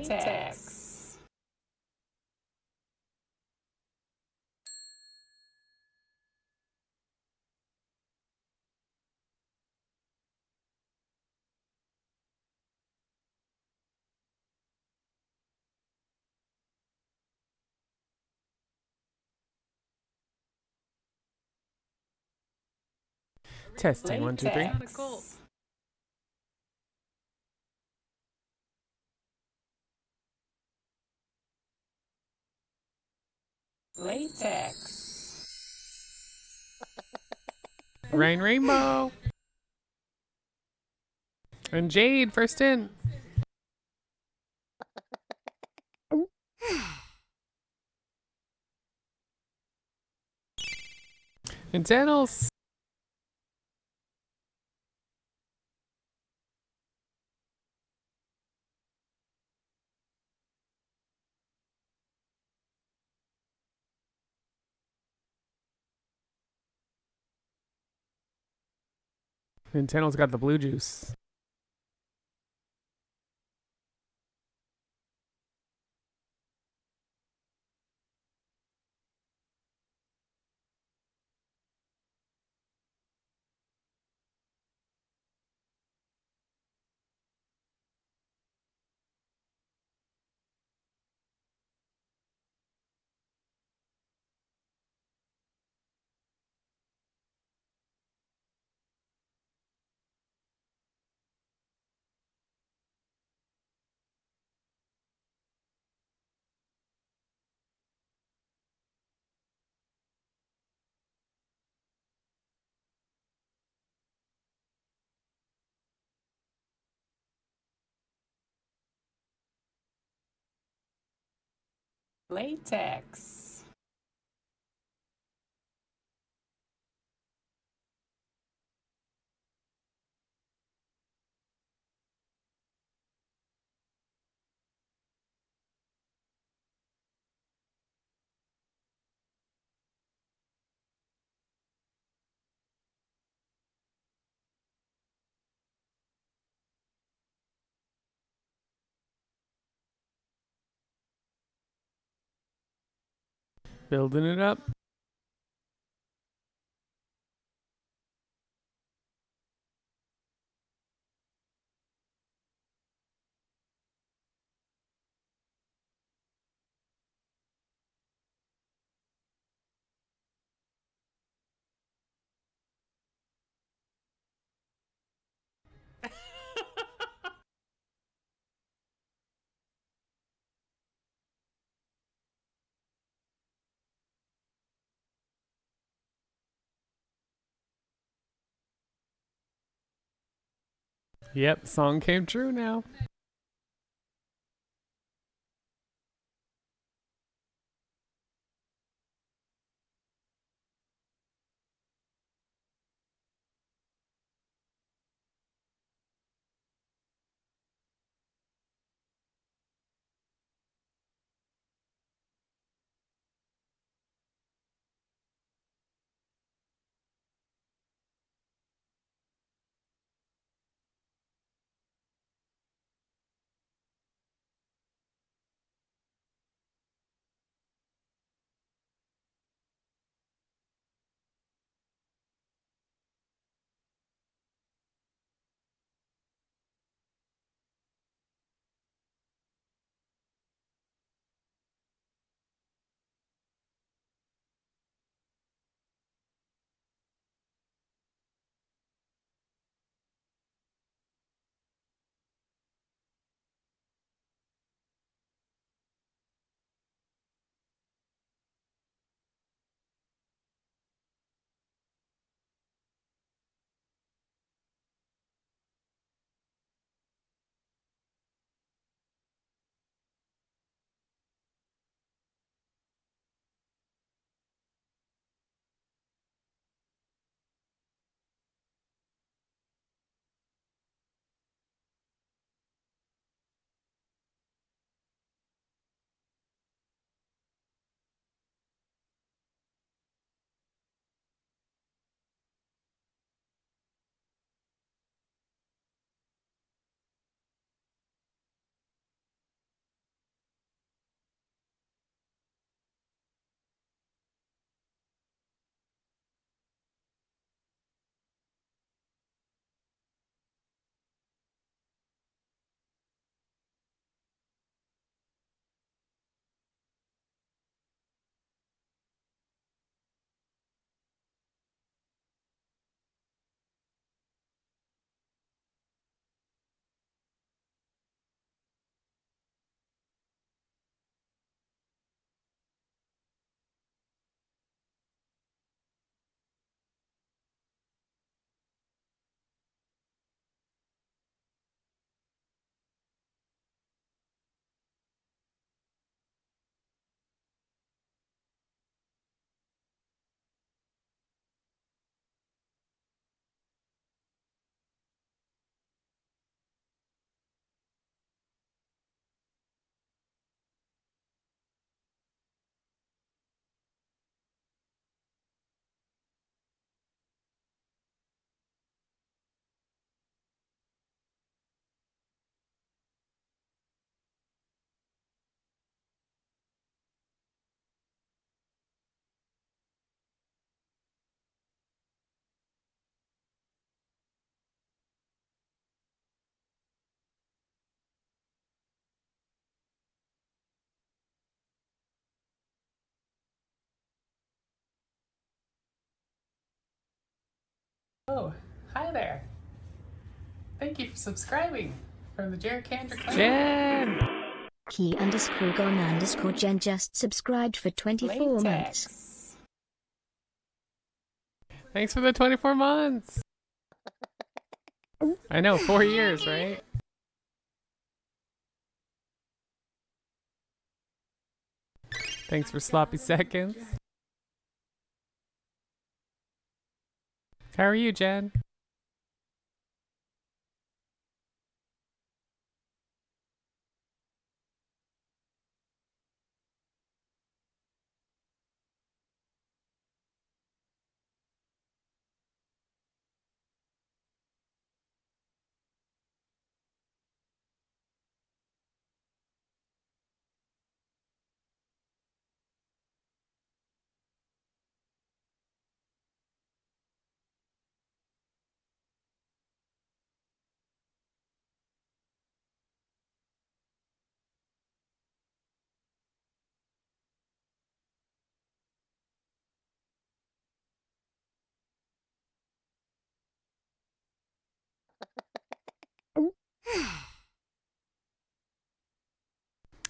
Latex. Testing, 1, 2, 3. Latex. Rain Rainbow. And Jade, first in. And Tannels. And Tannels got the blue juice. Latex. Building it up. Yep, song came true now. Oh, hi there. Thank you for subscribing from the Jerricandra clan. Jen! Key_gone_Jen just subscribed for 24 months. Latex. Thanks for the 24 months. I know, 4 years, right? Thanks for sloppy seconds. How are you, Jen?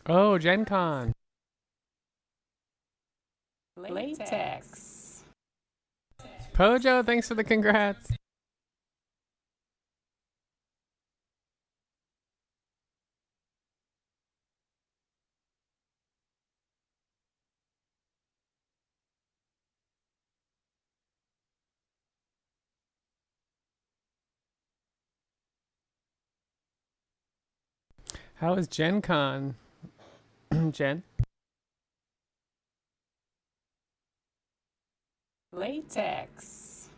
Oh, Gen Con. Latex. Pojo, thanks for the congrats. How is Gen Con? Jen? Latex.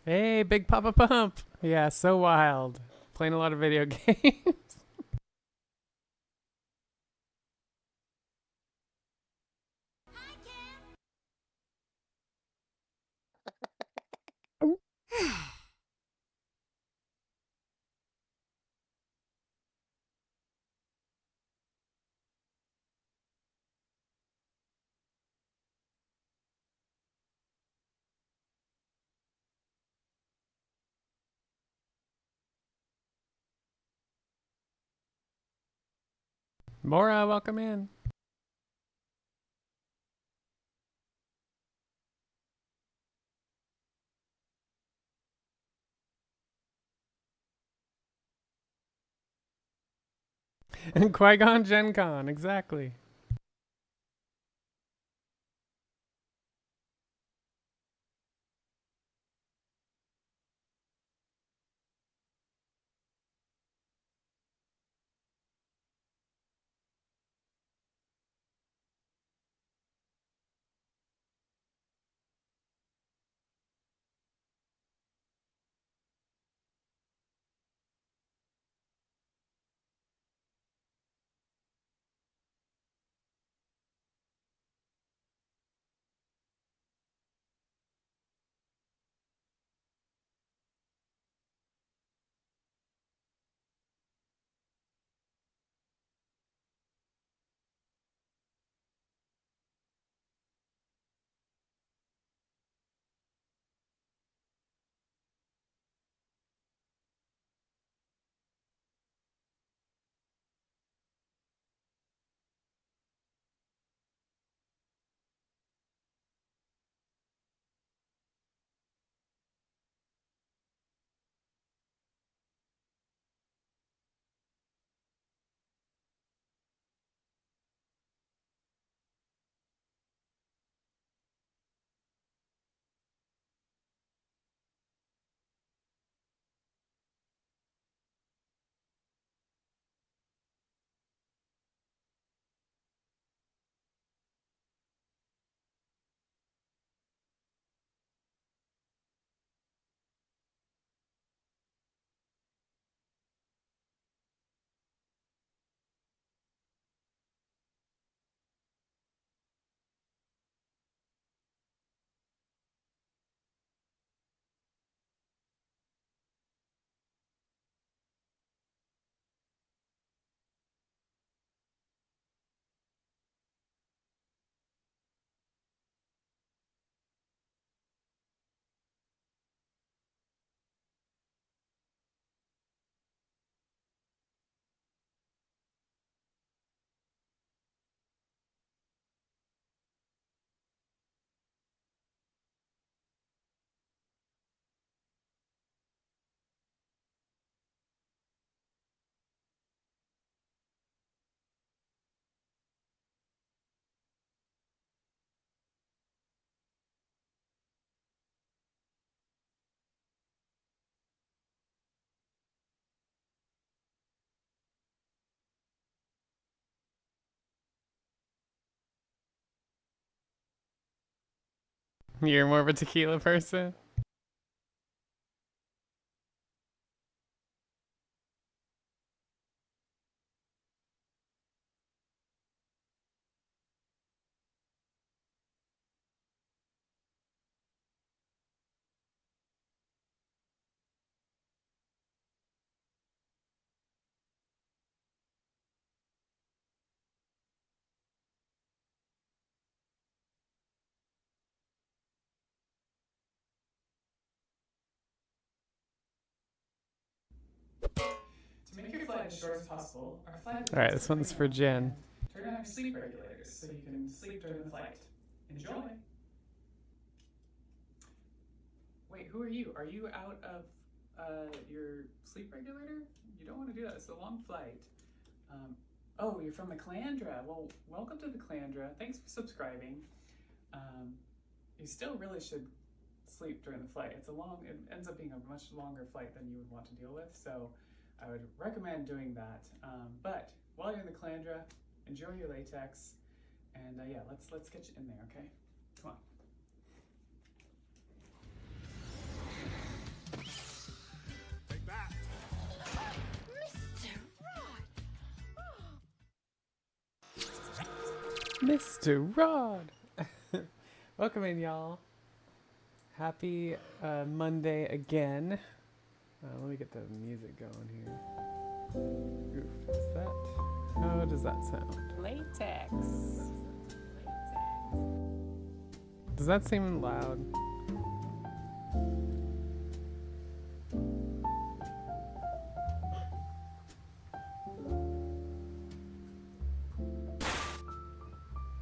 Hey, Big Papa Pump. Yeah, so wild. Playing a lot of video games. Mora, welcome in. And Qui-Gon Gen Con, exactly. You're more of a tequila person? To make your flight as short as possible, our flight Alright, this one's for Jen. Turn on your sleep regulators so you can sleep during the flight. Enjoy! Wait, who are you? Are you out of your sleep regulator? You don't want to do that. It's a long flight. Oh, you're from the Calandra. Well, welcome to the Calandra. Thanks for subscribing. You still really should sleep during the flight. It ends up being a much longer flight than you would want to deal with, so I would recommend doing that. But while you're in the Calandra, enjoy your latex, and yeah, let's get you in there, okay? Come on. Mr. Rod! Welcome in, y'all. Happy Monday again. Let me get the music going here. Oof, is that? How does that sound? Latex. Does that seem loud?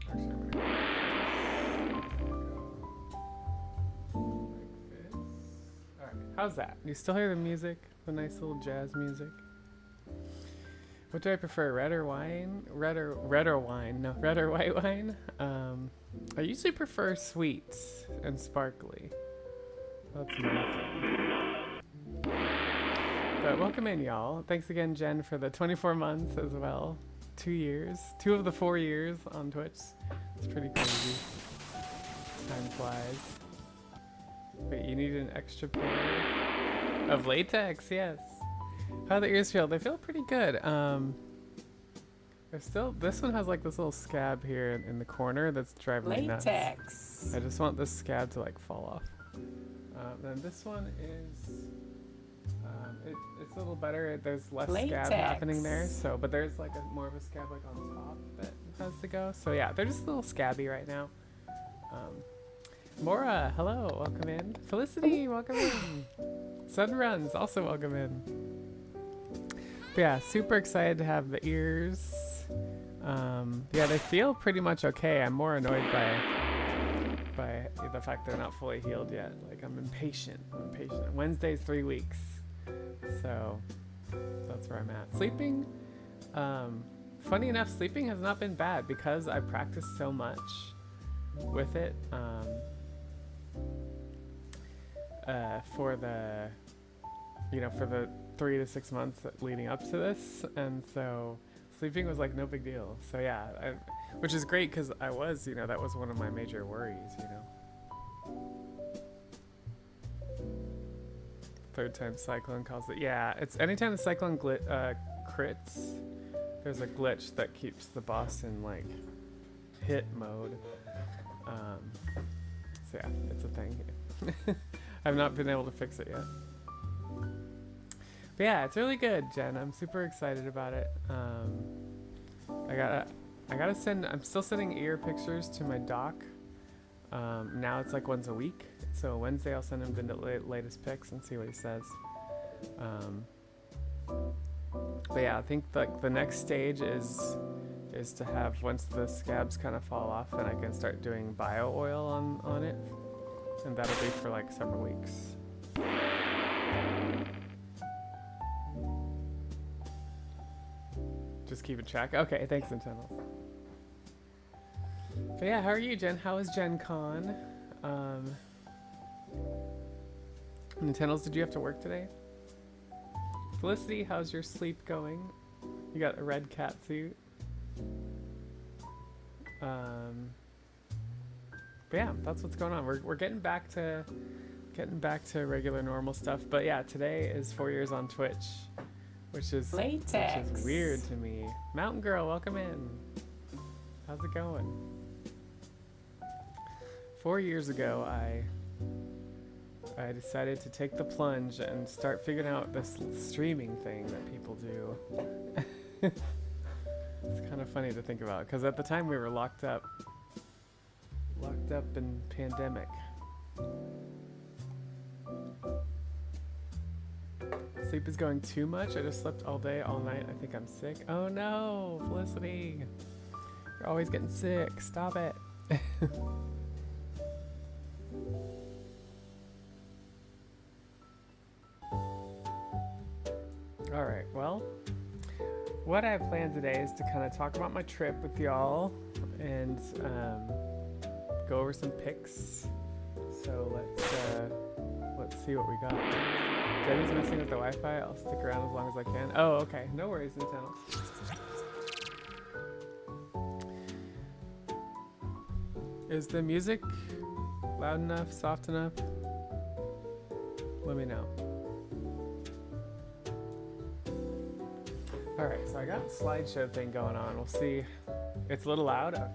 Actually, I'm gonna like this. Alright, how's that? You still hear the music? The nice little jazz music? What do I prefer, red or wine? Red or wine? No, red or white wine? I usually prefer sweets and sparkly. That's my thing. But welcome in, y'all. Thanks again, Jen, for the 24 months as well. 2 years. 2 of the 4 years on Twitch. It's pretty crazy. Time flies. Wait, you need an extra pair of latex, yes. How the ears feel? They feel pretty good. This one has like this little scab here in the corner that's driving me nuts. Latex. I just want this scab to like fall off. Then this one is, it's a little better. There's less scab happening there. So, but there's like more of a scab like on top that has to go. So yeah, they're just a little scabby right now. Mora, hello, welcome in. Felicity, welcome in. Sunruns, also welcome in. But yeah, super excited to have the ears. Yeah, they feel pretty much okay. I'm more annoyed by the fact they're not fully healed yet. Like I'm impatient. Wednesday's 3 weeks, so that's where I'm at. Sleeping, funny enough, sleeping has not been bad because I practiced so much with it. For the 3 to 6 months leading up to this, and so sleeping was like no big deal. So yeah, which is great because I was, that was one of my major worries, Third time Cyclone calls it. Yeah, it's anytime the Cyclone crits, there's a glitch that keeps the boss in like hit mode. So yeah, it's a thing. I've not been able to fix it yet. But yeah, it's really good, Jen. I'm super excited about it. I gotta send. I'm still sending ear pictures to my doc. Now it's like once a week. So Wednesday I'll send him the latest pics and see what he says. But yeah, I think like the next stage is to have, once the scabs kind of fall off, then I can start doing bio oil on it, and that'll be for like several weeks. Just keeping track. Okay, thanks, Nintendo. But yeah, how are you, Jen? How was Gen Con? Nintendo's, did you have to work today? Felicity, how's your sleep going? You got a red cat suit. But yeah, that's what's going on. We're getting back to regular normal stuff. But yeah, today is 4 years on Twitch, which is weird to me. Mountain Girl, welcome in. How's it going? 4 years ago, I decided to take the plunge and start figuring out this streaming thing that people do. It's kind of funny to think about because at the time we were locked up in pandemic. Sleep is going too much. I just slept all day, all night. I think I'm sick. Oh no, Felicity. You're always getting sick. Stop it. All right, well, what I have planned today is to kind of talk about my trip with y'all and go over some pics. So let's see what we got. Debbie's messing with the Wi-Fi. I'll stick around as long as I can. Oh, okay. No worries, Nintendo. Is the music loud enough, soft enough? Let me know. Alright, so I got a slideshow thing going on. We'll see. It's a little loud. Okay.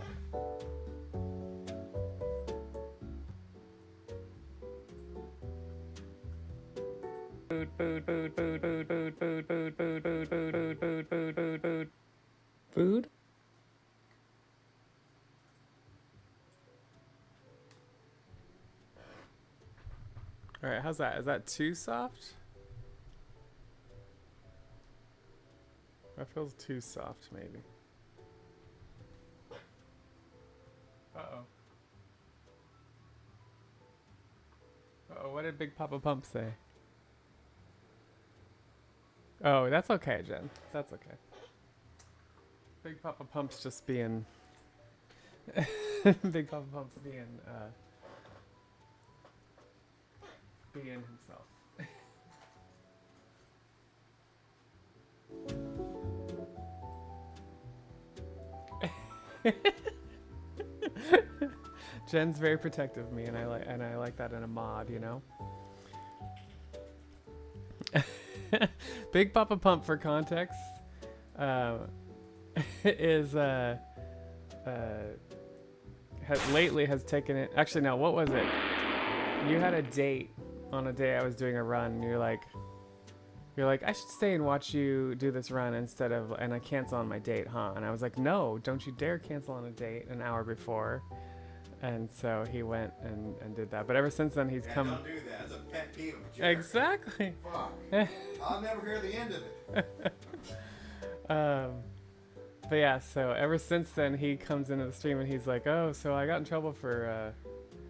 Food? Alright, how's that? Is that too soft? That feels too soft, maybe. Uh-oh. Uh-oh, what did Big Papa Pump say? Oh, that's okay, Jen. That's okay. Big Papa Pump's just being... Big Papa Pump's being himself. Jen's very protective of me, and I like that in a mod, you know. Big Papa Pump, for context, is has taken it. Actually, no. What was it? You had a date on a day I was doing a run. And you're like, I should stay and watch you do this run instead of, and I cancel on my date, huh? And I was like, no, don't you dare cancel on a date an hour before. And so he went and did that. But ever since then, he's come. Don't do that. That's a pet peeve of Jared. Exactly. Fuck. I'll never hear the end of it. But yeah, so ever since then, he comes into the stream and he's like, oh, so I got in trouble for,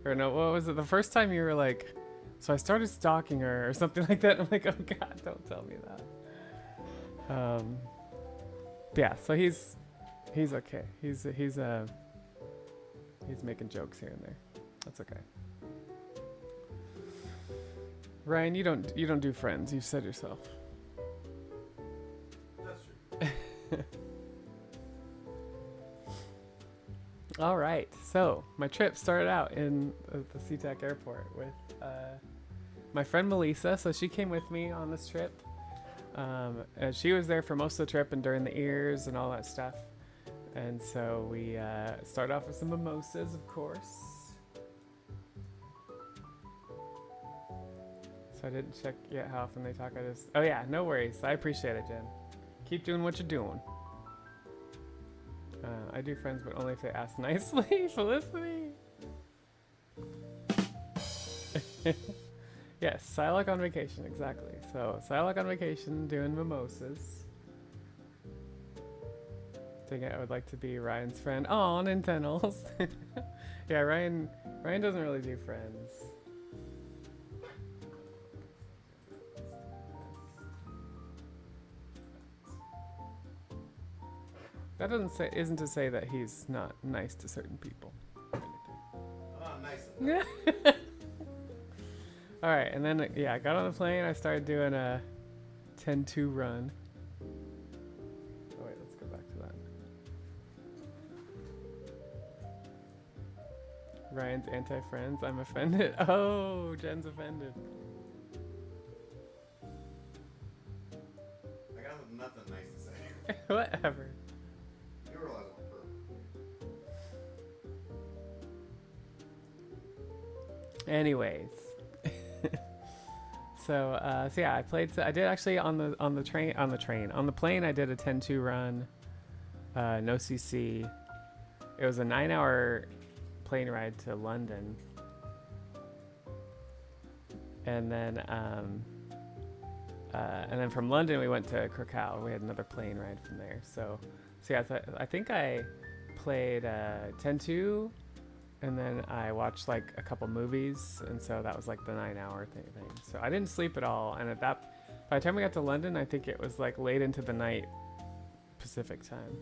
or no, what was it? The first time you were like, so I started stalking her or something like that. I'm like, oh God, don't tell me that. Yeah, so he's okay. He's making jokes here and there. That's okay. Ryan, you don't do friends. You've said yourself. That's true. All right. So my trip started out in the SeaTac airport with my friend Melissa. So she came with me on this trip. And she was there for most of the trip and during the ears and all that stuff. And so we started off with some mimosas, of course. So I didn't check yet how often they talk. Oh yeah, no worries. I appreciate it, Jen. Keep doing what you're doing. I do friends, but only if they ask nicely. Felicity. Yes, Psylocke on vacation, exactly. So Psylocke on vacation, doing mimosas. Dang it, I would like to be Ryan's friend. Aw, Nintendos. Yeah, Ryan doesn't really do friends. That isn't to say that he's not nice to certain people. Oh, nice. All right, and then yeah, I got on the plane. I started doing a 10-2 run. Oh wait, let's go back to that. Ryan's anti-friends. I'm offended. Oh, Jen's offended. I got nothing nice to say. Whatever. You realize I'm a perv. Anyways. So yeah, I did actually on the plane I did a 10-2 run, no CC. It was a 9-hour plane ride to London, and then from London we went to Krakow. We had another plane ride from there. So yeah, I think I played 10-2. And then I watched like a couple movies, and so that was like the 9-hour thing. So I didn't sleep at all, and by the time we got to London, I think it was like late into the night Pacific time.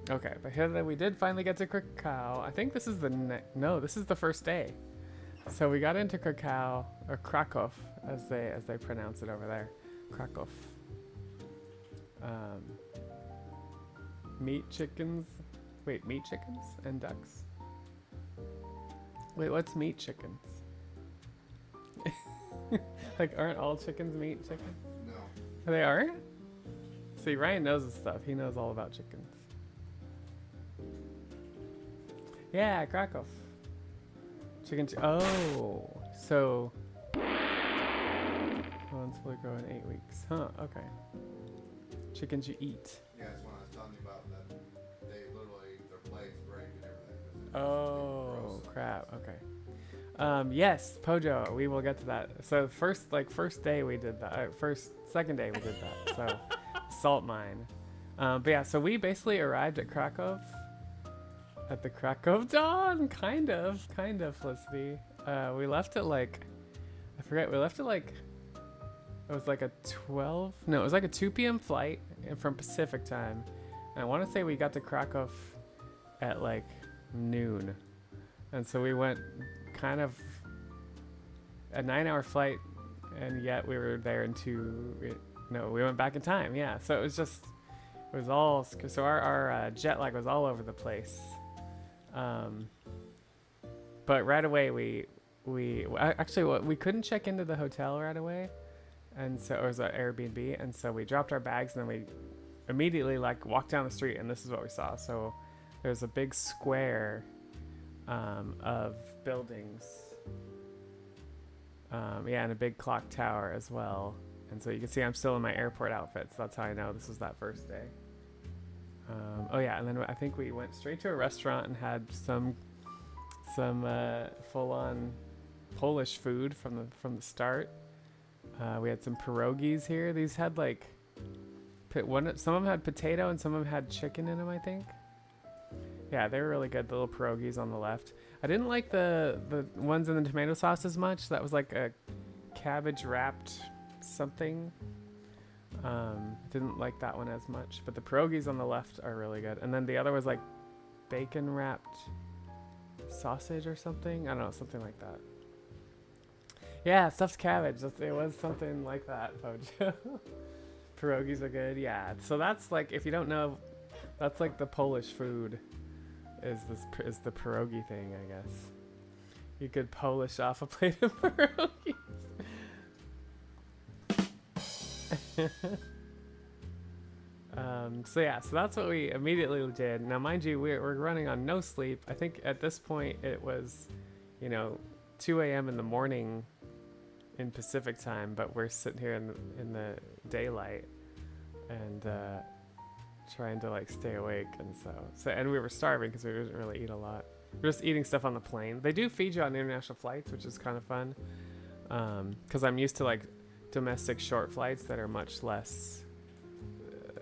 Okay, but here we did finally get to Krakow. I think this is this is the first day. So we got into Krakow, or Krakow, as they pronounce it over there, Krakow. Meat chickens. Wait, meat chickens and ducks. Wait, what's meat chickens? Like, aren't all chickens meat chickens? No. They aren't? See, Ryan knows this stuff. He knows all about chickens. Yeah, Krakow. Oh, so one's fully grow in 8 weeks. Huh, okay. Chickens you eat. Yeah, that's when I was telling you about that. They literally, their legs break and everything. Oh, crap. Okay. Yes, Pojo, we will get to that. So first day we did that. Second day we did that. So salt mine. But yeah, so we basically arrived at Krakow. At the Krakow Dawn, kind of, Felicity. We left at like, I forget, we left at like, it was like a 2 p.m. flight from Pacific time. And I want to say we got to Krakow at like noon. And so we went kind of a 9-hour flight, and yet we were there we went back in time. Yeah. So it was all, so our jet lag was all over the place. But right away we couldn't check into the hotel right away. And so it was an Airbnb, and so we dropped our bags, and then we immediately like walked down the street, and this is what we saw. So there's a big square of buildings, and a big clock tower as well. And so you can see I'm still in my airport outfit, so that's how I know this was that first day. And then I think we went straight to a restaurant and had some full-on Polish food from the start. We had some pierogies here. These had like some of them had potato and some of them had chicken in them, I think. Yeah, they were really good. The little pierogies on the left. I didn't like the ones in the tomato sauce as much. That was like a cabbage wrapped something. Didn't like that one as much, but the pierogies on the left are really good. And then the other was like bacon wrapped sausage or something. I don't know, something like that. Yeah, stuffed cabbage. It was something like that, Pojo. Pierogies are good. Yeah. So that's like, if you don't know, that's like the Polish food. Is the pierogi thing, I guess. You could Polish off a plate of pierogies. So that's what we immediately did. Now, mind you, we're running on no sleep. I think at this point it was, 2 a.m. in the morning in Pacific time, but we're sitting here in the daylight and trying to like stay awake, and and we were starving because we didn't really eat a lot. We're just eating stuff on the plane. They do feed you on international flights, which is kind of fun, because I'm used to like domestic short flights that are much less,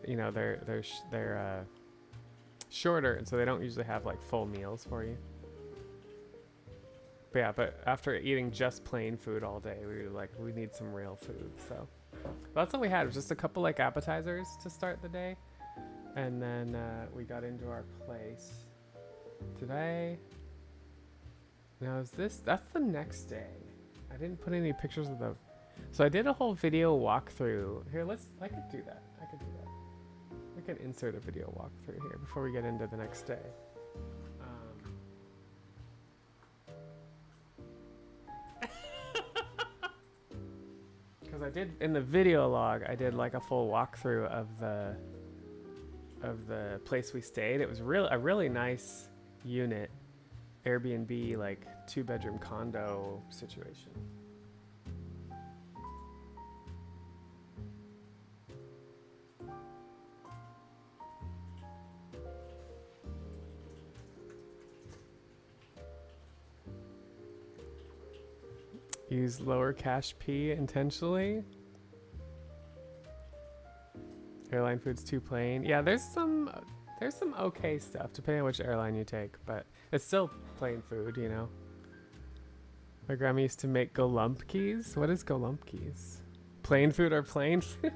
they're shorter, and so they don't usually have like full meals for you. But after eating just plain food all day, we were like, we need some real food. So that's all we had. It was just a couple like appetizers to start the day, and then we got into our place. That's the next day. I didn't put any pictures of the. So I did a whole video walkthrough. Here, I could do that. We could insert a video walkthrough here before we get into the next day. Because I did in the video log, I did like a full walkthrough of the place we stayed. It was a really nice unit, Airbnb, like 2-bedroom condo situation. Use lower cash P intentionally. Airline food's too plain. Yeah, there's some okay stuff depending on which airline you take, but it's still plain food, you know. My grandma used to make golumpkies. What is golumpkies? Plain food or plain food?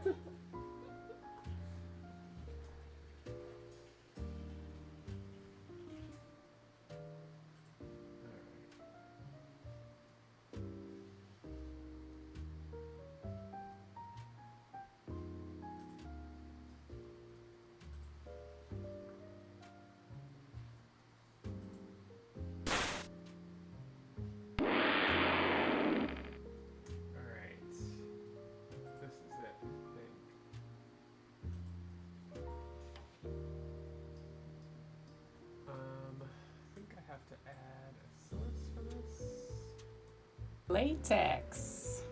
Latex.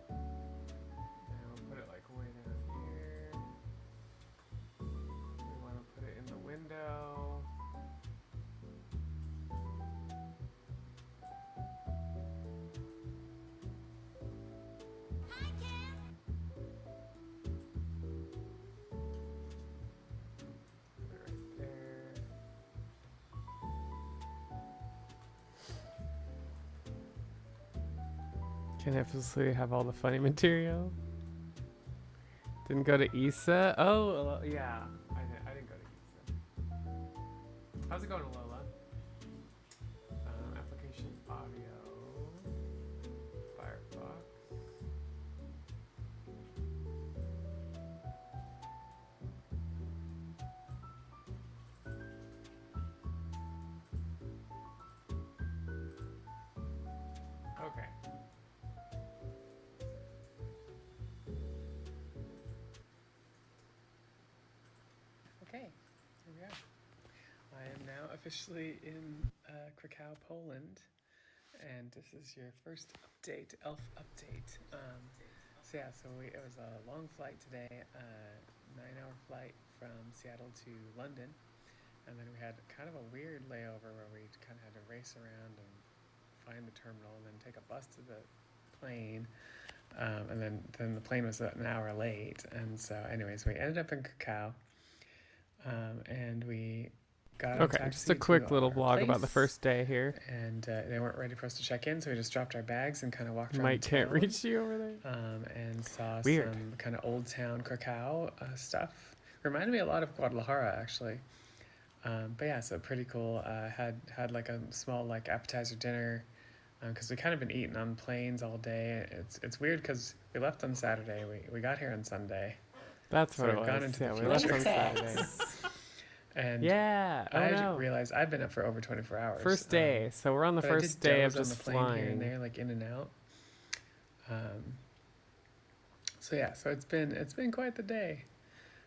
Now put it like way down here. We want to put it in the window. Can effortlessly have all the funny material. Didn't go to ESA. Oh, yeah. I didn't go to ESA. How's it going, Lola? Application audio. Firefox. Okay. Okay, here we are. I am now officially in Krakow, Poland, and this is your first update, ELF update. It was a long flight today, 9-hour flight from Seattle to London, and then we had kind of a weird layover where we kind of had to race around and find the terminal and then take a bus to the plane. And then the plane was an hour late, and so anyways, we ended up in Krakow. And we got a taxi just a quick to little our vlog about the place, first day here. and they weren't ready for us to check in, so we just dropped our bags and kind of walked around Mike can't town, reach you over there. and saw Weird. some kind of old town Krakow stuff. Reminded me a lot of Guadalajara, actually. But yeah, so pretty cool. Had like a small like appetizer dinner, because we kind of been eating on planes all day. It's weird because we left on Saturday. We got here on Sunday. That's So what it we've gone was. into the Yeah, we left on future. Saturday. And Yeah. Oh I no. realized I've been up for over 24 hours. First day. So we're on the but I first did day of doze on just the plane here and flying. there, like in and out. So yeah, so it's been quite the day.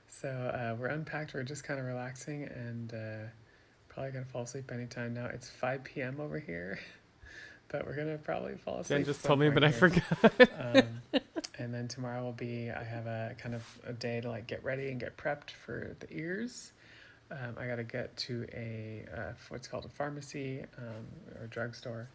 So we're unpacked. We're just kind of relaxing and probably gonna fall asleep anytime now. It's 5 p.m. over here, but we're gonna probably fall asleep. Jen just at told me, some but I point here. forgot. And then tomorrow will be, I have a kind of a day to like get ready and get prepped for the ears. I got to get to a, what's called a pharmacy or drugstore.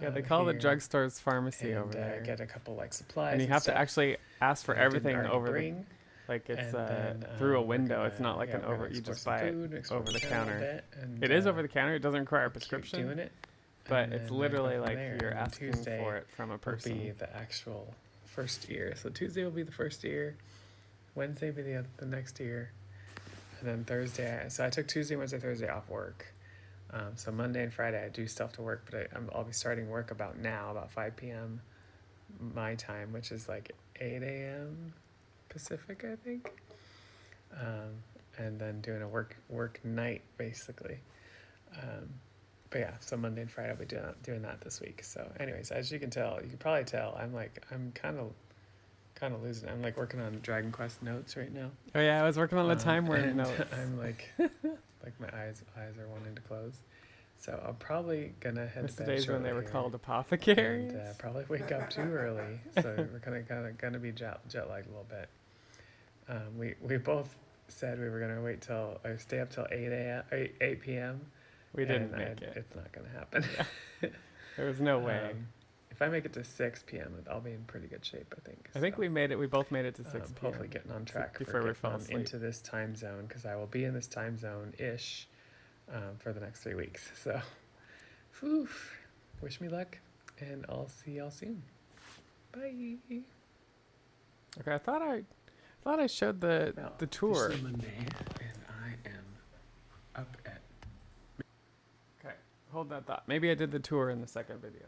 Yeah, they call the here, drugstores pharmacy and, over there. get a couple like supplies. And you have to stuff actually ask for that I didn't everything already over bring. like it's And then, through a we're window. It's gonna- not like yeah, an we're over. gonna You explore just some buy it food, explore over the town a counter. bit, and, It is over the counter. It doesn't require a keep prescription, doing it. but and it's then literally go from like there. you're And then asking Tuesday for it from a will person. be the actual first ear. So Tuesday will be the first ear. Wednesday will be the next ear. And then Thursday, so I took Tuesday, Wednesday, Thursday off work. So Monday and Friday I do still have to work, but I'll be starting work about 5 p.m. my time, which is like 8 a.m. Pacific, I think. And then doing a work night basically. But yeah, so Monday and Friday I'll be doing that this week. So anyways, as you can probably tell, I'm kind of losing it. I'm like working on Dragon Quest notes right now. Oh yeah, I was working on the time warp and notes. I'm like my eyes are wanting to close. So I'm probably gonna head It's to the bed days when they shortly were here called apothecaries. and probably wake up too early. So we're gonna be jet lagged a little bit. We both said we were gonna stay up till 8 p.m. We didn't and make it. It's not gonna happen. There was no way. If I make it to 6 p.m., I'll be in pretty good shape, I think. I think So, we made it. We both made it to 6 p.m. hopefully getting on track before we getting fell on asleep. into this time zone, because I will be in this time zone-ish for the next 3 weeks. So, whew, wish me luck, and I'll see y'all soon. Bye. Okay, I thought I showed the tour. This is Monday, and I am up at... Okay, hold that thought. Maybe I did the tour in the second video.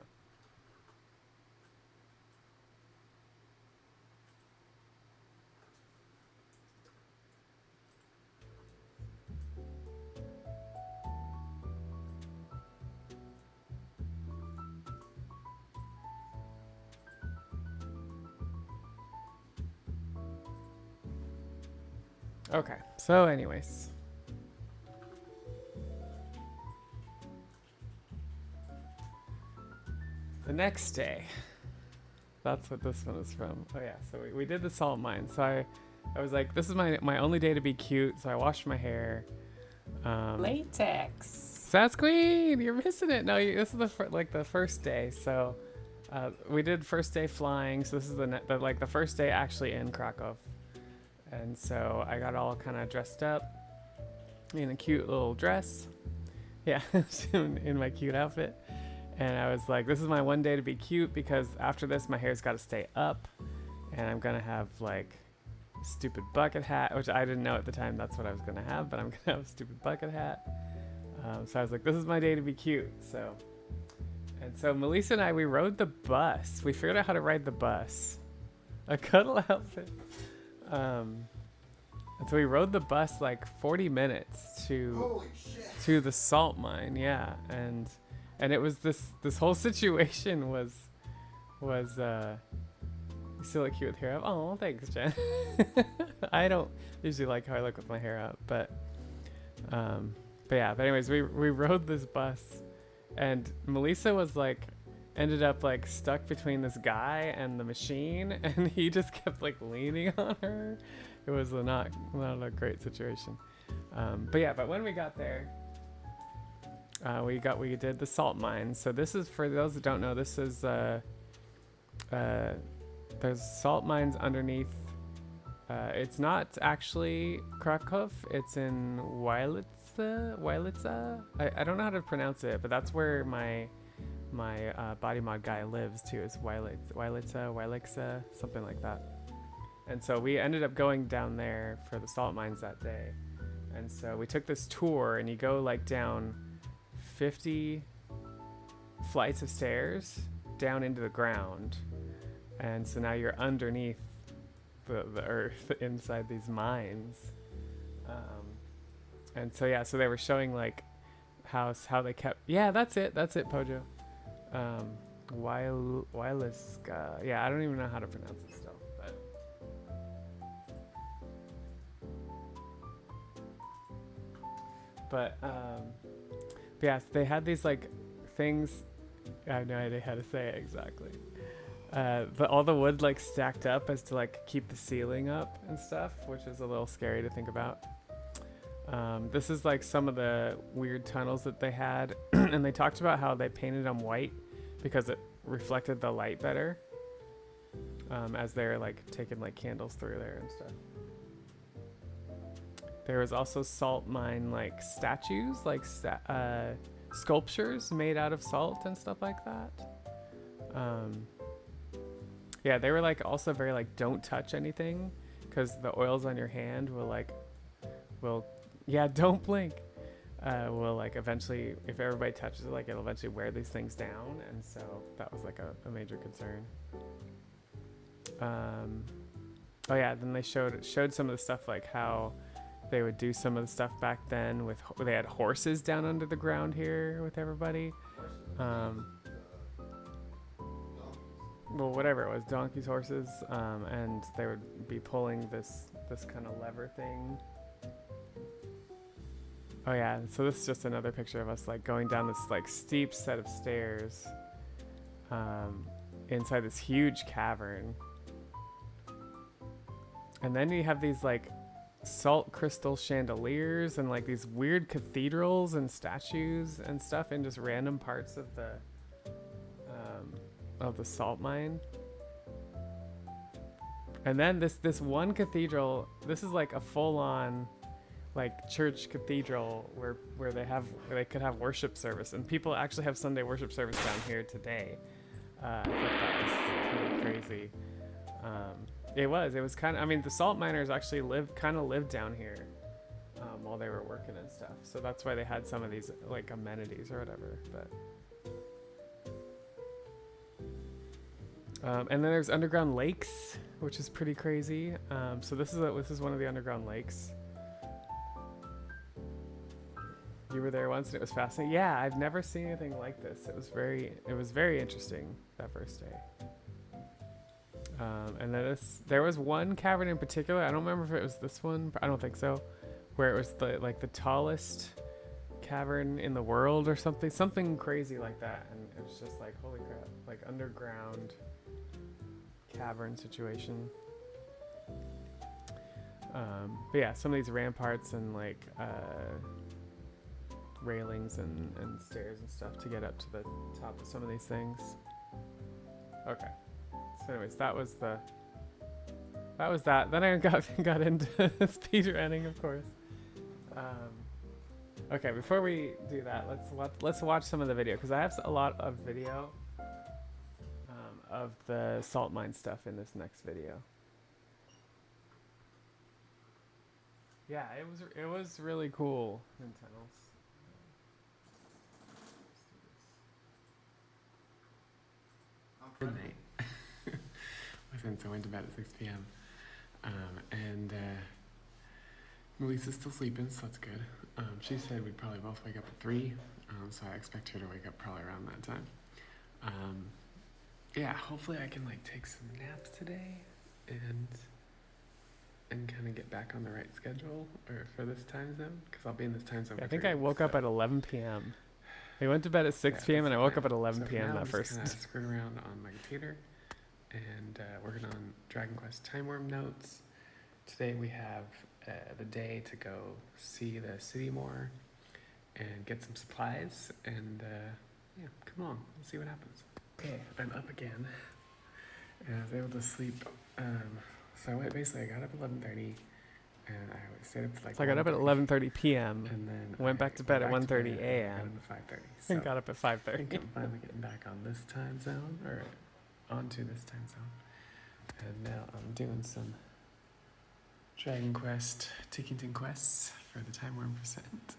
Okay, so anyways. The next day. That's what this one is from. Oh yeah, so we did the salt mine. So I was like, this is my only day to be cute, so I washed my hair. Latex. Sass Queen, you're missing it. No, this is the first day. So we did first day flying. So this is the first day actually in Krakow. And so I got all kind of dressed up in a cute little dress. Yeah, in my cute outfit. And I was like, this is my one day to be cute, because after this, my hair's got to stay up. And I'm going to have like a stupid bucket hat, which I didn't know at the time that's what I was going to have, but I'm going to have a stupid bucket hat. So I was like, this is my day to be cute. So Melissa and I, we rode the bus. We figured out how to ride the bus. A cuddle outfit. And so we rode the bus like 40 minutes Holy shit. to the salt mine, yeah, and it was this whole situation was you still look cute with hair up. Oh, thanks, Jen. I don't usually like how I look with my hair up, but anyways, we rode this bus, and Melissa was like ended up like stuck between this guy and the machine, and he just kept like leaning on her. It was not a great situation. But when we got there, we did the salt mine. So this is, for those that don't know, this is there's salt mines underneath. It's not actually Krakow. It's in Wilica. I don't know how to pronounce it, but that's where my body mod guy lives too. Is Wilica, something like that. And so we ended up going down there for the salt mines that day. And so we took this tour, and you go like down 50 flights of stairs down into the ground. And so now you're underneath the earth inside these mines. And so yeah, so they were showing like how they kept, yeah, that's it Pojo. Wilica. Yeah, I don't even know how to pronounce it still. But yeah, so they had these like things. I have no idea how to say it exactly. But all the wood like stacked up as to like keep the ceiling up and stuff, which is a little scary to think about. This is like some of the weird tunnels that they had, and they talked about how they painted them white because it reflected the light better, as they're like taking like candles through there and stuff. There was also salt mine like statues, like sculptures made out of salt and stuff like that. Yeah, they were like also very like don't touch anything, because the oils on your hand will yeah, don't blink. will like eventually, if everybody touches it, like it'll eventually wear these things down, and so that was like a major concern. Oh yeah, then they showed some of the stuff, like how they would do some of the stuff back then with they had horses down under the ground here with everybody. Well, whatever it was, donkeys, horses, and they would be pulling this kind of lever thing. Oh yeah, so this is just another picture of us like going down this like steep set of stairs inside this huge cavern. And then you have these like salt crystal chandeliers and like these weird cathedrals and statues and stuff in just random parts of the salt mine. And then this one cathedral, this is like a full-on like church cathedral where they could have worship service, and people actually have Sunday worship service down here today. I thought that was kind of crazy. It was kind of, I mean, the salt miners actually lived down here while they were working and stuff. So that's why they had some of these like amenities or whatever. But and then there's underground lakes, which is pretty crazy. So this is one of the underground lakes. You were there once and it was fascinating. Yeah, I've never seen anything like this. It was very interesting that first day. And then there was one cavern in particular. I don't remember if it was this one, but I don't think so. Where it was the tallest cavern in the world or something crazy like that. And it was just like, holy crap, like underground cavern situation. But yeah, some of these ramparts and like railings and stairs and stuff to get up to the top of some of these things. Okay. So anyways, that was that. Then I got into speedrunning, of course. Okay, before we do that, let's watch some of the video, because I have a lot of video of the salt mine stuff in this next video. Yeah, it was really cool, Nintendo's. Midnight. Since I went to bed at 6 p.m. And Melissa's still sleeping, so that's good. She said we'd probably both wake up at 3, so I expect her to wake up probably around that time. Yeah, hopefully I can like take some naps today and kind of get back on the right schedule or for this time zone, because I'll be in this time zone. I think I woke up at 11 p.m. We went to bed at 6 p.m. and I woke up at 11 p.m. that first. I'm just screwing around on my computer and working on Dragon Quest Time Worm notes. Today we have the day to go see the city more and get some supplies, and yeah, come along, let's see what happens. Okay, I'm up again and I was able to sleep. So I got up at 11:30 and I stayed up to like. So I got up at 11:30 p.m. and then went back to bed at 1:30 a.m. Got up at 5:30. And got up at 5:30. I think I'm finally getting back on this time zone, or onto this time zone. And now I'm doing some Dragon Quest Tickington quests for the Time Worm percent.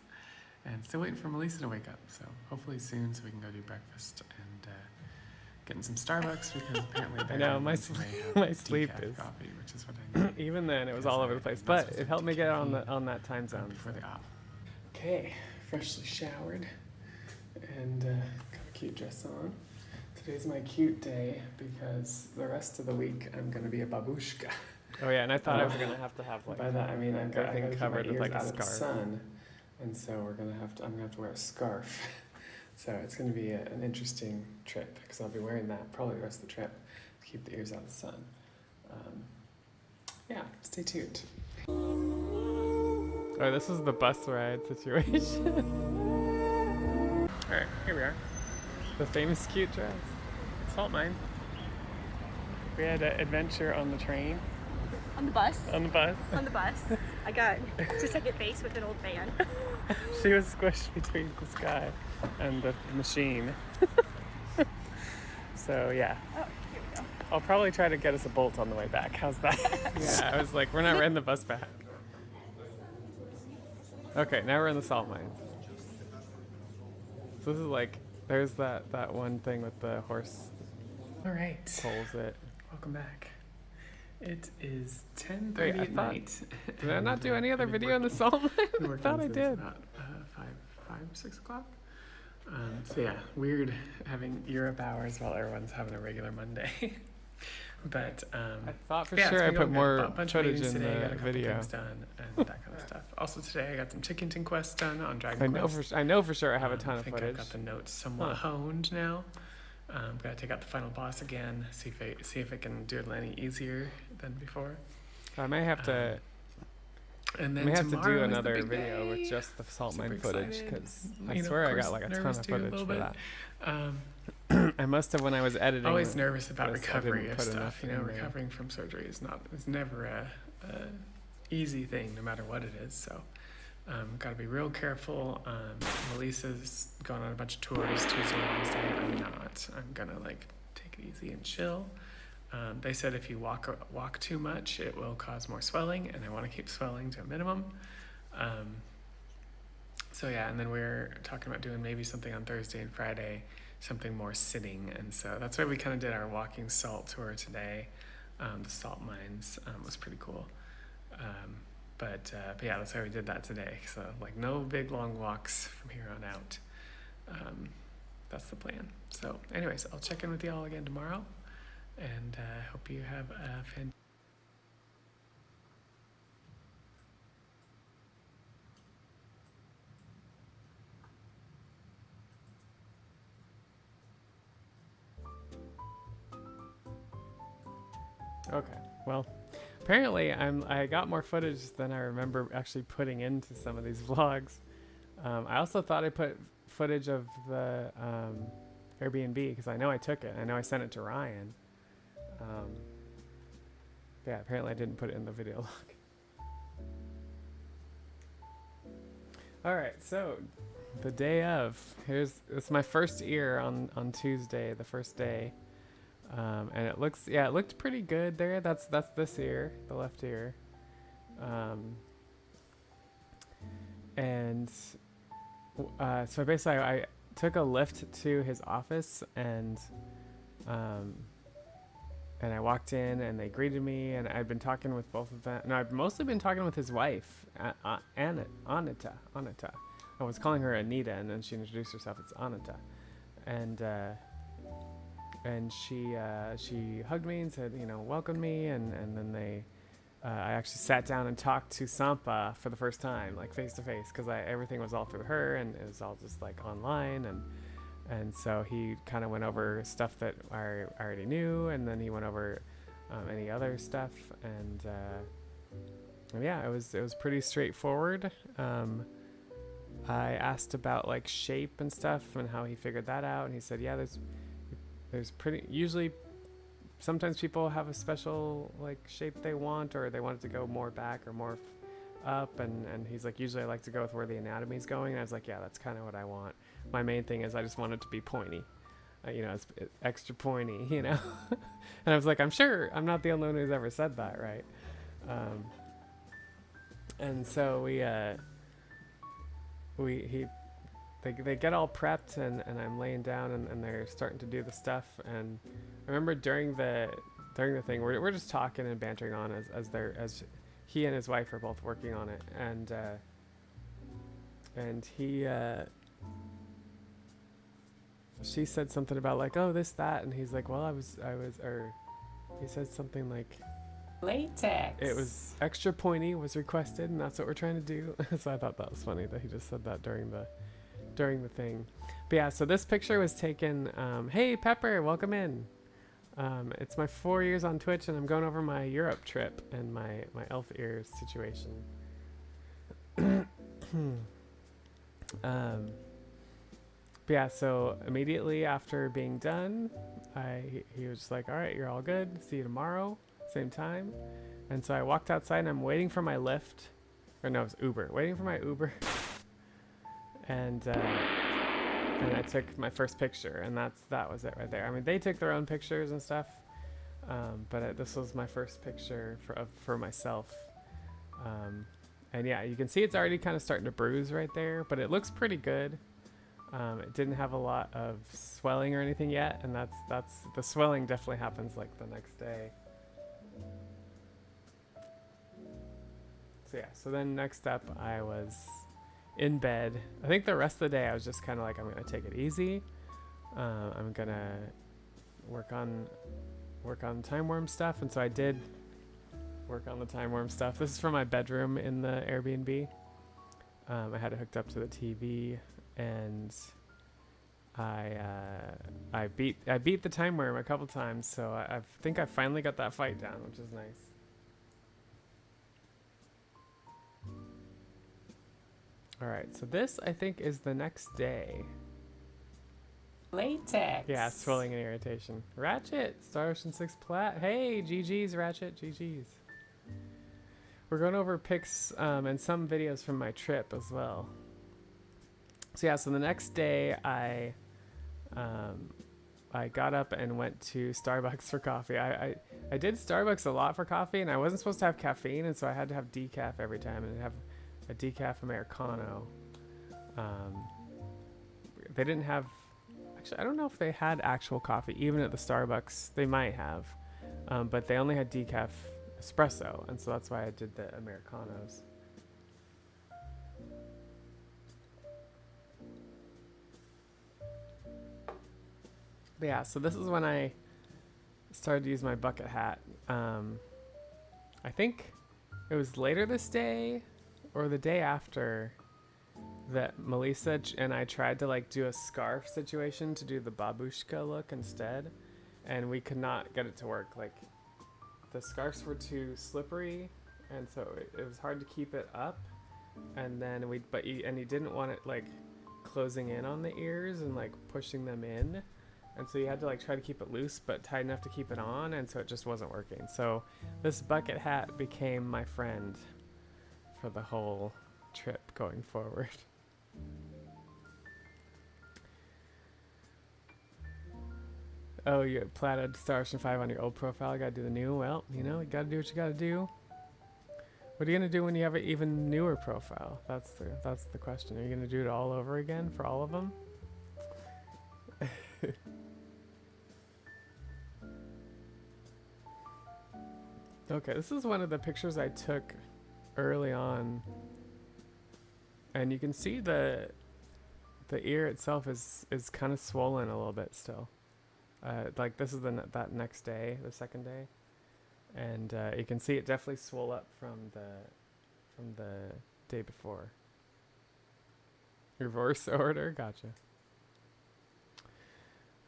And still waiting for Melissa to wake up, so hopefully soon so we can go do breakfast and getting some Starbucks, because apparently I know my sleep is coffee, which is what I need. Even then it was all over the place, but it helped me get on that time zone before the op. Okay, freshly showered and got a cute dress on. Today's my cute day because the rest of the week I'm gonna be a babushka. Oh yeah, and I thought I was gonna have like. By that I mean I've got everything covered with like a scarf. Sun, and so I'm gonna have to wear a scarf. So it's going to be an interesting trip, because I'll be wearing that probably the rest of the trip to keep the ears out of the sun. Yeah, stay tuned. Oh, this is the bus ride situation. Alright, here we are. The famous cute dress. Salt mine. We had an adventure on the train. On the bus? On the bus. On the bus. I got to second base with an old man. She was squished between this guy and the machine. So yeah. Oh, here we go. I'll probably try to get us a Bolt on the way back. How's that? Yeah, I was like, we're not riding the bus back. Okay, now we're in the salt mine. So this is like, there's that one thing with the horse All right. pulls it. Welcome back. It is 10:30 Wait, I at thought- night. Did I not do any other I've been video on the working- salt mine? been I working thought I since did. About 6 o'clock. So yeah, weird having Europe hours while everyone's having a regular Monday. But I thought for yeah, sure it's I been put going good. more Bought a bunch of footage meetings in today, got a the couple video. things done and that kind of stuff. Also today I got some Ticketing Quests done on Dragon I know Quest. I know for sure I have a ton I of think footage. I've got the notes somewhat honed now. Got to take out the final boss again. See if I can do it any easier than before. I may have to. And I then may have to tomorrow do is the another big video day. with just the salt Super mine footage excited. because I You know, swear of I got course, like a ton nervous of too, a footage little for bit. that. Um, I must have when I was editing. always nervous about this, I recovery didn't of put stuff. enough You know, in there. recovering from surgery is never a easy thing, no matter what it is. So, got to be real careful. Melissa's going on a bunch of tours Tuesday and Wednesday. I'm not. I'm gonna like take it easy and chill. They said if you walk too much, it will cause more swelling, and I want to keep swelling to a minimum. So yeah, and then we're talking about doing maybe something on Thursday and Friday, something more sitting, and so that's why we kind of did our walking salt tour today. The salt mines was pretty cool. But yeah, that's why we did that today. So like no big long walks from here on out. That's the plan. So anyways, I'll check in with y'all again tomorrow, and hope you have a fantastic. Okay. Well, apparently I got more footage than I remember actually putting into some of these vlogs. I also thought I put footage of the Airbnb because I know I took it. I know I sent it to Ryan. Yeah, apparently I didn't put it in the video log. All right, so the day of, it's my first ear on Tuesday, the first day. And it looked pretty good there. That's this ear, the left ear. So basically I took a lift to his office and I walked in and they greeted me and I'd been talking with both of them. No, I've mostly been talking with his wife, Anita. I was calling her Anita and then she introduced herself. It's Anita. And she hugged me and said, welcome me. And then I actually sat down and talked to Sampa for the first time, like face to face, because everything was all through her and it was all just like online. And so he kind of went over stuff that I already knew, and then he went over any other stuff. And yeah, it was pretty straightforward. I asked about like shape and stuff and how he figured that out, and he said, yeah, there's usually sometimes people have a special like shape they want, or they want it to go more back or more up, and he's like, usually I like to go with where the anatomy is going. And I was like, yeah, that's kind of what I want. My main thing is I just want it to be pointy, it's extra pointy, And I was like, I'm sure I'm not the only one who's ever said that, right? And so they get all prepped and I'm laying down and they're starting to do the stuff. And I remember during the thing we're just talking and bantering on as he and his wife are both working on it, and she said something about like, oh, this, that, and he's like, well, or he said something like Latex. it was extra pointy was requested, and that's what we're trying to do. So I thought that was funny that he just said that during the thing. But yeah, so this picture was taken. Hey Pepper, welcome in. It's my 4 years on Twitch, and I'm going over my Europe trip and my elf ear situation. But yeah, so immediately after being done, he was just like, all right, you're all good. See you tomorrow, same time. And so I walked outside and I'm waiting for my Lyft, or no, it was Uber, waiting for my Uber. And I took my first picture, and that was it right there. I mean, they took their own pictures and stuff, but this was my first picture for myself. And yeah, you can see it's already kind of starting to bruise right there, but it looks pretty good. It didn't have a lot of swelling or anything yet, and that's the swelling definitely happens like the next day. So yeah, so then next up I was in bed. I think the rest of the day I was just kind of like, I'm gonna take it easy. I'm gonna work on time worm stuff, and so I did work on the time worm stuff. This is from my bedroom in the Airbnb. I had it hooked up to the TV, and I beat the time worm a couple times, so I think I finally got that fight down, which is nice. All right, so this I think is the next day. Latex. Yeah, swelling and irritation. Ratchet, Star Ocean 6 Plat. Hey, GG's, Ratchet, GG's. We're going over pics and some videos from my trip as well. So yeah, so the next day I got up and went to Starbucks for coffee. I did Starbucks a lot for coffee, and I wasn't supposed to have caffeine, and so I had to have decaf every time, and have a decaf Americano. They didn't have, actually, I don't know if they had actual coffee, even at the Starbucks. They might have, but they only had decaf espresso, and so that's why I did the Americanos. But yeah, so this is when I started to use my bucket hat. I think it was later this day or the day after that Melissa and I tried to like do a scarf situation to do the babushka look instead, and we could not get it to work. Like the scarves were too slippery, and so it was hard to keep it up. And then and he didn't want it like closing in on the ears and like pushing them in. And so you had to like try to keep it loose but tight enough to keep it on, and so it just wasn't working. So this bucket hat became my friend for the whole trip going forward. Oh, you platted Star Ocean 5 on your old profile. I gotta do the new. Well, you know, you gotta do what you gotta do. What are you gonna do when you have an even newer profile? That's the question. Are you gonna do it all over again for all of them? Okay, this is one of the pictures I took early on, and you can see the ear itself is kind of swollen a little bit still. Like this is that next day, the second day, and you can see it definitely swole up from the day before. Reverse order, gotcha.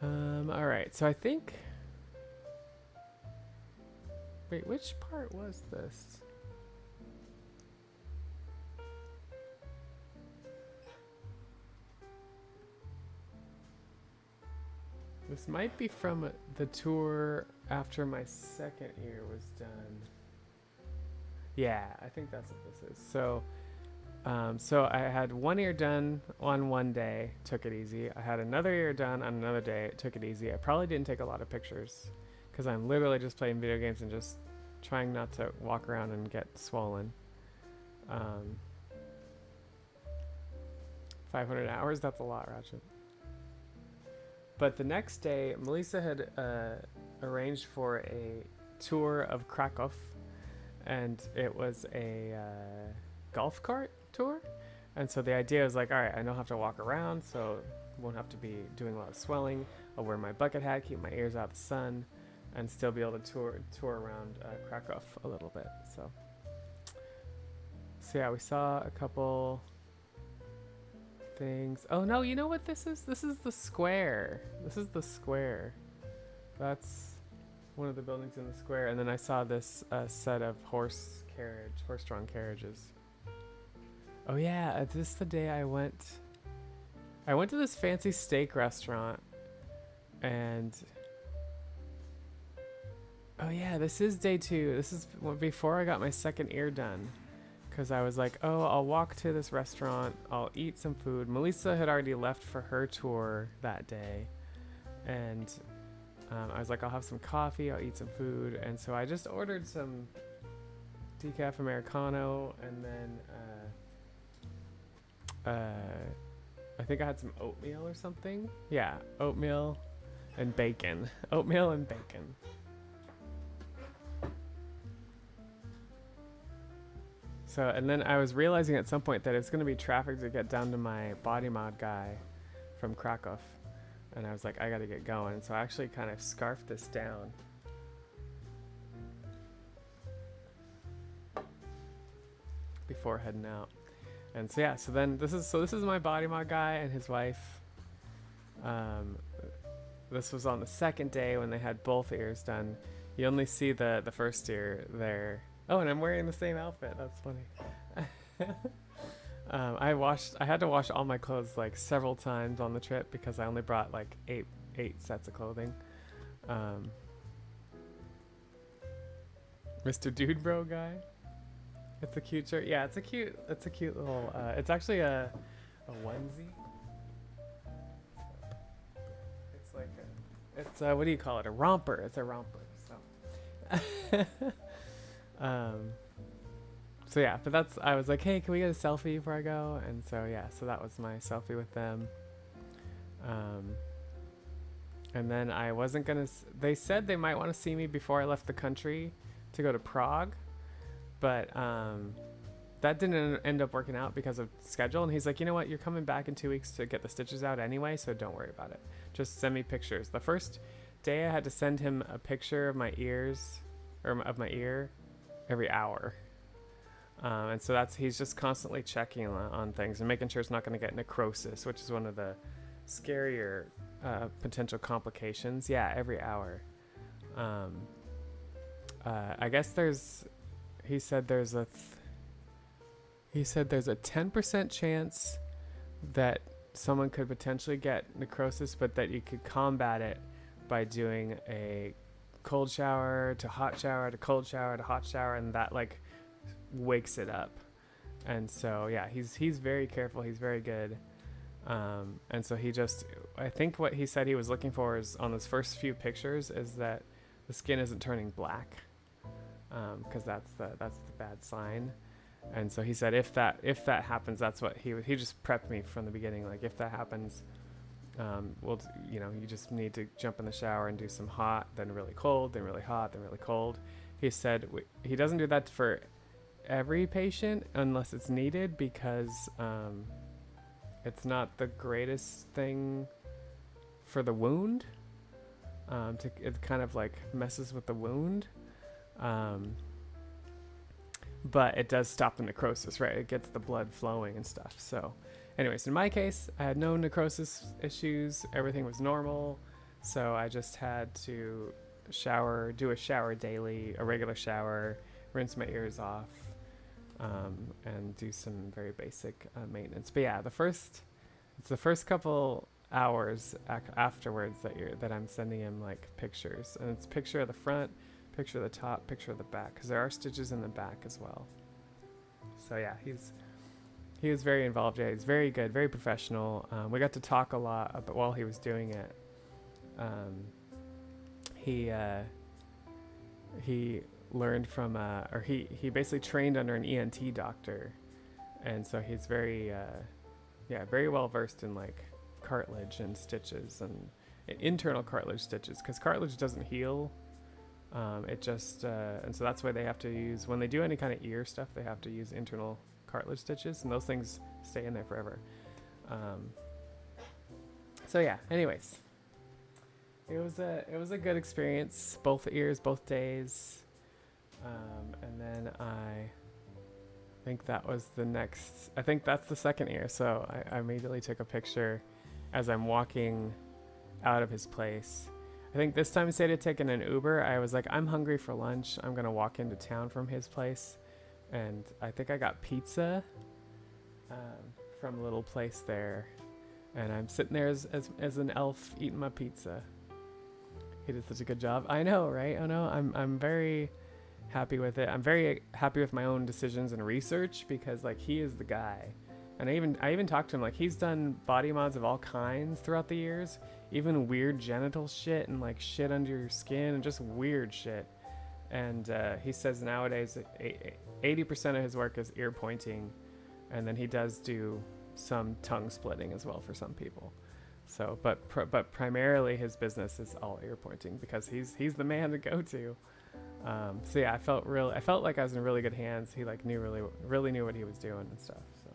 All right, so I think. Wait, which part was this? This might be from the tour after my second ear was done. Yeah, I think that's what this is. So, so I had one ear done on one day, took it easy. I had another ear done on another day, took it easy. I probably didn't take a lot of pictures, because I'm literally just playing video games and just trying not to walk around and get swollen. 500 hours, that's a lot, Ratchet. But the next day, Melissa had arranged for a tour of Krakow, and it was a golf cart tour. And so the idea was like, all right, I don't have to walk around, so won't have to be doing a lot of swelling. I'll wear my bucket hat, keep my ears out of the sun, and still be able to tour around Krakow a little bit. So yeah, we saw a couple things. Oh no, you know what this is? This is the square. This is the square. That's one of the buildings in the square. And then I saw this set of horse-drawn carriages. Oh yeah, this is the day I went to this fancy steak restaurant, and oh yeah, this is day 2. This is before I got my second ear done, because I was like, oh, I'll walk to this restaurant, I'll eat some food. Melissa had already left for her tour that day, and I was like, I'll have some coffee, I'll eat some food. And so I just ordered some decaf Americano, and then I think I had some oatmeal or something. Yeah, oatmeal and bacon. Oatmeal and bacon. So, and then I was realizing at some point that it's going to be traffic to get down to my body mod guy from Krakow. And I was like, I got to get going. So I actually kind of scarfed this down. Before heading out. And so yeah, so this is my body mod guy and his wife. This was on the second day when they had both ears done. You only see the first ear there. Oh, and I'm wearing the same outfit. That's funny. I had to wash all my clothes like several times on the trip because I only brought like eight sets of clothing. Mr. Dude Bro guy. It's a cute shirt. Yeah, it's a cute little. It's actually a onesie. It's like it's what do you call it? A romper. It's a romper. So. So yeah, but I was like, hey, can we get a selfie before I go? And so yeah, so that was my selfie with them. And then I wasn't gonna. They said they might want to see me before I left the country to go to Prague, but that didn't end up working out because of schedule. And he's like, you know what? You're coming back in 2 weeks to get the stitches out anyway, so don't worry about it. Just send me pictures. The first day I had to send him a picture of my ears, or of my ear, every hour. And so he's just constantly checking on things and making sure it's not going to get necrosis, which is one of the scarier potential complications. Yeah, every hour. I guess he said there's a 10% chance that someone could potentially get necrosis, but that you could combat it by doing a cold shower to hot shower to cold shower to hot shower, and that like wakes it up. And so yeah, he's very careful, he's very good. And so I think what he said he was looking for is on those first few pictures is that the skin isn't turning black, because that's the bad sign. And so he said if that happens, that's what he just prepped me from the beginning, like if that happens, well, you just need to jump in the shower and do some hot, then really cold, then really hot, then really cold. He said he doesn't do that for every patient unless it's needed, because it's not the greatest thing for the wound. It kind of like messes with the wound, but it does stop the necrosis, right? It gets the blood flowing and stuff. So anyways, in my case, I had no necrosis issues. Everything was normal. So I just had to do a shower daily, a regular shower, rinse my ears off, and do some very basic maintenance. But yeah, it's the first couple hours afterwards that I'm sending him like pictures, and it's picture of the front, picture of the top, picture of the back, because there are stitches in the back as well. So yeah, he was very involved. Yeah, he's very good, very professional. We got to talk a lot while he was doing it. He learned from or he basically trained under an ENT doctor, and so he's very very well versed in like cartilage and stitches and internal cartilage stitches, because cartilage doesn't heal. It just and so that's why they have to use, when they do any kind of ear stuff, they have to use internal cartilage stitches, and those things stay in there forever. So yeah, anyways, it was a good experience, both ears, both days. And then I think that's the second ear. So I immediately took a picture as I'm walking out of his place. I think this time instead of taking an Uber, I was like, I'm hungry for lunch. I'm going to walk into town from his place. And I think I got pizza from a little place there. And I'm sitting there as an elf eating my pizza. He did such a good job. I know, right? I know. I'm very happy with it. I'm very happy with my own decisions and research, because like he is the guy. And I even talked to him, like he's done body mods of all kinds throughout the years, even weird genital shit and like shit under your skin and just weird shit. And he says nowadays 80% of his work is ear pointing, and then he does do some tongue splitting as well for some people. So, but primarily his business is all ear pointing because he's the man to go to. So yeah, I felt like I was in really good hands. He like really knew what he was doing and stuff. So.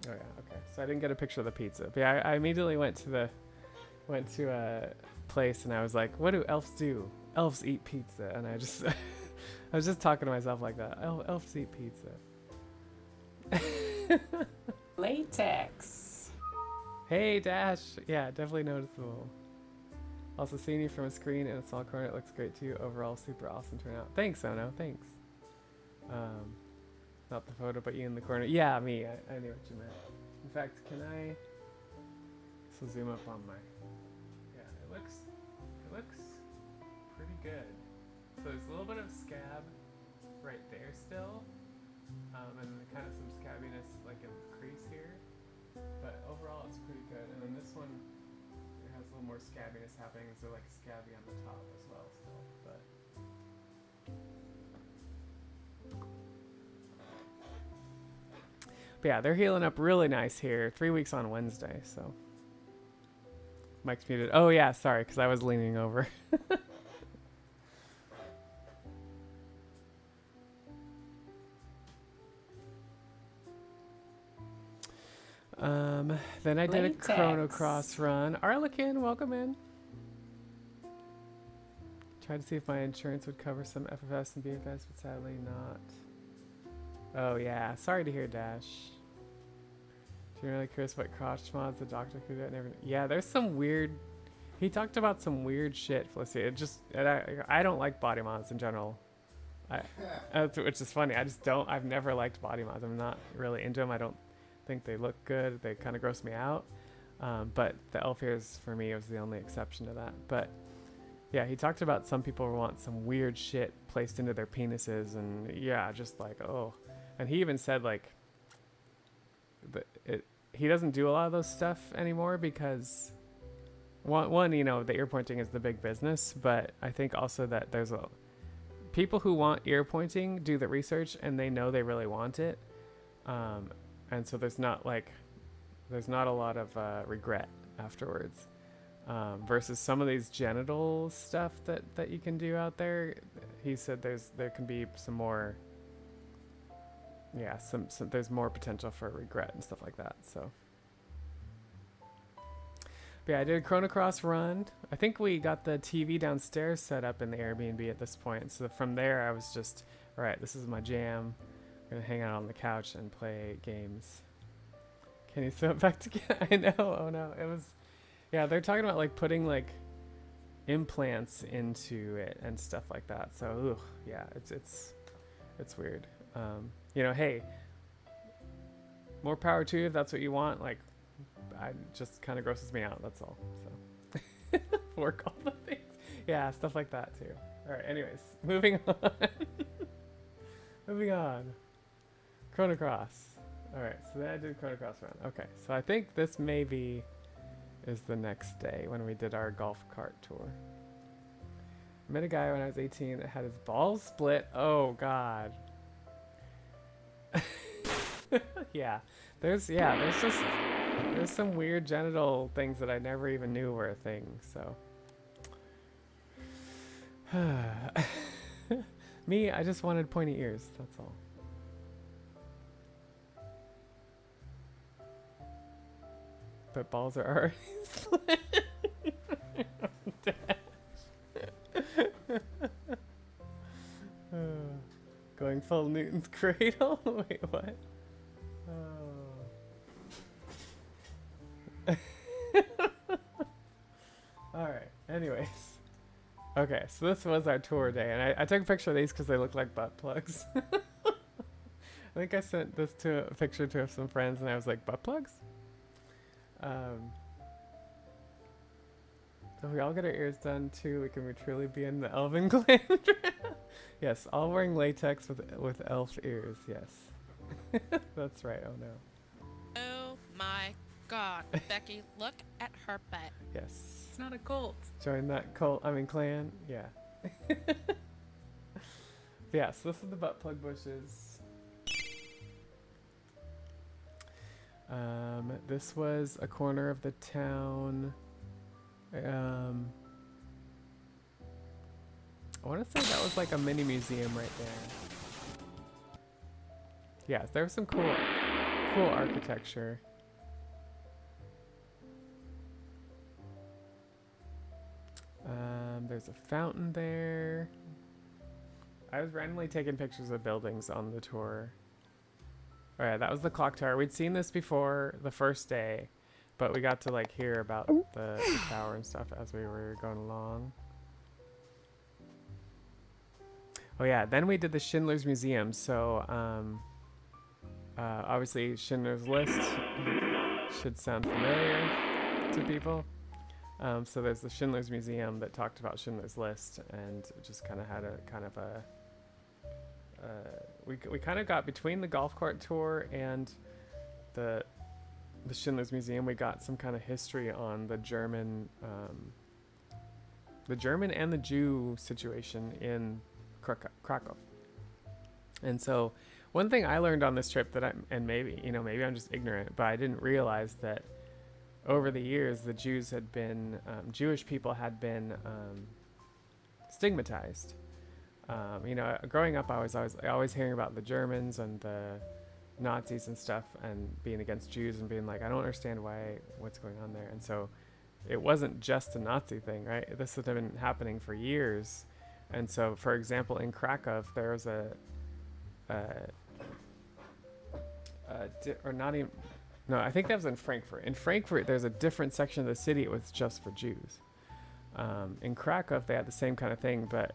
Oh yeah, okay. So I didn't get a picture of the pizza, but yeah, I immediately went to a place and I was like, "What do elves do? Elves eat pizza." And I just I was just talking to myself like that. Elves eat pizza. Latex. Hey Dash, yeah, definitely noticeable. Also seeing you from a screen in a small corner, it looks great too. Overall, super awesome turnout. Thanks, Ono. Thanks. Not the photo, but you in the corner. Yeah, me. I knew what you meant. In fact, can I? So zoom up on my. Yeah, it looks pretty good. So there's a little bit of scab right there still, and then kind of some scabbiness like in the crease here. But overall, it's pretty good. And then this one, it has a little more scabbiness happening. So like scabby on the top as well still, but. But yeah, they're healing up really nice here. 3 weeks on Wednesday, so. Mike's muted. Oh yeah, sorry, because I was leaning over. Then I did a Chrono Cross run. Arlekin, welcome in. Tried to see if my insurance would cover some FFS and BFS, but sadly not. Oh yeah, sorry to hear, Dash. If you're really curious what crotch mods the doctor could do, yeah, there's some weird. He talked about some weird shit, Felicity. I don't like body mods in general. Which is funny. I've never liked body mods. I'm not really into them. I don't think they look good. They kind of gross me out. But the elf ears for me was the only exception to that. But yeah, he talked about some people want some weird shit placed into their penises, and yeah, just like, oh. And he even said like he doesn't do a lot of those stuff anymore because one, you know, the ear pointing is the big business, but I think also that there's people who want ear pointing do the research and they know they really want it. And so there's not a lot of regret afterwards. Versus some of these genital stuff that you can do out there, he said there can be some more. Yeah, some there's more potential for regret and stuff like that. So, but yeah, I did a Chrono Cross run. I think we got the TV downstairs set up in the Airbnb at this point. So from there, I was just, all right, this is my jam. I'm gonna hang out on the couch and play games. Can you sew it back together? I know. Oh no, it was. Yeah, they're talking about like putting like implants into it and stuff like that. So, yeah, it's weird. You know, hey, more power to you if that's what you want. Like, I just kind of grosses me out. That's all. So, work all the things. Yeah, stuff like that too. All right. Anyways, moving on. Moving on. Chrono Cross. All right. So then I did Chrono Cross run. Okay. So I think this maybe is the next day when we did our golf cart tour. I met a guy when I was 18 that had his balls split. Oh God. There's some weird genital things that I never even knew were a thing. So me, I just wanted pointy ears. That's all. But balls are already split. Going full Newton's cradle? Wait, what? Oh. Alright, anyways. Okay, so this was our tour day, and I took a picture of these because they look like butt plugs. I think I sent this to a picture to some friends, and I was like, butt plugs? So we all get our ears done too. We can truly be in the elven clan. Yes, all wearing latex with elf ears. Yes, that's right. Oh no. Oh my God, Becky, look at her butt. Yes. It's not a cult. Join that cult. I mean clan. Yeah. Yeah. So this is the butt plug bushes. This was a corner of the town. I want to say that was like a mini museum right there. Yeah, there was some cool architecture. There's a fountain there. I was randomly taking pictures of buildings on the tour. Oh yeah, that was the clock tower. We'd seen this before the first day, but we got to like hear about the tower and stuff as we were going along. Oh yeah, then we did the Schindler's Museum. So obviously Schindler's List should sound familiar to people. So there's the Schindler's Museum that talked about Schindler's List, and just kind of had a kind of a we kind of got between the golf cart tour and the Schindler's Museum. We got some kind of history on the German and the Jew situation in Krakow. And so one thing I learned on this trip and maybe I'm just ignorant, but I didn't realize that over the years, the Jews had been, Jewish people had been stigmatized. Growing up, I was always hearing about the Germans and the Nazis and stuff, and being against Jews and being like, I don't understand what's going on there. And so it wasn't just a Nazi thing, right? This had been happening for years. And so, for example, in Krakow, there was I think that was in Frankfurt. In Frankfurt, there's a different section of the city. It was just for Jews. In Krakow, they had the same kind of thing, but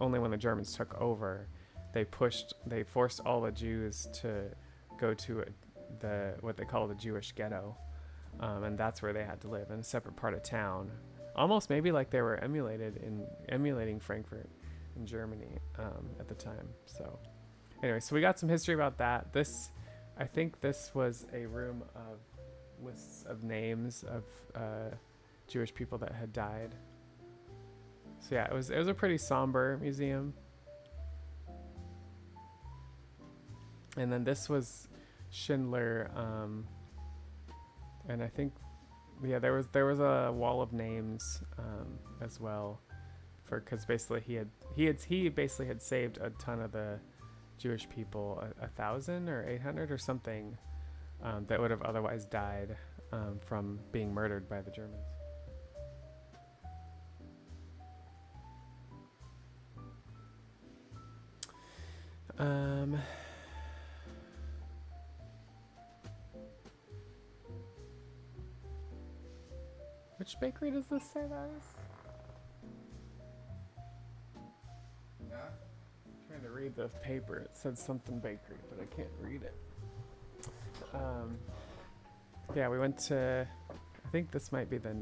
only when the Germans took over, they forced all the Jews to go to what they call the Jewish ghetto, and that's where they had to live in a separate part of town, almost maybe like they were emulating Frankfurt in Germany at the time. So, anyway, so we got some history about that. I think this was a room of lists of names of Jewish people that had died. So yeah, it was a pretty somber museum. And then this was Schindler, and I think there was a wall of names as well, because basically he basically had saved a ton of the Jewish people, 1,000 or 800 or something, that would have otherwise died from being murdered by the Germans. Which bakery does this say that is? Yeah. Trying to read the paper. It said something bakery, but I can't read it. Yeah, we went to, I think this might be the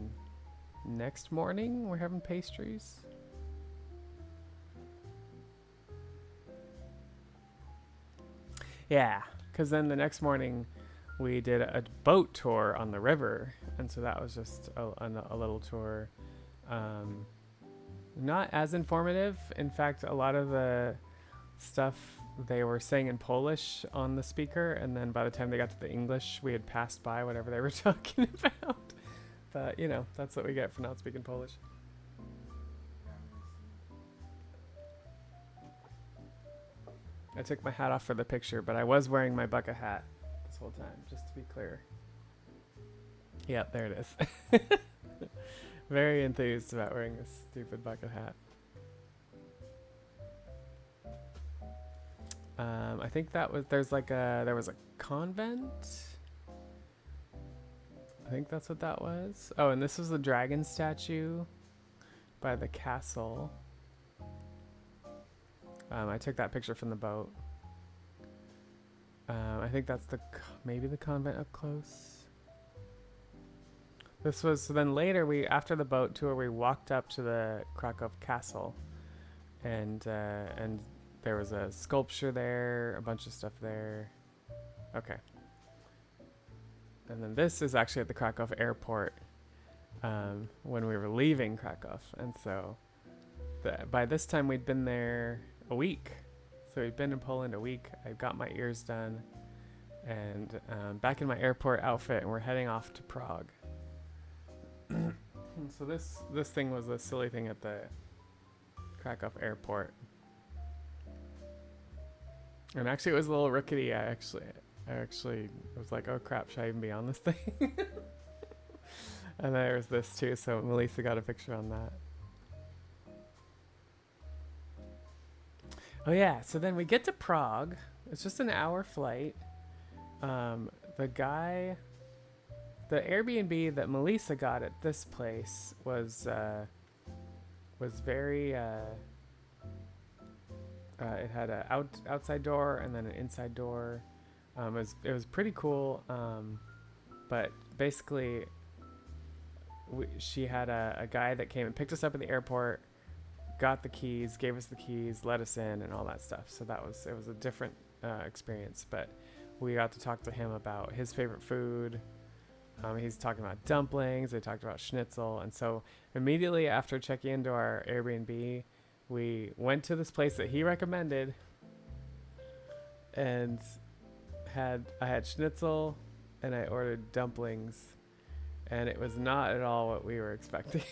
next morning. We're having pastries. Yeah, because then the next morning we did a boat tour on the river, and so that was just a little tour. Not as informative. In fact, a lot of the stuff they were saying in Polish on the speaker, and then by the time they got to the English, we had passed by whatever they were talking about. But that's what we get for not speaking Polish. I took my hat off for the picture, but I was wearing my bucket hat this whole time, just to be clear. Yep, there it is. Very enthused about wearing this stupid bucket hat. I think there was a convent. I think that's what that was. Oh, and this was the dragon statue by the castle. I took that picture from the boat. I think that's maybe the convent up close. So then later after the boat tour, we walked up to the Krakow castle, and there was a sculpture there, a bunch of stuff there. Okay. And then this is actually at the Krakow airport, when we were leaving Krakow, and so by this time we'd been there a week. So we'd been in Poland a week. I got my ears done, and back in my airport outfit, and we're heading off to Prague. So this thing was a silly thing at the Krakow airport, and actually it was a little rickety. I actually was like, oh crap, should I even be on this thing? And there was this too, so Melissa got a picture on that. Oh yeah, so then we get to Prague. It's just an hour flight. The Airbnb that Melissa got at this place was very. It had an outside door and then an inside door. It was pretty cool. But basically, she had a guy that came and picked us up at the airport, got the keys, gave us the keys, let us in, and all that stuff. So it was a different experience. But we got to talk to him about his favorite food. He's talking about dumplings. They talked about schnitzel. And so immediately after checking into our Airbnb, we went to this place that he recommended, and I had schnitzel, and I ordered dumplings, and it was not at all what we were expecting.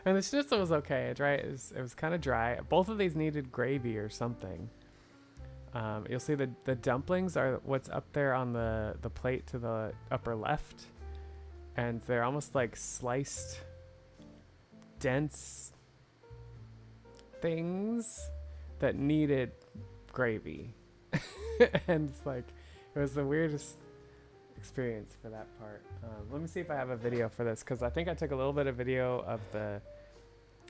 And the schnitzel was okay. It's right. It was kind of dry. Both of these needed gravy or something. You'll see the dumplings are what's up there on the plate to the upper left, and they're almost like sliced, dense things that needed gravy. And it's like, it was the weirdest experience for that part. Let me see if I have a video for this, because I think I took a little bit of video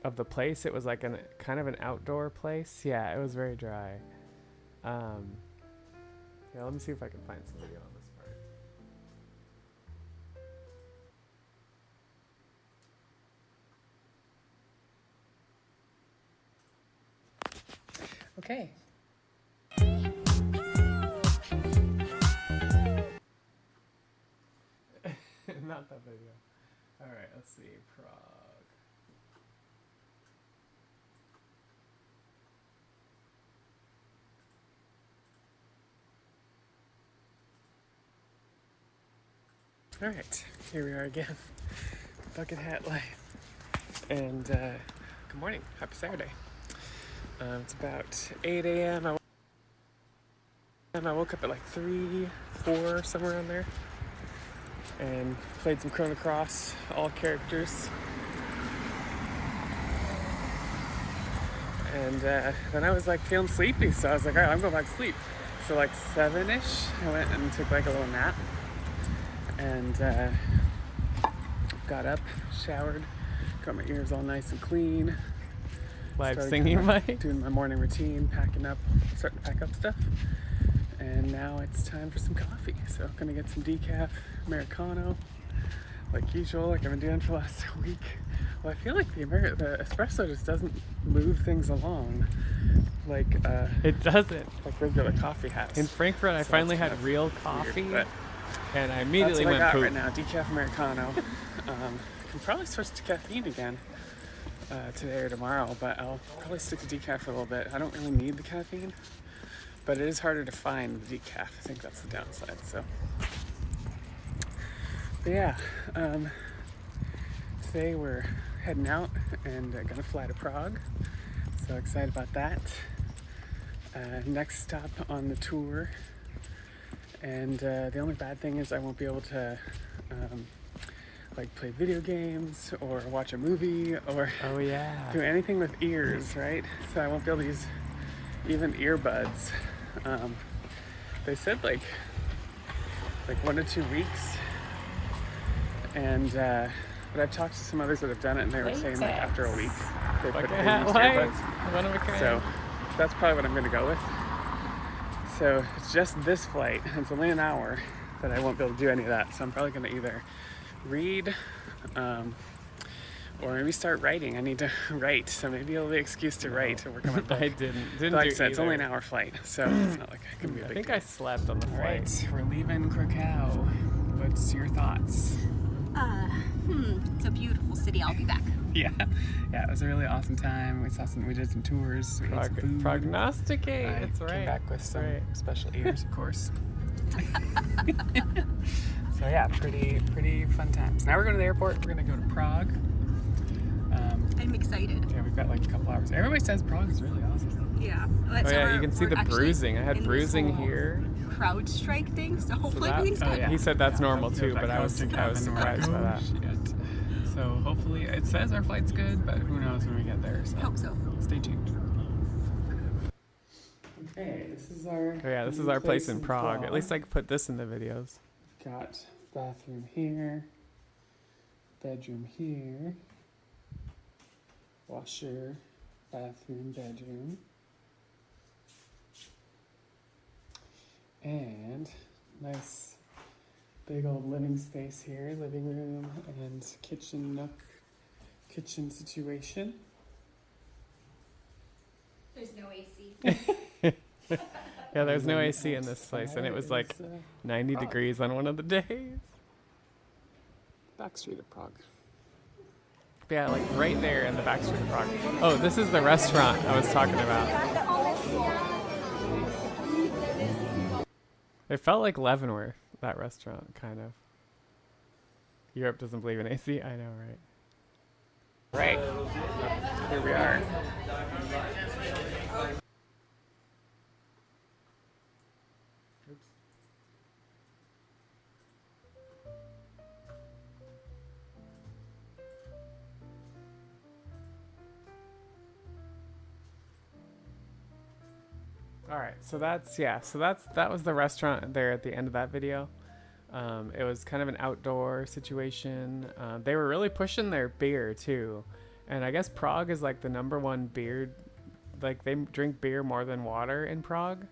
of the place. It was like kind of an outdoor place. Yeah, it was very dry. Yeah, let me see if I can find some video on this part. Okay. Not that video. All right, let's see. Prague. All right, here we are again. Bucket Hat Life. And good morning. Happy Saturday. It's about 8 a.m. I woke up at like 3, 4, somewhere around there, and played some Chrono Cross, all characters. And then I was like feeling sleepy, so I was like, all right, I'm going back to sleep. So like 7-ish, I went and took like a little nap, and got up, showered, got my ears all nice and clean. Live singing mic. Doing my morning routine, packing up, starting to pack up stuff. And now it's time for some coffee. So I'm gonna get some decaf Americano, like usual, like I've been doing for the last week. Well, I feel like the espresso just doesn't move things along like it doesn't, like regular coffee has. In Frankfurt, I finally had real coffee, weird, and I immediately went poop. Right now, decaf Americano. I can probably switch to caffeine again today or tomorrow, but I'll probably stick to decaf for a little bit. I don't really need the caffeine, but it is harder to find the decaf. I think that's the downside. So, but yeah, today we're heading out and gonna fly to Prague. So excited about that. Next stop on the tour, and the only bad thing is I won't be able to like play video games or watch a movie or do anything with ears, right? So I won't be able to use even earbuds. They said like 1 to 2 weeks, and but I've talked to some others that have done it, and they were saying like after a week they put in these earbuds. So that's probably what I'm going to go with. So it's just this flight, and it's only an hour, that I won't be able to do any of that. So I'm probably going to either read or maybe start writing. I need to write, so maybe it'll be an excuse to write to work on my book. I didn't like I said, it's only an hour flight, so it's not like it can be a big deal. I slept on the flight. Right, we're leaving Krakow. What's your thoughts? It's a beautiful city. I'll be back. Yeah, it was a really awesome time. We did some tours. We ate some food. Prognosticate. That's right. Came back with some special ears, of course. So yeah, pretty fun times. Now we're going to the airport. We're gonna go to Prague. I'm excited. Yeah, we've got like a couple hours. Everybody says Prague is really awesome. Yeah. Oh yeah, you can see the bruising. I had bruising here. Crowd strike thing, so So hopefully that- everything's good. He said that's normal too, but I was surprised by that. Shit. So hopefully it says our flight's good, but who knows when we get there. So Hope so. stay tuned. Okay, this is our. Oh yeah, this is our place in Prague. At least I could put this in the videos. Got bathroom here, bedroom here, washer, bathroom, bedroom, and nice big old living space here, living room and kitchen nook, kitchen situation. There's no AC. Yeah, there's no AC in this place, and it was like Is, 90 degrees on one of the days. back street of Prague. But yeah, like right there in the back street of Prague. Oh, this is the restaurant I was talking about. It felt like Leavenworth, that restaurant, kind of. Europe doesn't believe in AC. I know, right? Right. Here we are. Oops. All right, so that was the restaurant there at the end of that video. It was kind of an outdoor situation. They were really pushing their beer too, and I guess Prague is like the #1 beer. Like they drink beer more than water in Prague.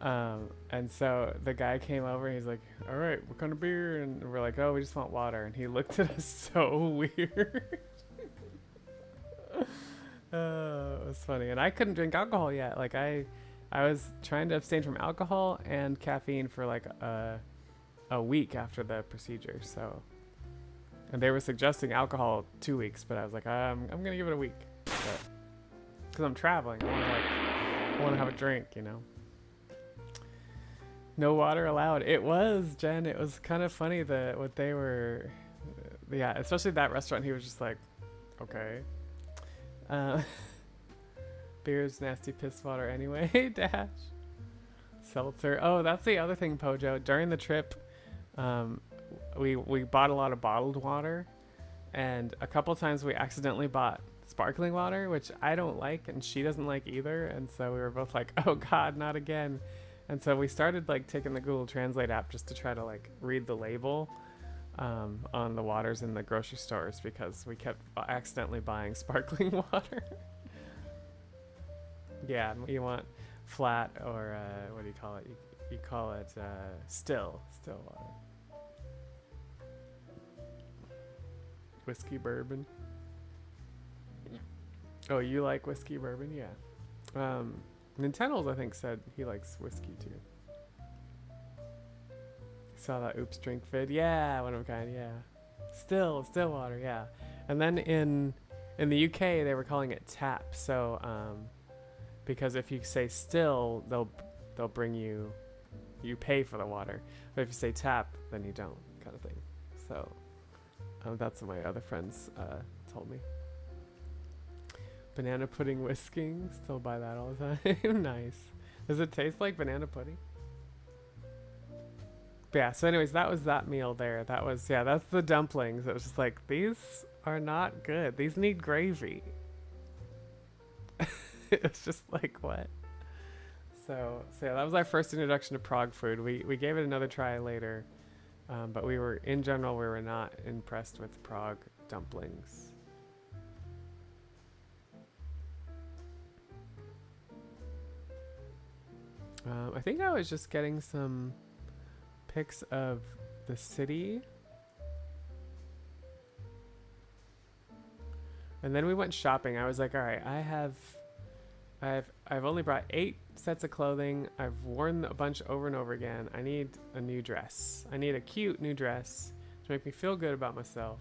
And so the guy came over and he's like, "All right, what kind of beer?" And we're like, "Oh, we just want water." And he looked at us so weird. It was funny, and I couldn't drink alcohol yet. Like I was trying to abstain from alcohol and caffeine for like a week after the procedure. So, and they were suggesting alcohol 2 weeks, but I was like, I'm gonna give it a week, because I'm traveling. I want to have a drink, you know. No water allowed. It was, Jen. It was kind of funny what they were. Yeah, especially that restaurant. He was just like, okay. Beer's nasty piss water anyway. Dash. Seltzer. Oh, that's the other thing, Pojo. During the trip, we bought a lot of bottled water, and a couple times we accidentally bought sparkling water, which I don't like and she doesn't like either. And so we were both like, oh God, not again. And so we started like taking the Google Translate app just to try to like read the label on the waters in the grocery stores, because we kept accidentally buying sparkling water. Yeah, you want flat, or what do you call it? You call it still water. Whiskey bourbon. Oh, you like whiskey bourbon? Yeah. Nintendo's, I think, said he likes whiskey too. Saw that Oops Drink vid. Yeah, one of a kind. Yeah. Still water. Yeah. And then in the UK they were calling it tap. So because if you say still, they'll bring you pay for the water. But if you say tap, then you don't, kind of thing. So that's what my other friends told me. Banana pudding whisking. Still buy that all the time. Nice. Does it taste like banana pudding? But yeah, so anyways, that was that meal there. That's the dumplings. It was just like, these are not good. These need gravy. It's just like, what? So yeah, that was our first introduction to Prague food. We gave it another try later. But in general, we were not impressed with Prague dumplings. I think I was just getting some pics of the city. And then we went shopping. I was like, all right, I've only brought 8 sets of clothing. I've worn a bunch over and over again. I need a new dress. I need a cute new dress to make me feel good about myself.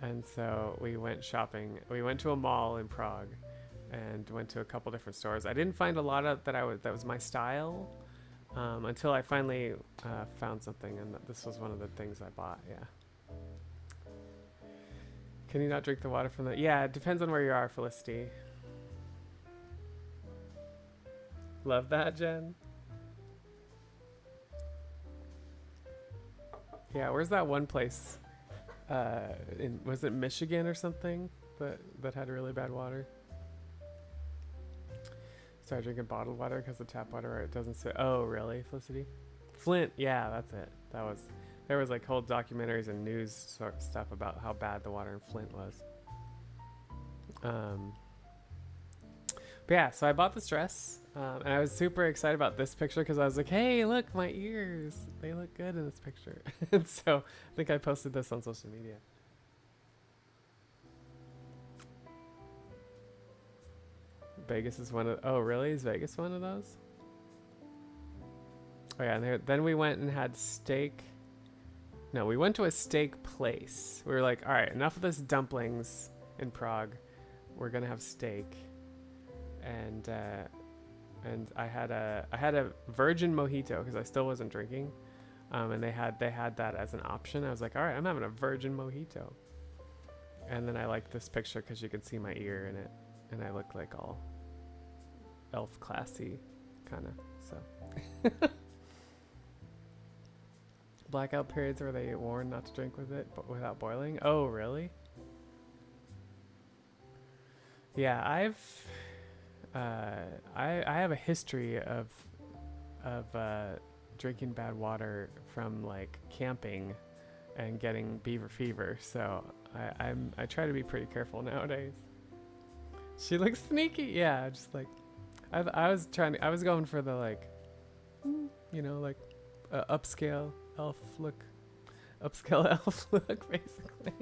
And so we went shopping. We went to a mall in Prague and went to a couple different stores. I didn't find a lot of that was my style. until I finally found something, and this was one of the things I bought. Yeah. Can you not drink the water from the? Yeah, it depends on where you are, Felicity. Love that, Jen. Yeah, where's that one place? Was it Michigan or something that had really bad water? Started drinking bottled water because the tap water it doesn't say. Oh, really, Felicity? Flint. Yeah, that's it. There was like whole documentaries and news sort of stuff about how bad the water in Flint was. But yeah, so I bought this dress, and I was super excited about this picture because I was like, hey, look, my ears. They look good in this picture. And so I think I posted this on social media. Vegas is one of... Oh, really? Is Vegas one of those? Oh, yeah. And then we went and had steak. No, we went to a steak place. We were like, all right, enough of this dumplings in Prague. We're going to have steak. And I had a virgin mojito because I still wasn't drinking. And they had that as an option. I was like, all right, I'm having a virgin mojito. And then I liked this picture because you could see my ear in it. And I look like all elf classy, kind of. So blackout periods where they warn not to drink with it, but without boiling. Oh, really? Yeah, I have a history of drinking bad water from like camping and getting beaver fever. So I try to be pretty careful nowadays. She looks sneaky. Yeah, just like I was going for the like, you know, like upscale elf look, basically.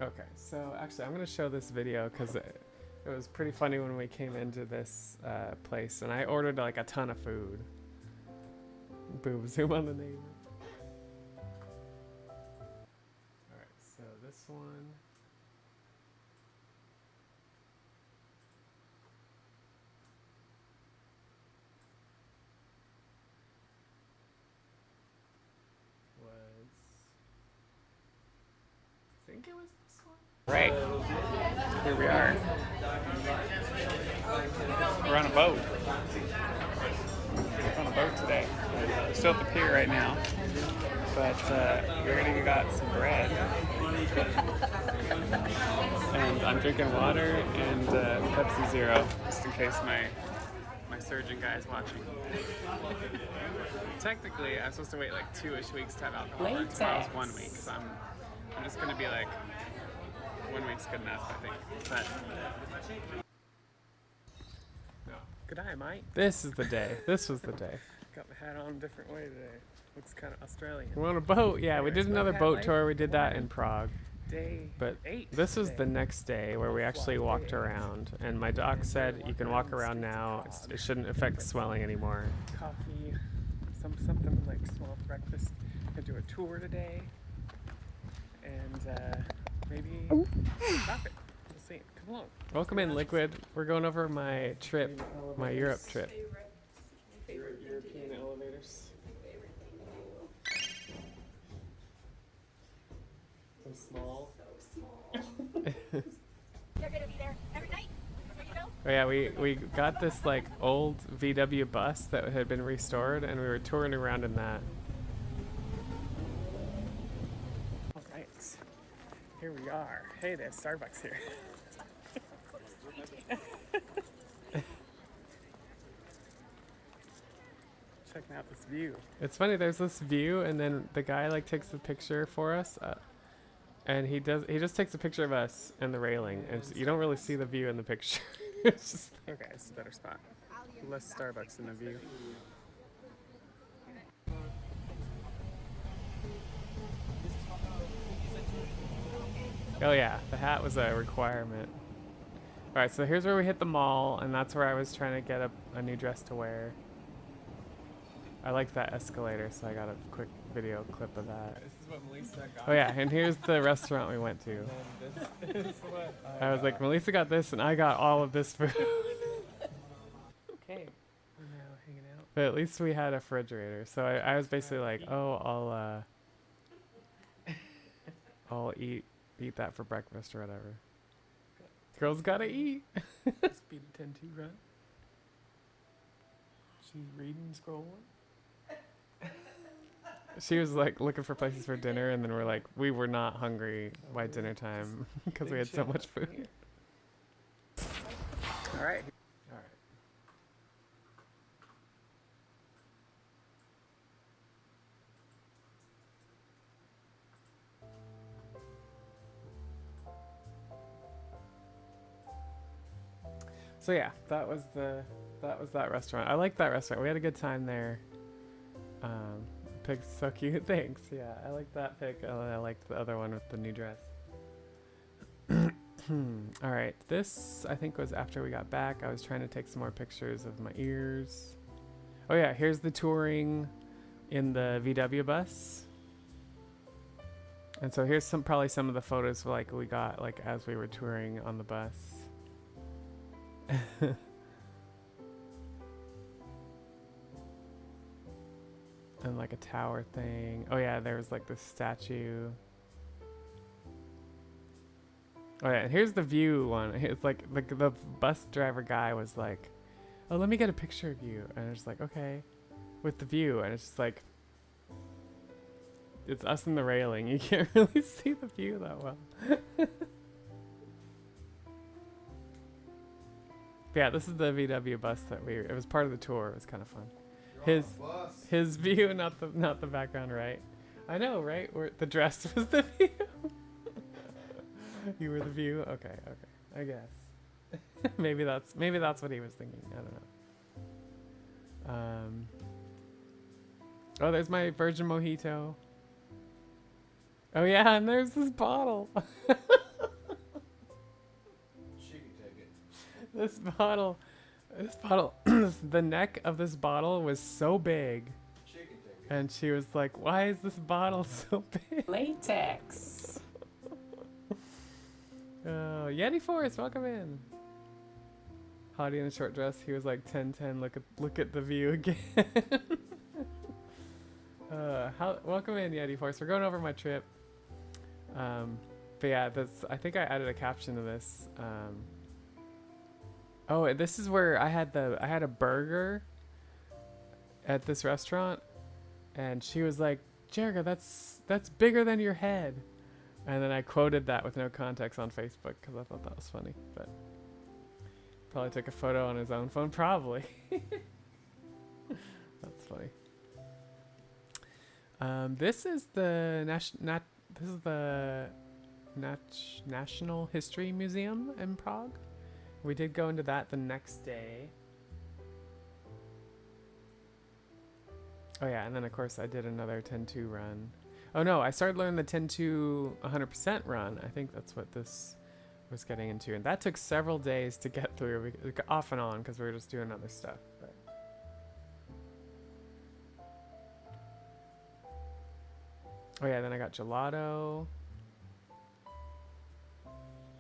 Okay, so actually I'm gonna show this video because it was pretty funny when we came into this place, and I ordered like a ton of food. Boom, zoom on the neighbor. So this one. I think it was this one. Right. Here we are. We're on a boat. We're on a boat today. We're still at the pier right now. But we already got some bread. And I'm drinking water and Pepsi Zero, just in case my surgeon guy is watching. Technically, I'm supposed to wait like 2-ish weeks to have alcohol. And tomorrow's 1 week, so I'm just gonna be like, 1 week's good enough, I think. But no. Good eye, mate. This is the day. This was the day. Got my hat on a different way today. Looks kind of Australian. We're on a boat. Yeah, we did another boat tour. We did that in Prague. But this was the next day where we actually walked around, and my doc said you can walk around now. It shouldn't affect swelling anymore. Coffee, something like small breakfast. Gonna do a tour today, and maybe stop it. We'll see. Come along. Welcome in, Liquid. We're going over my trip, my Europe trip. Favorite European elevators. So small. They're gonna be there every night. You know? Oh yeah, we got this like old VW bus that had been restored, and we were touring around in that. All right, here we are. Hey, they have Starbucks here. Checking out this view. It's funny. There's this view, and then the guy like takes the picture for us. And he just takes a picture of us and the railing, and you don't really see the view in the picture. It's just okay, this is a better spot. Less Starbucks in the view. Oh yeah, the hat was a requirement. Alright, so here's where we hit the mall, and that's where I was trying to get a new dress to wear. I like that escalator, so I got a quick video clip of that. This is what Melissa got. Oh yeah, and here's the restaurant we went to. And this is what I was like, Melissa got this, and I got all of this food. But at least we had a refrigerator. So I was basically like, oh, I'll eat that for breakfast or whatever. Girls gotta eat. Speed 10-2 run. She's reading, scrolling. She was like looking for places for dinner, and then we're like, we were not hungry by dinner time because we had so much food. All right. All right. So yeah, that was that restaurant. I like that restaurant. We had a good time there. Pig's so cute. Thanks. Yeah, I like that pig. I liked the other one with the new dress. All right, this I think was after we got back. I was trying to take some more pictures of my ears. Oh yeah, here's the touring in the VW bus. And so here's probably some of the photos like we got like as we were touring on the bus. And like a tower thing. Oh yeah, there was like this statue. Oh yeah, and here's the view one. It's like the bus driver guy was like, "Oh, let me get a picture of you," and it's like, "Okay," with the view, and it's just like, it's us in the railing. You can't really see the view that well. Yeah, this is the VW bus that it was part of the tour. It was kind of fun. His view, not the background, right? I know, right? Where the dress was the view. You were the view. Okay, I guess. maybe that's what he was thinking. I don't know. Oh, there's my virgin mojito. Oh yeah, and there's this bottle. She can take it. This bottle, the neck of this bottle was so big. She can take it. And she was like, "Why is this bottle so big?" Latex. Oh, Yeti Force, welcome in. Hottie in a short dress. He was like 10-10. Look at the view again. Welcome in, Yeti Force. We're going over my trip. But yeah, I think I added a caption to this. Oh, this is where I had a burger at this restaurant, and she was like, "Jerrica, that's bigger than your head." And then I quoted that with no context on Facebook because I thought that was funny. But probably took a photo on his own phone, probably. That's funny. This is the National History Museum in Prague. We did go into that the next day. Oh yeah, and then of course I did another 10-2 run. Oh no, I started learning the 10-2 100% run. I think that's what this was getting into. And that took several days to get through, off and on, because we were just doing other stuff. But oh yeah, then I got gelato.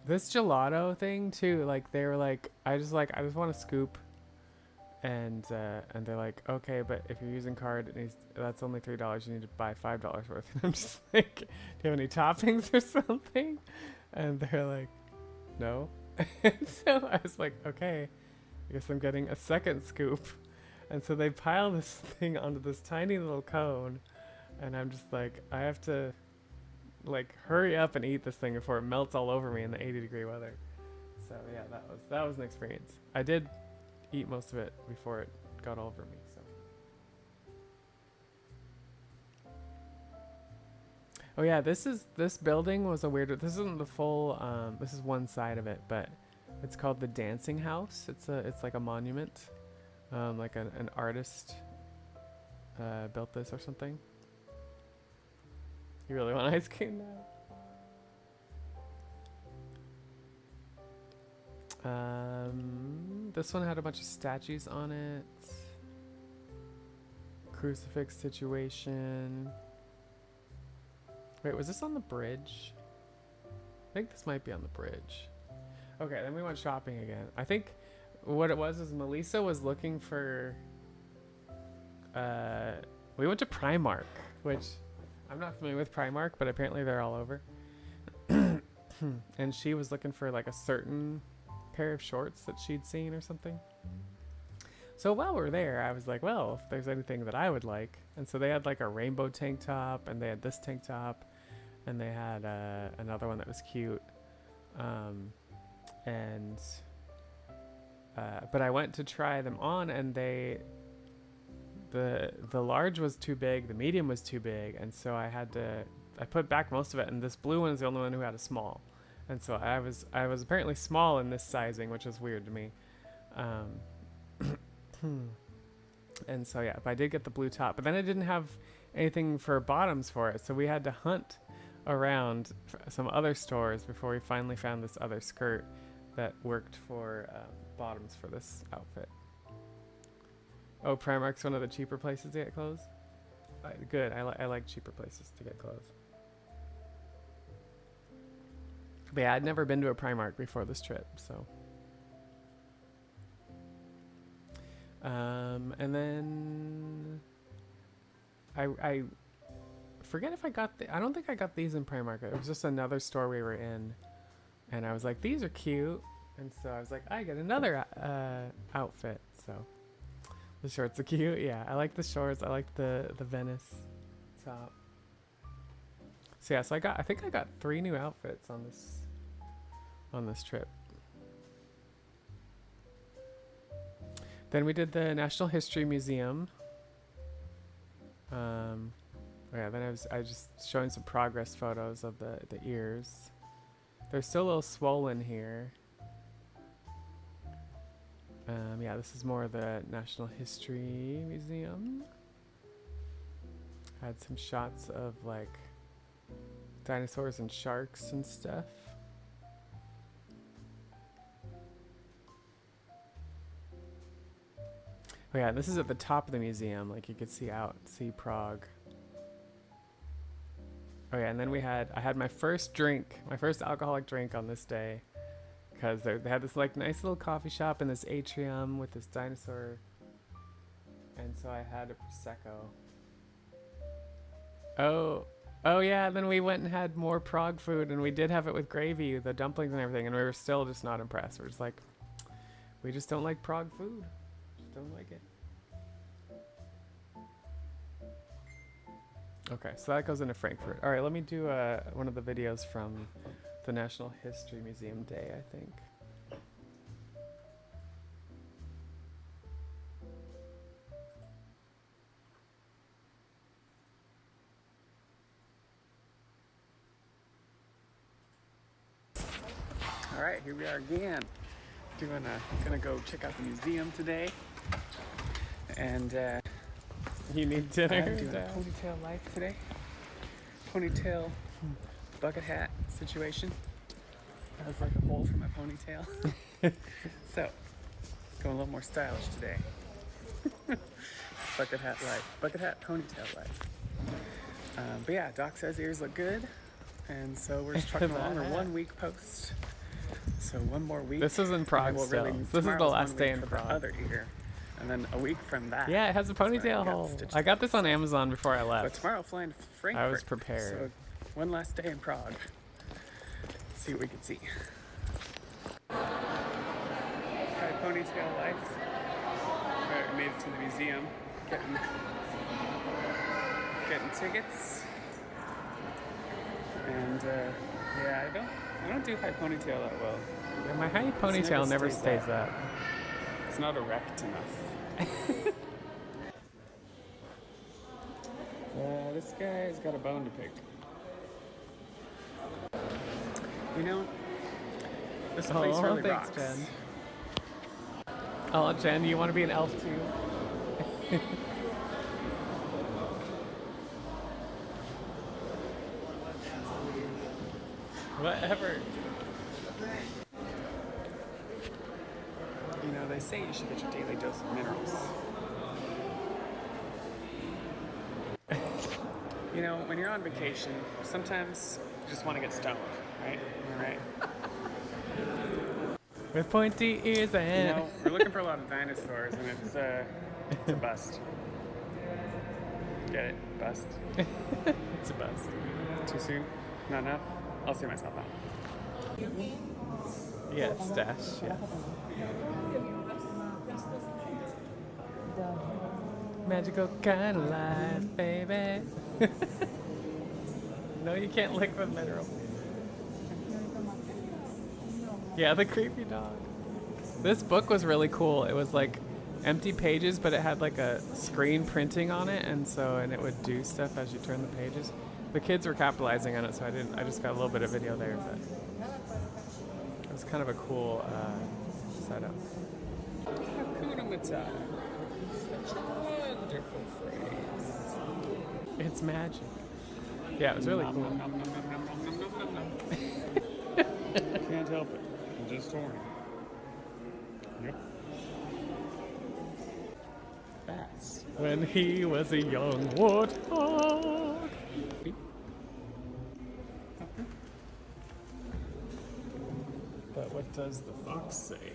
This gelato thing too, like they were like, I just want a scoop. And they're like, okay, but if you're using card, that's only $3. You need to buy $5 worth. And I'm just like, do you have any toppings or something? And they're like, no. And so I was like, okay, I guess I'm getting a second scoop. And so they pile this thing onto this tiny little cone, and I'm just like, I have to like hurry up and eat this thing before it melts all over me in the 80-degree weather. So yeah, that was an experience. I did eat most of it before it got all over me. So. Oh yeah, this building was a weird. This isn't the full. This is one side of it, but it's called the Dancing House. It's like a monument, like an artist built this or something. You really want ice cream now? This one had a bunch of statues on it. Crucifix situation. Wait, was this on the bridge? I think this might be on the bridge. Okay, then we went shopping again. I think what it was is Melissa was looking for we went to Primark, which I'm not familiar with Primark, but apparently they're all over. And she was looking for like a certain pair of shorts that she'd seen or something. So while we're there, I was like, well, if there's anything that I would like. And so they had like a rainbow tank top, and they had this tank top, and they had another one that was cute. But I went to try them on, and the large was too big, the medium was too big, and so I put back most of it, and this blue one is the only one who had a small. And so I was apparently small in this sizing, which is weird to me. And so yeah, but I did get the blue top, but then I didn't have anything for bottoms for it, so we had to hunt around some other stores before we finally found this other skirt that worked for bottoms for this outfit. Oh, Primark's one of the cheaper places to get clothes? Good, I like cheaper places to get clothes. But yeah, I'd never been to a Primark before this trip, so. And then I forget if I got I don't think I got these in Primark. It was just another store we were in, and I was like, these are cute, and so I was like, I get another outfit. So the shorts are cute. Yeah, I like the shorts. I like the Venice top. So yeah, so I think I got 3 new outfits on this trip. Then we did the National History Museum. Yeah, then I was just showing some progress photos of the ears. They're still a little swollen here. Yeah, this is more of the National History Museum. Had some shots of like dinosaurs and sharks and stuff. Oh yeah, this is at the top of the museum, like you could see Prague. Oh yeah, and then I had my first alcoholic drink on this day, because they had this like nice little coffee shop in this atrium with this dinosaur, and so I had a Prosecco. Oh yeah, then we went and had more Prague food, and we did have it with gravy, the dumplings and everything, and we were still just not impressed. We're just like, we just don't like Prague food. Just don't like it. Okay, so that goes into Frankfurt. All right, let me do one of the videos from the National History Museum Day, I think. All right, here we are again. Gonna go check out the museum today. And You need dinner? I'm doing a ponytail life today. Ponytail bucket hat situation. Has like a hole for my ponytail. So, going a little more stylish today. Bucket hat life. Bucket hat ponytail life. But yeah, Doc says ears look good. And so we're just trucking along. We're 1 week post. So 1 more week. This is in Prague still. This is the last day in Prague. The other ear. And then a week from that. Yeah, it has a ponytail hole. I got this on Amazon before I But left. tomorrow flying to Frankfurt. I was prepared. So 1 last day in Prague. Let's see what we can see. Hi, ponytail life. Alright, we made it to the museum. Getting tickets. And yeah, I don't do high ponytail that well. Yeah, my high ponytail never stays up. It's not erect enough. This guy's got a bone to pick. You know, this place really thanks, rocks. Jen. Oh, Jen, do you want to be an elf too? Whatever. You know, they say you should get your daily dose of minerals. You know, when you're on vacation, sometimes you just want to get stoned, right? Am I right? With pointy ears and... You know, we're looking for a lot of dinosaurs, and it's a bust. Get it? Bust. It's a bust. Too soon? Not enough? I'll see myself out. Yes, Dash, yes. Magical kind of life, baby. No, you can't lick with mineral. Yeah, the creepy dog. This book was really cool. It was like empty pages, but it had like a screen printing on it, and it would do stuff as you turn the pages. The kids were capitalizing on it, so I just got a little bit of video there, but it was kind of a cool setup. Hakuna Matata. Such a wonderful phrase. It's magic. Yeah, it was really cool. Can't help it. I'm just horny. Yep. That's when he was a young warthog. But what does the fox say?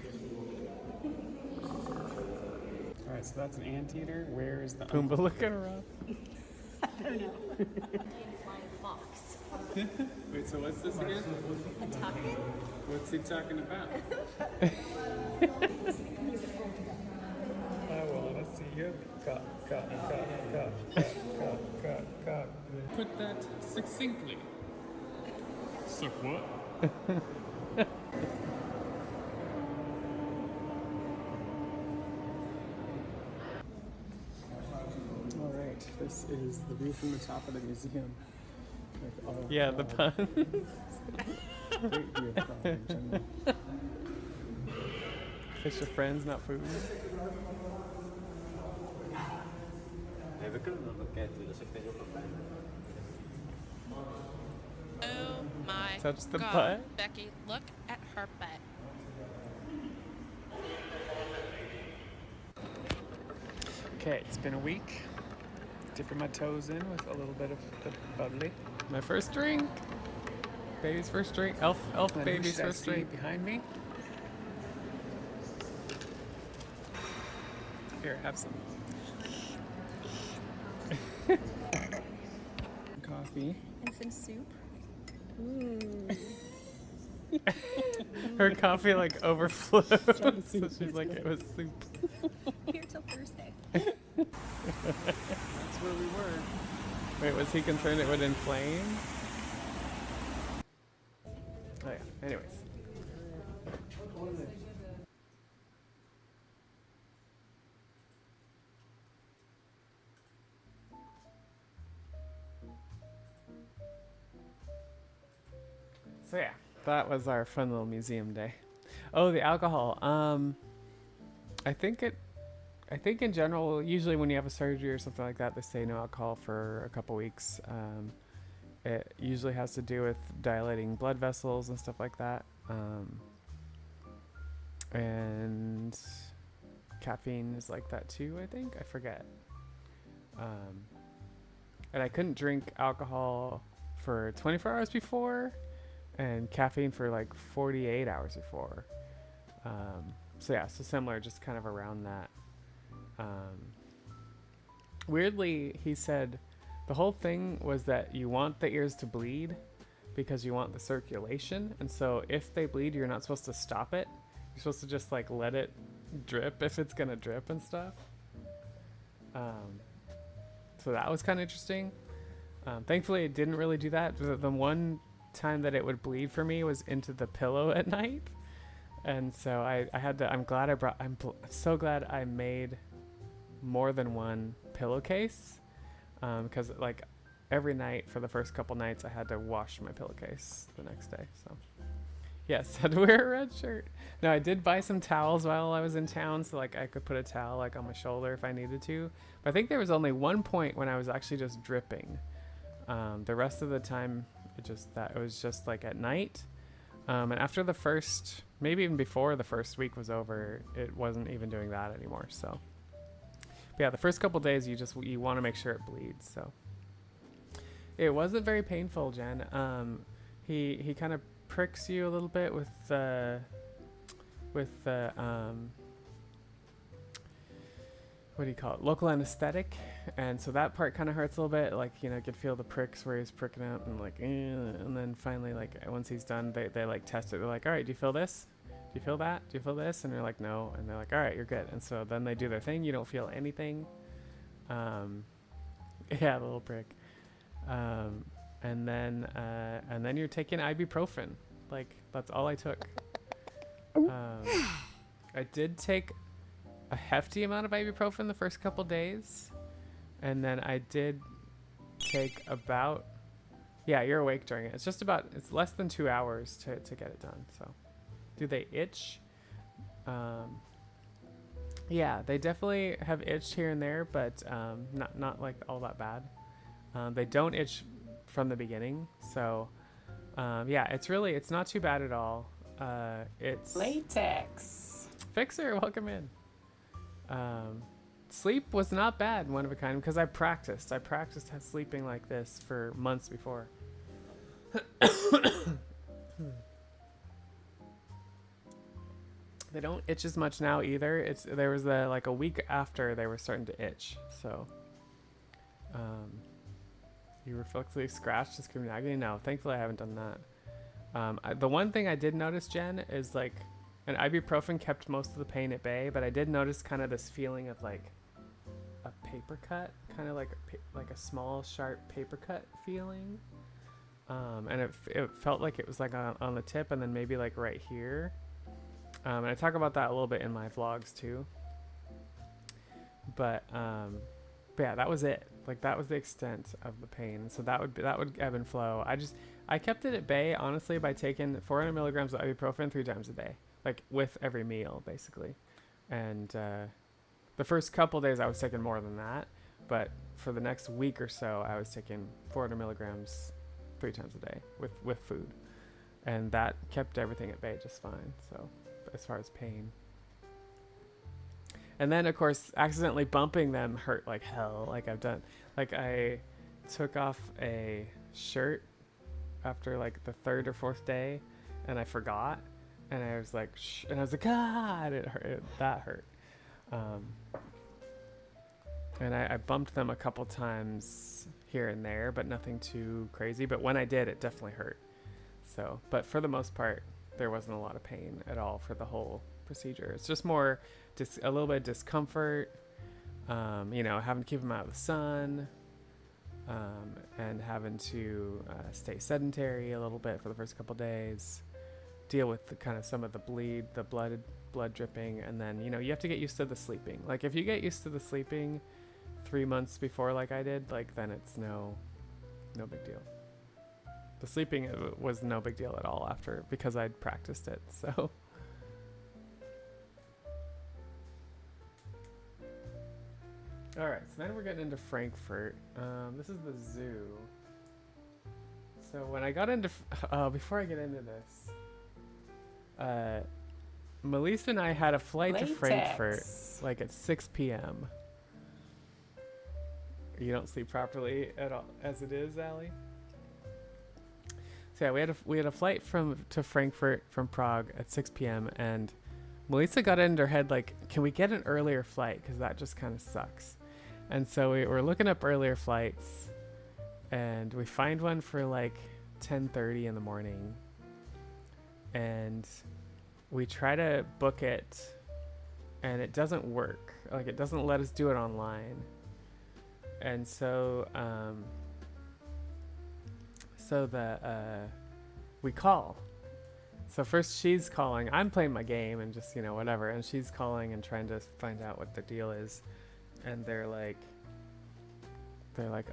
Alright, so that's an anteater. Where is the Pumbaa looking around? I don't know. Wait, so what's this again? A tucker? What's he talking about? I wanna see you cut. Put that succinctly. Suck what? Alright, this is the view from the top of the museum. Yeah, the puns. Great view of Prague in general. Fish are friends, not food. Oh my Touch the God. butt. Becky, look at her butt. Okay, it's been a week. Dipping my toes in with a little bit of the bubbly. My first drink. Baby's first drink. Elf baby's first drink. Behind me. Here, have some. Coffee. And some soup. Her coffee like overflowed. So she's like, it was soup. Here till Thursday. That's where we were. Wait, was he concerned it would inflame? Oh yeah, anyways. So yeah, that was our fun little museum day. Oh, the alcohol. I think in general, usually when you have a surgery or something like that, they say no alcohol for a couple weeks. It usually has to do with dilating blood vessels and stuff like that. And caffeine is like that too, I think. I forget. And I couldn't drink alcohol for 24 hours before, and caffeine for like 48 hours before. So yeah, so similar, just kind of around that. Weirdly, he said the whole thing was that you want the ears to bleed because you want the circulation, and so if they bleed, you're not supposed to stop it. You're supposed to just like let it drip if it's gonna drip and stuff. So that was kind of interesting. Thankfully, it didn't really do that. The one time that it would bleed for me was into the pillow at night, and so I had to. I'm so glad I made more than one pillowcase, because like every night for the first couple nights I had to wash my pillowcase the next day. So yes, had to wear a red shirt. No, I did buy some towels while I was in town, so like I could put a towel like on my shoulder if I needed to. But I think there was only one point when I was actually just dripping. The rest of the time it was just like at night. And after the first, maybe even before the first week was over, it wasn't even doing that anymore. So but yeah, the first couple days you want to make sure it bleeds. So it wasn't very painful, Jen. He kind of pricks you a little bit with the what do you call it? Local anesthetic. And so that part kind of hurts a little bit. Like, you know, you could feel the pricks where he's pricking out and like, and then finally, like, once he's done, they like test it. They're like, all right, do you feel this? Do you feel that? Do you feel this? And you're like, no. And they're like, all right, you're good. And so then they do their thing. You don't feel anything. Yeah, the little prick. And then you're taking ibuprofen. Like, that's all I took. I did take a hefty amount of ibuprofen the first couple days, and then I did take about, yeah, you're awake during it. It's less than 2 hours to get it done. So, do they itch? Yeah, they definitely have itched here and there, but not like all that bad. They don't itch from the beginning, so yeah, it's not too bad at all. It's Latex. Fixer, welcome in. Sleep was not bad, one of a kind, because I practiced sleeping like this for months before. They don't itch as much now either. There was like a week after they were starting to itch. So, you reflexively scratched to scream agony? No, thankfully I haven't done that. The one thing I did notice, Jen, is like an ibuprofen kept most of the pain at bay, but I did notice kind of this feeling of like a paper cut, kind of like a small sharp paper cut feeling. And it felt like it was like on the tip, and then maybe like right here. And I talk about that a little bit in my vlogs too. But yeah, that was it. Like, that was the extent of the pain. So that would ebb and flow. I kept it at bay, honestly, by taking 400 milligrams of ibuprofen 3 times a day, like with every meal, basically. And the first couple days I was taking more than that, but for the next week or so, I was taking 400 milligrams 3 times a day with food, and that kept everything at bay just fine. So, as far as pain. And then, of course, accidentally bumping them hurt like hell. Like I've done, like I took off a shirt after like the 3rd or 4th day, and I forgot, and I was like, shh, and I was like, God, it hurt. That hurt. And I bumped them a couple times here and there, but nothing too crazy. But when I did, it definitely hurt. So, but for the most part, there wasn't a lot of pain at all for the whole procedure. It's just more a little bit of discomfort, you know, having to keep them out of the sun, and having to stay sedentary a little bit for the first couple days, deal with the kind of some of the blood dripping, and then, you know, you have to get used to the sleeping. Like, if you get used to the sleeping 3 months before, like I did, like, then it's no big deal. The sleeping was no big deal at all after, because I'd practiced it. So, all right. So then we're getting into Frankfurt. This is the zoo. So when I got into, before I get into this, Melissa and I had a flight to Frankfurt, like at 6 p.m. You don't sleep properly at all, as it is, Allie? So yeah, we had a flight to Frankfurt from Prague at 6 p.m. and Melissa got it in her head, like, can we get an earlier flight? Because that just kind of sucks. And so we were looking up earlier flights, and we find one for like 10:30 in the morning. And we try to book it, and it doesn't work. Like, it doesn't let us do it online. And so, we call. So first she's calling. I'm playing my game and just, you know, whatever. And she's calling and trying to find out what the deal is. And they're like,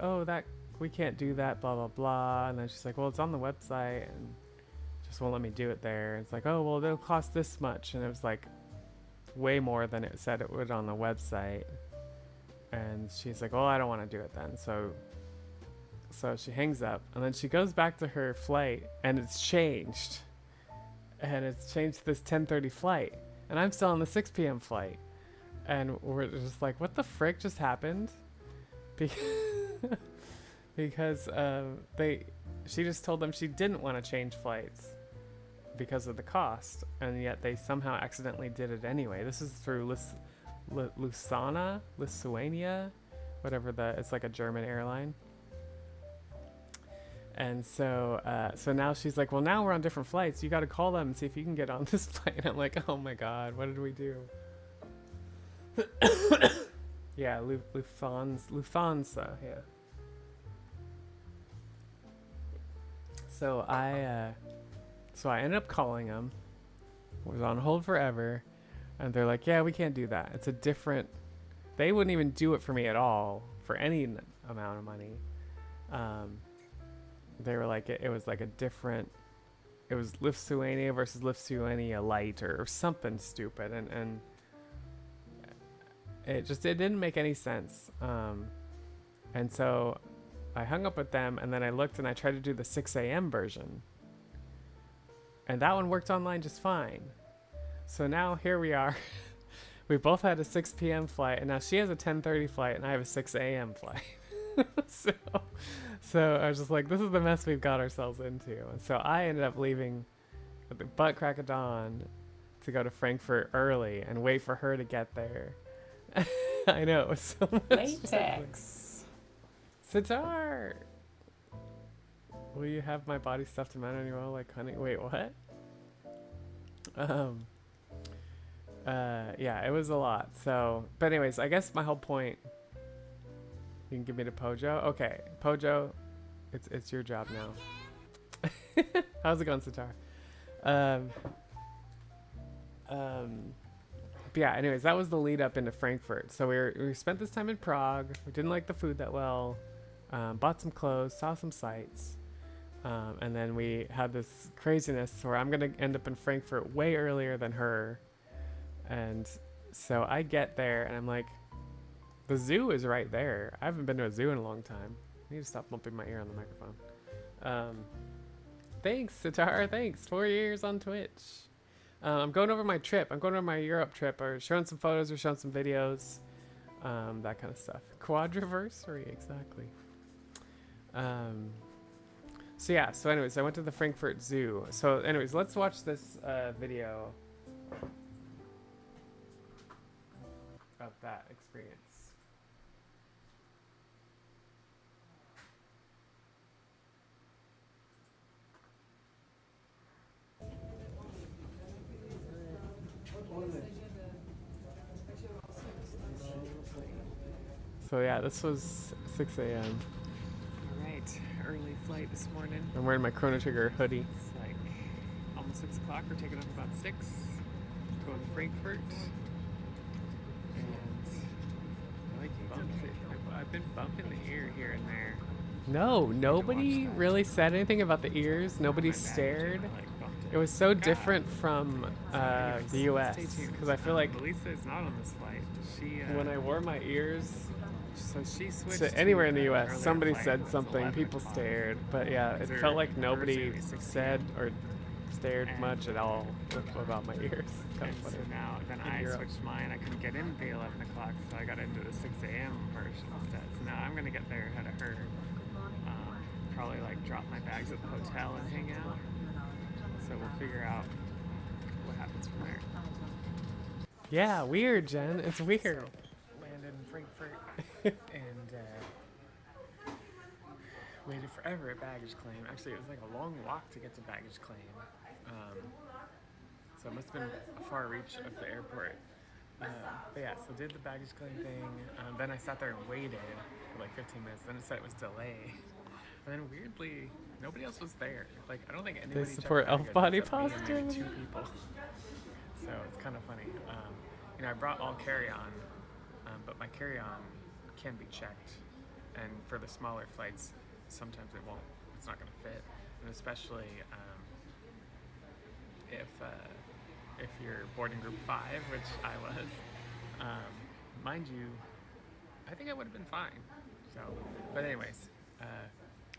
oh, that we can't do that, blah, blah, blah. And then she's like, well, it's on the website and just won't let me do it there. And it's like, oh, well, it'll cost this much. And it was like way more than it said it would on the website. And she's like, well, I don't want to do it then. So she hangs up, and then she goes back to her flight, and it's changed. And it's changed to this 10:30 flight. And I'm still on the 6 p.m. flight. And we're just like, what the frick just happened? Because she just told them she didn't want to change flights because of the cost. And yet they somehow accidentally did it anyway. This is through Lithuania, whatever it's like a German airline. And so, so now she's like, well, now we're on different flights. You got to call them and see if you can get on this flight. And I'm like, oh my God, what did we do? Yeah, Lufthansa, yeah. So I ended up calling them. Was on hold forever, and they're like, yeah, we can't do that. It's a different. They wouldn't even do it for me at all for any amount of money. They were like, it was like a different. It was Lithuania versus Lithuania Light or something stupid, and it didn't make any sense. And so I hung up with them, and then I looked and I tried to do the 6 a.m. version. And that one worked online just fine. So now here we are. We both had a 6 p.m. flight, and now she has a 10:30 flight, and I have a 6 a.m. flight. so I was just like, this is the mess we've got ourselves into. And so I ended up leaving at the butt crack of dawn to go to Frankfurt early and wait for her to get there. I know, it was so much Latex. Sitar! Will you have my body stuffed in manual like honey? Wait, what? Yeah, it was a lot. So, but anyways, I guess my whole point. You can give me to Pojo. Okay, Pojo, it's your job now. How's it going, Sitar? But yeah, anyways, that was the lead up into Frankfurt. So we spent this time in Prague. We didn't like the food that well. Bought some clothes, saw some sights. And then we had this craziness where I'm going to end up in Frankfurt way earlier than her. And so I get there and I'm like, the zoo is right there. I haven't been to a zoo in a long time. I need to stop bumping my ear on the microphone. Thanks, Sitar. Thanks. 4 years on Twitch. I'm going over my trip. I'm going over my Europe trip, or showing some photos or showing some videos. That kind of stuff. Quadriversary, exactly. So yeah, so anyways, I went to the Frankfurt Zoo. So anyways, let's watch this video of that experience. So yeah, this was 6 a.m. Alright, early flight this morning. I'm wearing my Chrono Trigger hoodie. It's like almost 6 o'clock. We're taking off about 6. Going to Frankfurt. And I like bumped it. I've been bumping the ear here and there. No, nobody really said anything about the ears. Nobody stared. It was so different from the U.S. because I feel like Melissa is not on this flight. She when I wore my ears so she switched to anywhere in the an U.S., earlier somebody flight. said It's something. 11 People o'clock. stared, but yeah, it Hers felt like are nobody gonna be 6 said or stared And- much at all about my ears. Kind And of so funny. now, then In I Europe. switched mine. I couldn't get in the 11 o'clock, so I got into the 6 a.m. version instead. So now I'm gonna get there ahead of her. Probably like drop my bags at the hotel and hang out. So we'll figure out what happens from there. Yeah, weird, Jen. It's weird. So, landed in Frankfurt and waited forever at baggage claim. Actually, it was like a long walk to get to baggage claim. So it must have been a far reach of the airport. But yeah, so did the baggage claim thing. Then I sat there and waited for like 15 minutes. Then it said it was delayed. And then weirdly, nobody else was there. Like, I don't think anybody checked support baggage elf body except me and maybe posture. 2 people. So it's kind of funny. You know, I brought all carry-on, but my carry-on can be checked. And for the smaller flights, sometimes it won't. It's not going to fit. And especially if you're boarding group 5, which I was, mind you, I think I would have been fine. So, but anyways,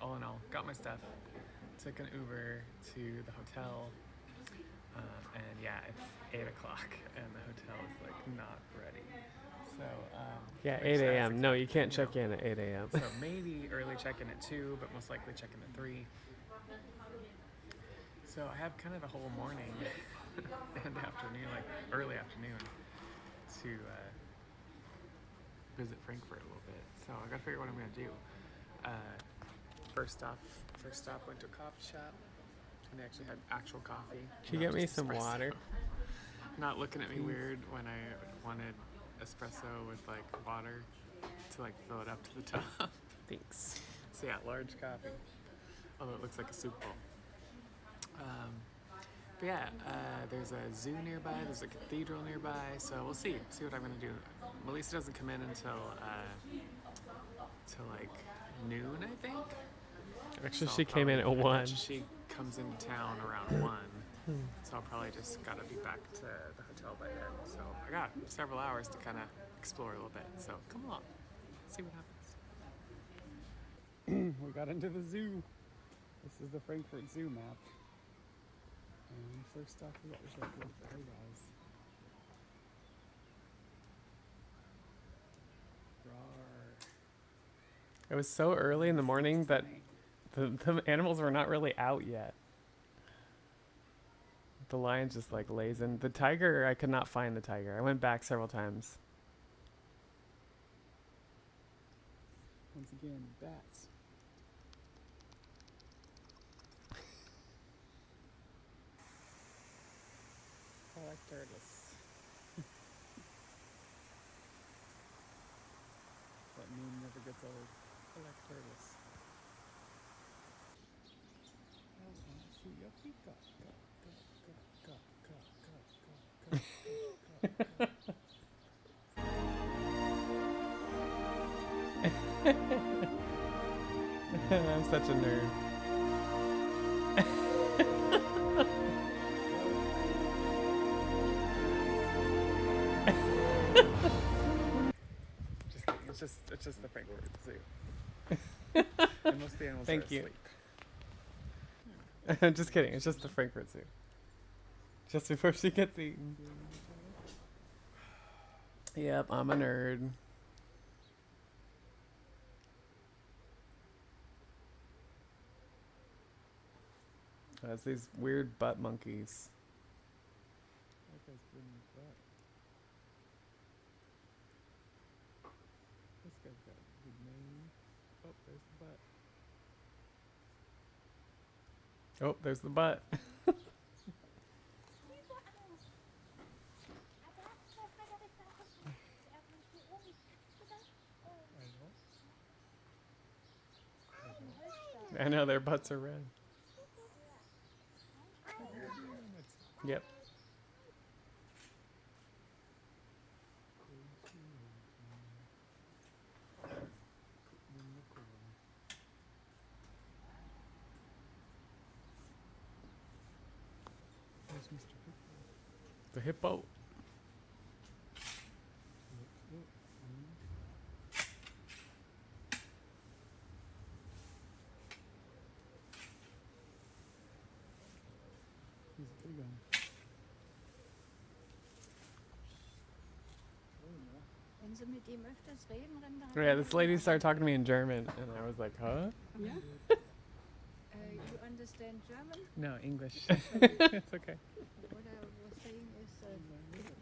all in all, got my stuff, took an Uber to the hotel, and yeah, it's 8 o'clock, and the hotel is like not ready. So Yeah, which 8 I a.m. was No, you expecting, can't check in at 8 a.m. So maybe early check-in at 2, but most likely check-in at 3. So I have kind of the whole morning and afternoon, like early afternoon, to visit Frankfurt a little bit. So I gotta figure out what I'm gonna do. First stop went to a coffee shop, and they actually had actual coffee. Can you not get me just some espresso. water? Not looking at me weird when I wanted espresso with like water to like fill it up to the top. Thanks. So yeah, large coffee. Although it looks like a soup bowl. But yeah, there's a zoo nearby. There's a cathedral nearby. So we'll see what I'm gonna do. Melissa doesn't come in until like noon, I think. Actually, So she I'll came in at probably- 1. She comes into town around 1. So I'll probably just gotta be back to the hotel by then. So I got several hours to kind of explore a little bit. So come along, see what happens. We got into the zoo. This is the Frankfurt Zoo map. And first stop we got was like, look for her guys. It was so early in the morning that the animals were not really out yet. The lion just like lays in. The tiger, I could not find the tiger. I went back several times. Once again, bats. I like turtles. That meme never gets old. I like turtles. I'm such a nerd. It's just the Frankfurt Zoo. And most of the animals Thank are you. asleep. Just kidding. It's just the Frankfurt Zoo. Just before she gets eaten. Yep, I'm a nerd. That's these weird butt monkeys. That guy's bringing his butt. This guy's got a good mane. Oh, there's the butt. Oh, there's the butt. I know their butts are red. Yep. There's Mr. Hippo. The hippo. He's a big one. Wenn Sie mit ihm öfters reden, dann Yeah, this lady started talking to me in German, and I was like, huh? you understand German? No, English. It's okay. What I was saying is,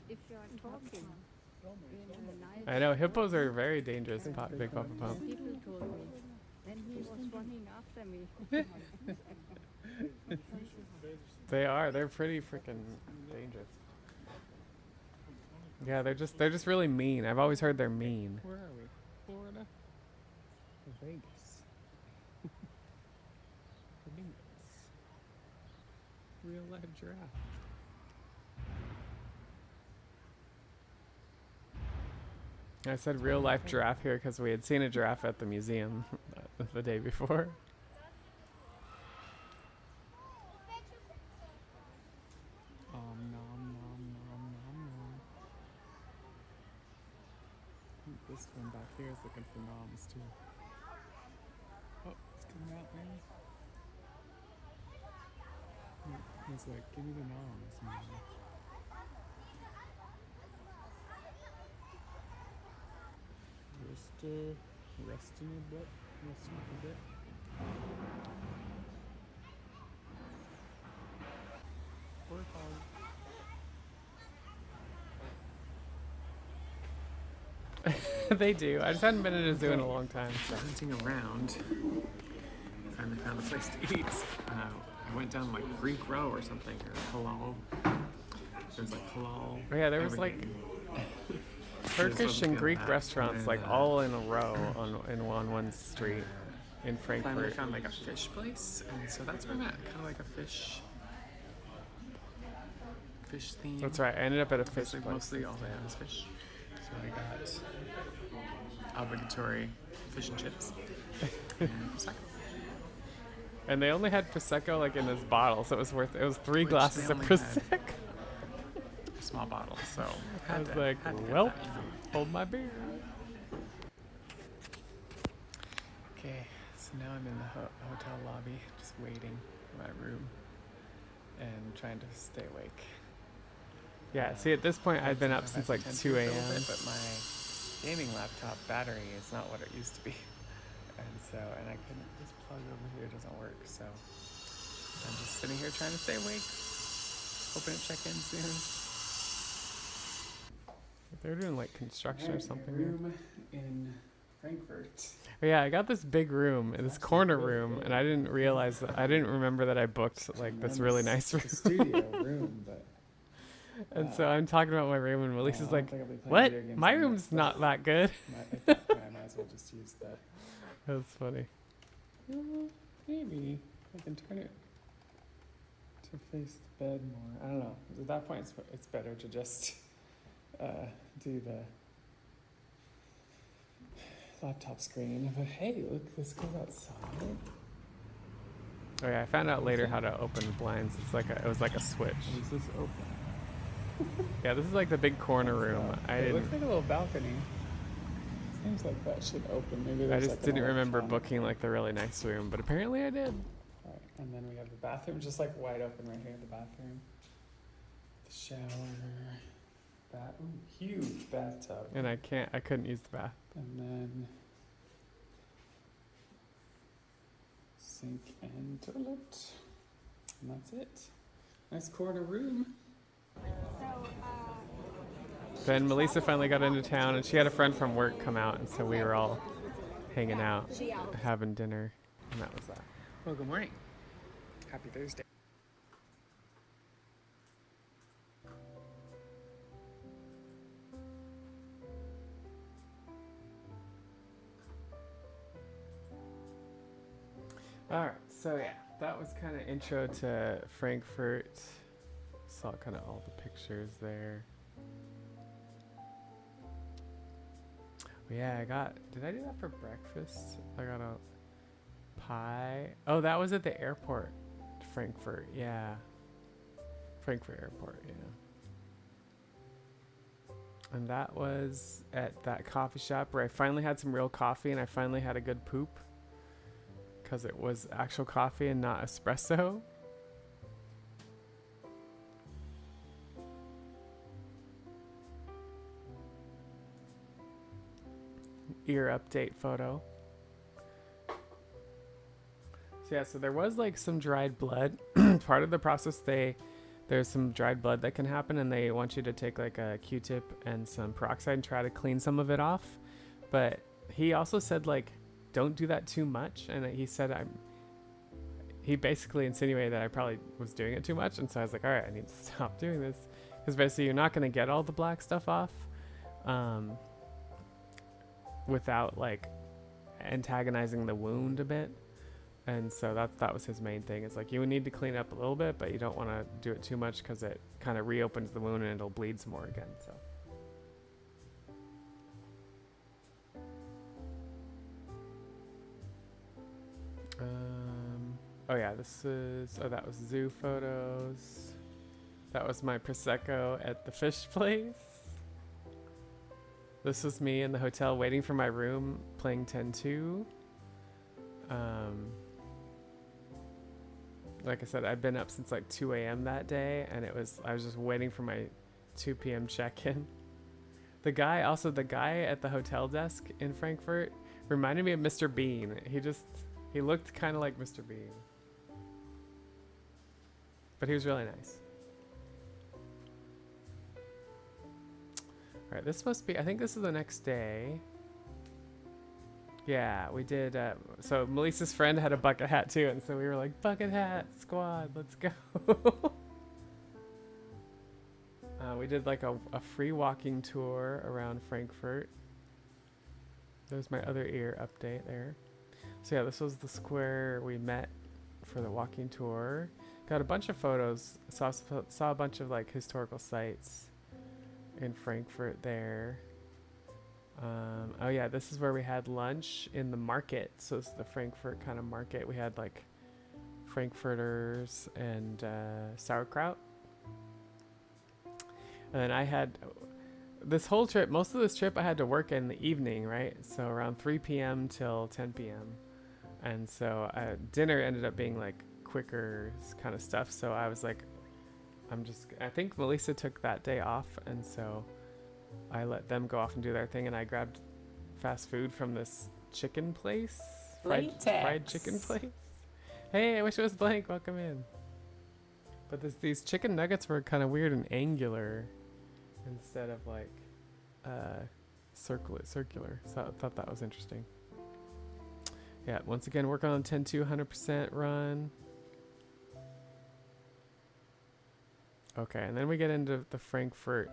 if you are talking in a night, I know, hippos are very dangerous, Big Papa Pump. people told me, then he was running after me. They are. They're pretty freaking dangerous. Yeah, they're just really mean. I've always heard they're mean. Where are we? Florida? Or Vegas? Vegas. Real life giraffe. I said real life giraffe here because we had seen a giraffe at the museum the day before. Nom nom nom nom. This one back here is looking for noms too. Oh, it's coming out, man. He's like, give me the noms, man. Resting a bit. Resting a bit. Work on. They do. I just hadn't been at a zoo in a long time. So hunting around, I finally found a place to eat. I went down like Greek Row or something, or halal. There's like halal. Oh, yeah, there was like Turkish and Greek restaurants like all in a row on one street in Frankfurt. Finally found like a fish place, and so that's where I'm at. Kind of like a fish theme. That's right. I ended up at a fish place. Mostly all I have is fish. So I got obligatory fish and chips and prosecco. And they only had prosecco like in this bottle, so it was 3 glasses of prosecco. A small bottle, so I was like, well, hold my beer. Okay, so now I'm in the hotel lobby, just waiting for my room and trying to stay awake. Yeah, see, at this point, I'd been up since like 2 a.m. But my gaming laptop battery is not what it used to be. And I couldn't, this plug over here doesn't work, so I'm just sitting here trying to stay awake, hoping to check in soon. They're doing like construction or something. Room in Frankfurt. Oh, yeah, I got this big room, this corner room, and I didn't remember that I booked like this really nice room. Studio room, but. And so I'm talking about my room, and Melissa's like, "What? My room's not that good." I might as well just use that. That was funny. Maybe I can turn it to face the bed more. I don't know. At that point, it's better to just do the laptop screen. But hey, look, this goes outside. Oh yeah, I found out later how to open the blinds. It was like a switch. Is this open? Yeah, this is like the big corner room. It looks like a little balcony. Seems like that should open. Maybe I just didn't remember booking like the really nice room, but apparently I did. Alright, and then we have the bathroom just like wide open right here, the bathroom. The shower. Huge bathtub. And I couldn't use the bath. And then sink and toilet. And that's it. Nice corner room. Then Melissa finally got into town, and she had a friend from work come out, and so we were all hanging out, having dinner, and that was that. Well, good morning. Happy Thursday. All right, so yeah, that was kind of intro to Frankfurt. Saw kind of all the pictures there. Yeah, did I do that for breakfast? I got a pie. Oh, that was at the airport. Frankfurt, yeah. Frankfurt Airport, yeah. And that was at that coffee shop where I finally had some real coffee and I finally had a good poop. Because it was actual coffee and not espresso. Ear update photo. So yeah, so there was like some dried blood. Part of the process, there's some dried blood that can happen, and they want you to take like a Q-tip and some peroxide and try to clean some of it off. But he also said like, don't do that too much, and he said he basically insinuated that I probably was doing it too much, and so I was like, all right, I need to stop doing this, because basically you're not going to get all the black stuff off. Without like antagonizing the wound a bit, and so that was his main thing. It's like you would need to clean up a little bit, but you don't want to do it too much because it kind of reopens the wound and it'll bleed some more again. So oh yeah, that was zoo photos. That was my prosecco at the fish place. This was me in the hotel waiting for my room, playing 10-2. Like I said, I'd been up since like 2 a.m. that day, and I was just waiting for my 2 p.m. check-in. The guy at the hotel desk in Frankfurt reminded me of Mr. Bean. He looked kind of like Mr. Bean. But he was really nice. Alright, this must be, I think this is the next day. Yeah, we did. So Melissa's friend had a bucket hat too, and so we were like, bucket hat squad, let's go. We did like a free walking tour around Frankfurt. There's my other ear update there. So yeah, this was the square we met for the walking tour. Got a bunch of photos. Saw a bunch of like historical sites in Frankfurt there. Oh yeah, this is where we had lunch in the market. So it's the Frankfurt kind of market. We had like Frankfurters and sauerkraut. And then I had this whole trip, most of this trip I had to work in the evening, right? So around 3 p.m. till 10 p.m. And so dinner ended up being like quicker kind of stuff. So I was like, I think Melissa took that day off. And so I let them go off and do their thing. And I grabbed fast food from this chicken place, fried chicken place. Hey, I wish it was Blank. Welcome in. But these chicken nuggets were kind of weird and angular instead of like circular. So I thought that was interesting. Yeah, once again, working on 10-2 100% run. Okay, and then we get into the Frankfurt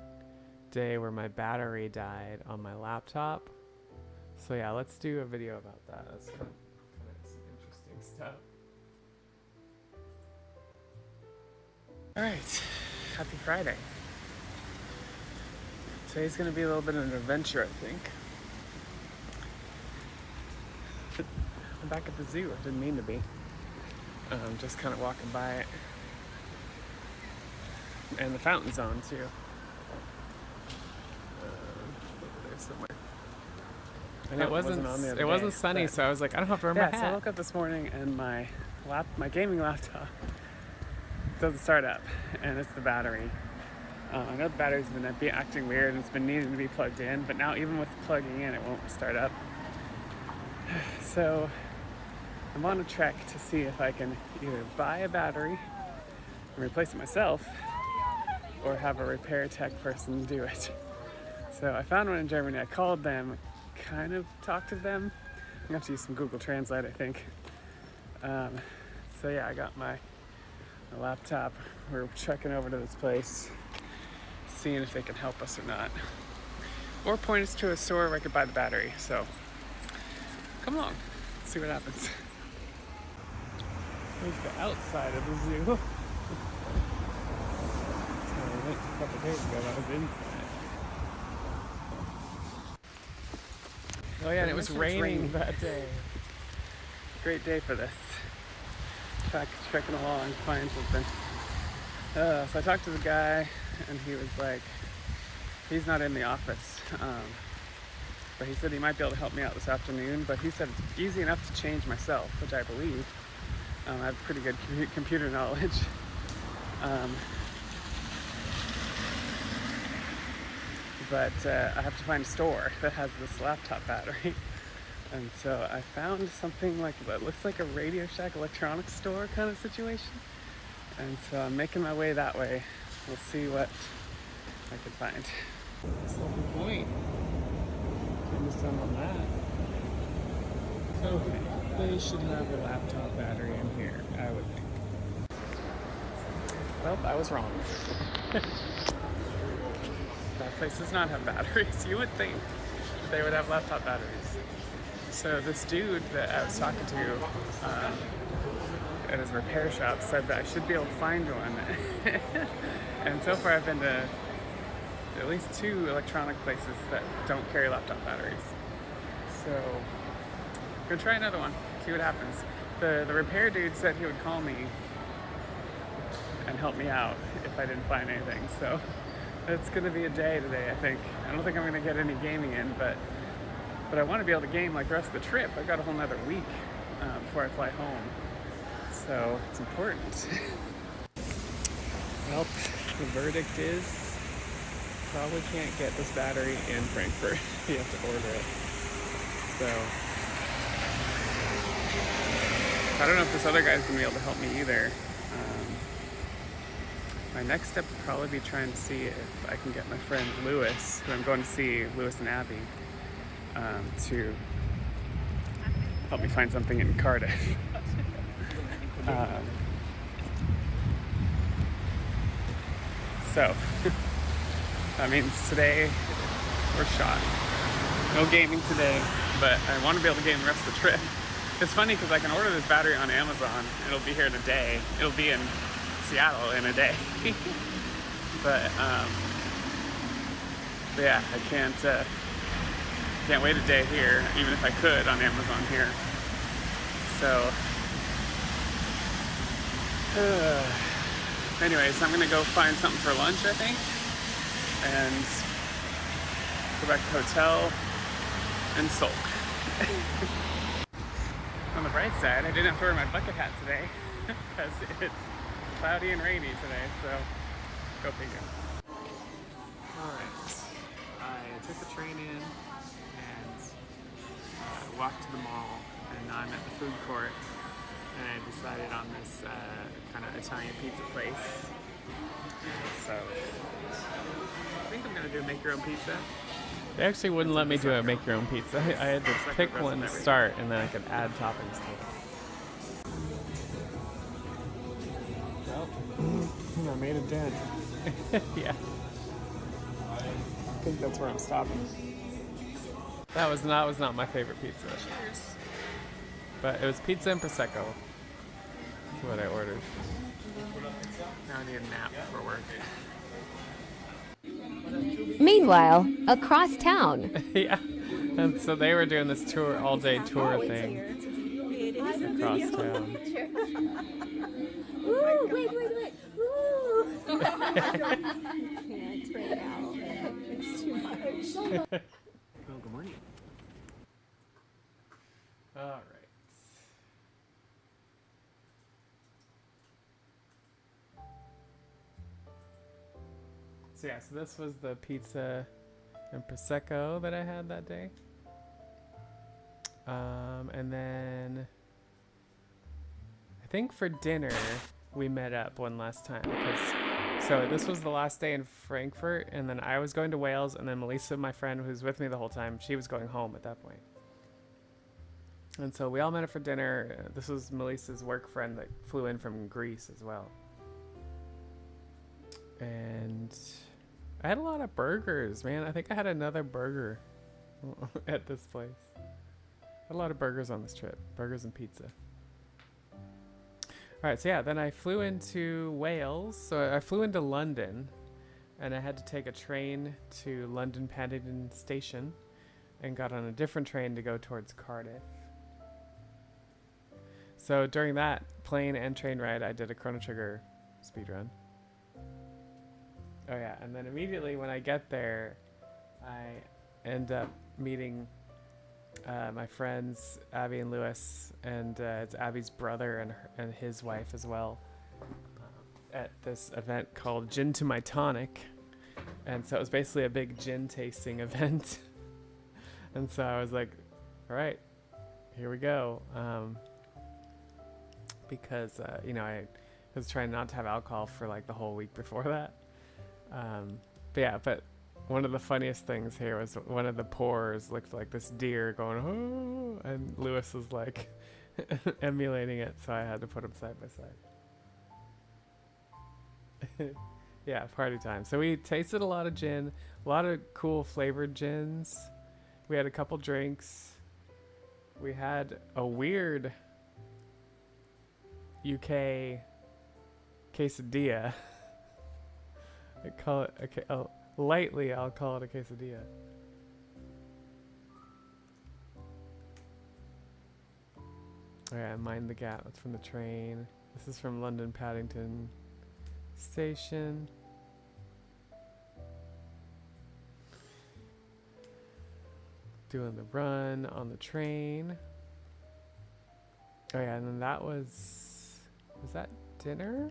day where my battery died on my laptop. So yeah, let's do a video about that. That's kind of some interesting stuff. All right, happy Friday. Today's gonna be a little bit of an adventure, I think. I'm back at the zoo. I didn't mean to be. Just kind of walking by it. And the fountain zone too. Over there somewhere. And it wasn't sunny, so I was like, I don't have to wear my hat. So I woke up this morning and my gaming laptop doesn't start up, and it's the battery. I know the battery's been acting weird and it's been needing to be plugged in, but now even with plugging in, it won't start up. So I'm on a trek to see if I can either buy a battery and replace it myself, or have a repair tech person do it. So I found one in Germany. I called them, kind of talked to them. I'm gonna have to use some Google Translate, I think. So yeah, I got my laptop. We're trekking over to this place, seeing if they can help us or not, or point us to a store where I could buy the battery. So come along, let's see what happens. Here's the outside of the zoo. That's how we went a couple days ago. That was inside. Oh yeah, and it was raining that day. Great day for this. Trekking along, find something. So I talked to the guy, and he was like, he's not in the office, but he said he might be able to help me out this afternoon. But he said it's easy enough to change myself, which I believe. I have pretty good computer knowledge. But I have to find a store that has this laptop battery. And so I found something like that looks like a Radio Shack electronics store kind of situation. And so I'm making my way that way. We'll see what I can find. That's the whole point. Getting this done on that. Okay. They should have a laptop battery in here, I would think. Well, I was wrong. That place does not have batteries. You would think that they would have laptop batteries. So this dude that I was talking to at his repair shop said that I should be able to find one. And so far I've been to at least 2 electronic places that don't carry laptop batteries. So I'm gonna try another one, see what happens. The repair dude said he would call me and help me out if I didn't find anything. So it's gonna be a day today, I think. I don't think I'm gonna get any gaming in, but I want to be able to game like the rest of the trip. I've got a whole nother week before I fly home. So it's important. Well, the verdict is probably can't get this battery in Frankfurt. You have to order it. So I don't know if this other guy's gonna be able to help me either. My next step would probably be trying to see if I can get my friend Lewis, who I'm going to see, Lewis and Abby, to help me find something in Cardiff. So that means today we're shot. No gaming today, but I want to be able to game the rest of the trip. It's funny because I can order this battery on Amazon. It'll be here in a day. It'll be in Seattle in a day. But yeah, I can't wait a day here, even if I could on Amazon here. So, anyways, I'm gonna go find something for lunch, I think, and go back to the hotel and sulk. On the bright side, I didn't have to wear my bucket hat today because it's cloudy and rainy today, so go figure. Alright, I took the train in and walked to the mall, and now I'm at the food court, and I decided on this kind of Italian pizza place. So I think I'm gonna do make your own pizza. They actually wouldn't let me do a make your own pizza. I had to pick one to start, and then I could add toppings to it. Well, I made a dent. Yeah. I think that's where I'm stopping. That was not my favorite pizza. Cheers. But it was pizza and prosecco. That's what I ordered. Now I need a nap for work. Meanwhile, across town. Yeah. And so they were doing this tour, all-day tour thing across town. Ooh, wait. Ooh. Can't right now. It's too much. Oh, good morning. All right. So yeah, so this was the pizza and prosecco that I had that day. And then I think for dinner we met up one last time so this was the last day in Frankfurt, and then I was going to Wales, and then Melissa, my friend who's with me the whole time, she was going home at that point. And so we all met up for dinner. This was Melissa's work friend that flew in from Greece as well. And I had a lot of burgers, man. I think I had another burger at this place. I had a lot of burgers on this trip. Burgers and pizza. Alright, so yeah, then I flew into Wales. So I flew into London, and I had to take a train to London Paddington Station and got on a different train to go towards Cardiff. So during that plane and train ride, I did a Chrono Trigger speedrun. Oh yeah, and then immediately when I get there, I end up meeting my friends Abby and Lewis, and it's Abby's brother and his wife as well, at this event called Gin to My Tonic. And so it was basically a big gin tasting event. And so I was like, all right, here we go. Because, I was trying not to have alcohol for like the whole week before that. But one of the funniest things here was one of the pourers looked like this deer going, oh, and Lewis was like emulating it, so I had to put them side by side. Yeah, party time. So we tasted a lot of gin, a lot of cool flavored gins. We had a couple drinks. We had a weird UK quesadilla. I call it lightly. I'll call it a quesadilla. Alright, Mind the Gap. That's from the train. This is from London Paddington Station. Doing the run on the train. Oh yeah, and then that was that dinner?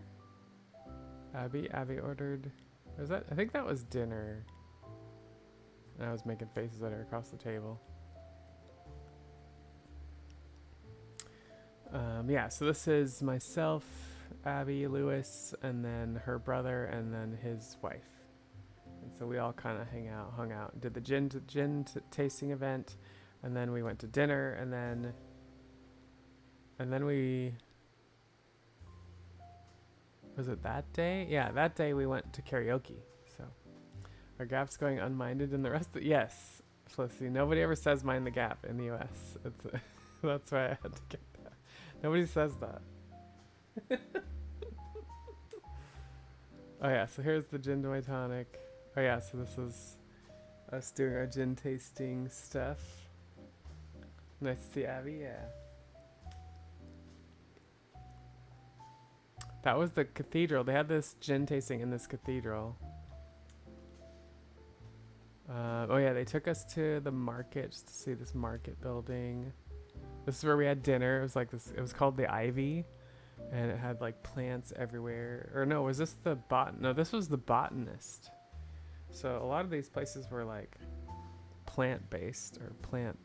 Abby ordered. I think that was dinner. And I was making faces at her across the table. Yeah, so this is myself, Abby, Lewis, and then her brother, and then his wife. And so we all kind of hung out, did the gin tasting event, and then we went to dinner, and then And then was it that day? Yeah, that day we went to karaoke. So our gap's going unminded, and the rest yes, Felicity. Nobody ever says mind the gap in the U.S. That's why I had to get that. Nobody says that. Oh yeah, so here's the gin to my tonic. Oh yeah, so this is us doing our gin tasting stuff. Nice to see Abby, yeah. That was the cathedral. They had this gin tasting in this cathedral. Oh yeah, they took us to the market just to see this market building. This is where we had dinner. It was like this. It was called the Ivy, and it had like plants everywhere. Or no, was this the No, this was the Botanist. So a lot of these places were like plant-based or plant.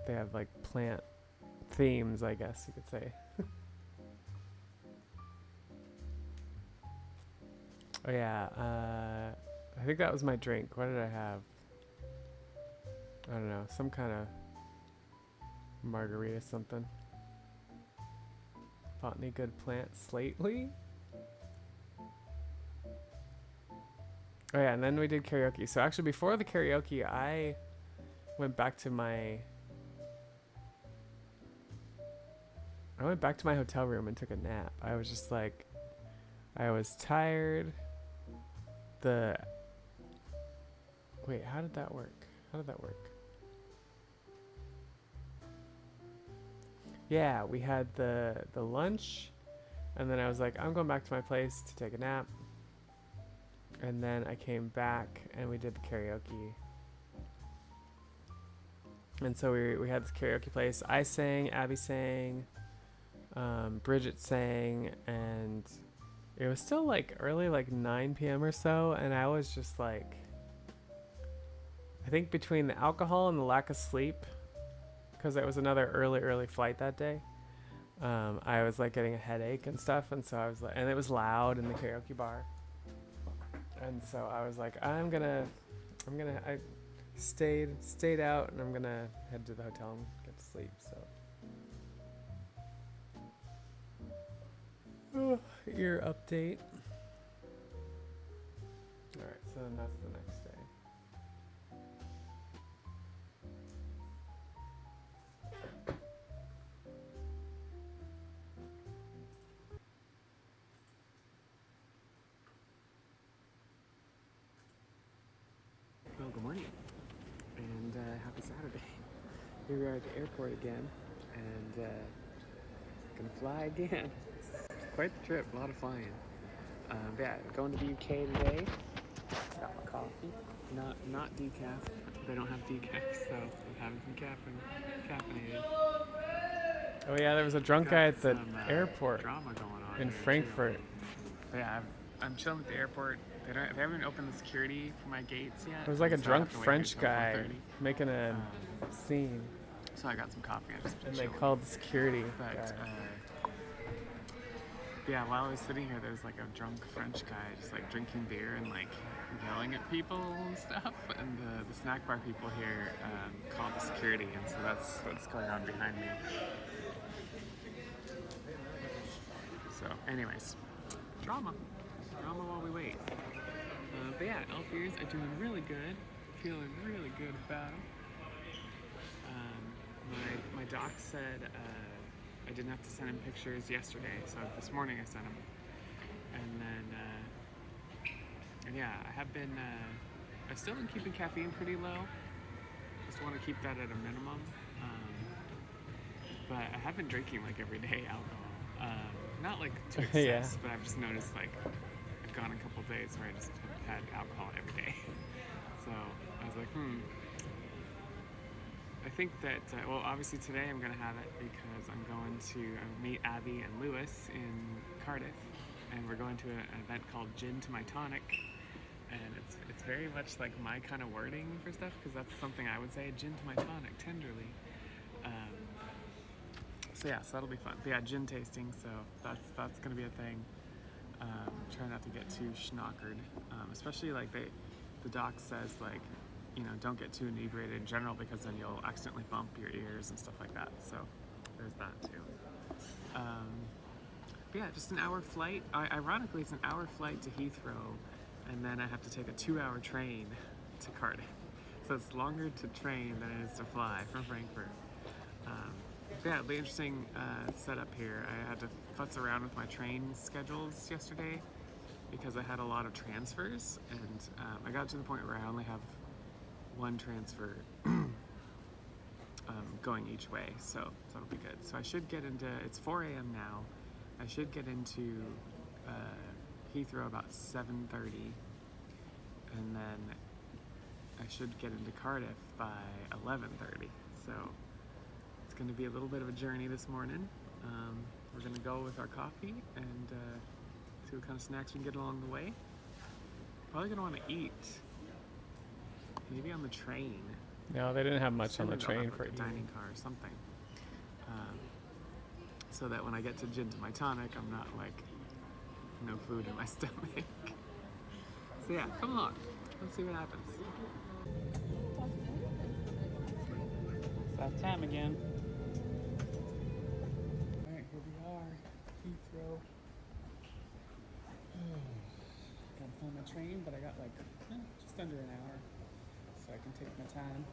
They have like plant themes, I guess you could say. Oh yeah, I think that was my drink. What did I have? I don't know, some kind of margarita something. Bought any good plants lately? Oh yeah, and then we did karaoke. So actually before the karaoke, I went back to my hotel room and took a nap. I was just like, I was tired. Wait, how did that work? Yeah, we had the lunch, and then I was like, I'm going back to my place to take a nap. And then I came back and we did the karaoke. And so we had this karaoke place. I sang, Abby sang, Bridget sang, and it was still like early, like 9 p.m. or so, and I was just like, I think between the alcohol and the lack of sleep, because it was another early flight that day, I was like getting a headache and stuff, and so I was like, and it was loud in the karaoke bar, and so I was like, I stayed out, and I'm gonna head to the hotel and get to sleep. So ear update. Alright, so then that's the next day. Well, good morning, and happy Saturday. Here we are at the airport again, and gonna fly again. Quite the trip, a lot of flying. But yeah, going to the UK today. Got my coffee, not decaf. They don't have decaf, so I'm having some caffeinated. Oh yeah, there was a drunk guy at the airport Drama going on in here, Frankfurt. too. But yeah, I'm chilling at the airport. They haven't even opened the security for my gates yet. There was like a so I drunk have to wait French here till guy 4:30. making a scene, So I got some coffee. I just been and they chilling. called the security But guy. yeah, while I was sitting here, there was like a drunk French guy just like drinking beer and like yelling at people and stuff. And the snack bar people here called the security, and so that's what's going on behind me. So, anyways, drama while we wait. But yeah, elf ears are doing really good. Feeling really good about them. My doc said I didn't have to send him pictures yesterday, so this morning I sent him. And then, and yeah, I've still been keeping caffeine pretty low. Just want to keep that at a minimum. But I have been drinking like every day alcohol. Not like to excess, Yeah. but I've just noticed like I've gone a couple days where I just have had alcohol every day. So I was like, I think that, well, obviously today I'm going to have it because I'm going to meet Abby and Lewis in Cardiff, and we're going to an event called Gin to My Tonic, and it's very much like my kind of wording for stuff, because that's something I would say, gin to my tonic, tenderly. So yeah, so that'll be fun. But yeah, gin tasting, so that's going to be a thing. Try not to get too schnockered, especially like the doc says, like, you know, don't get too inebriated in general because then you'll accidentally bump your ears and stuff like that. So there's that too. But yeah, just an hour flight. Ironically, it's an hour flight to Heathrow, and then I have to take a 2-hour train to Cardiff. So it's longer to train than it is to fly from Frankfurt. Yeah, it'll be interesting setup here. I had to futz around with my train schedules yesterday because I had a lot of transfers, and I got to the point where I only have one transfer going each way, so that'll be good. So I should get into, it's 4 a.m. now, I should get into Heathrow about 7:30, and then I should get into Cardiff by 11:30. So it's going to be a little bit of a journey this morning. We're going to go with our coffee and see what kind of snacks we can get along the way. Probably going to want to eat. Maybe on the train. No, they didn't have much on the train for a dining car or something. So that when I get to gin to my tonic, I'm not like no food in my stomach. So yeah, come along. Let's see what happens. It's that time again. Alright, here we are. Heathrow. Gotta find my train, but I got like just under an hour. So I can take my time.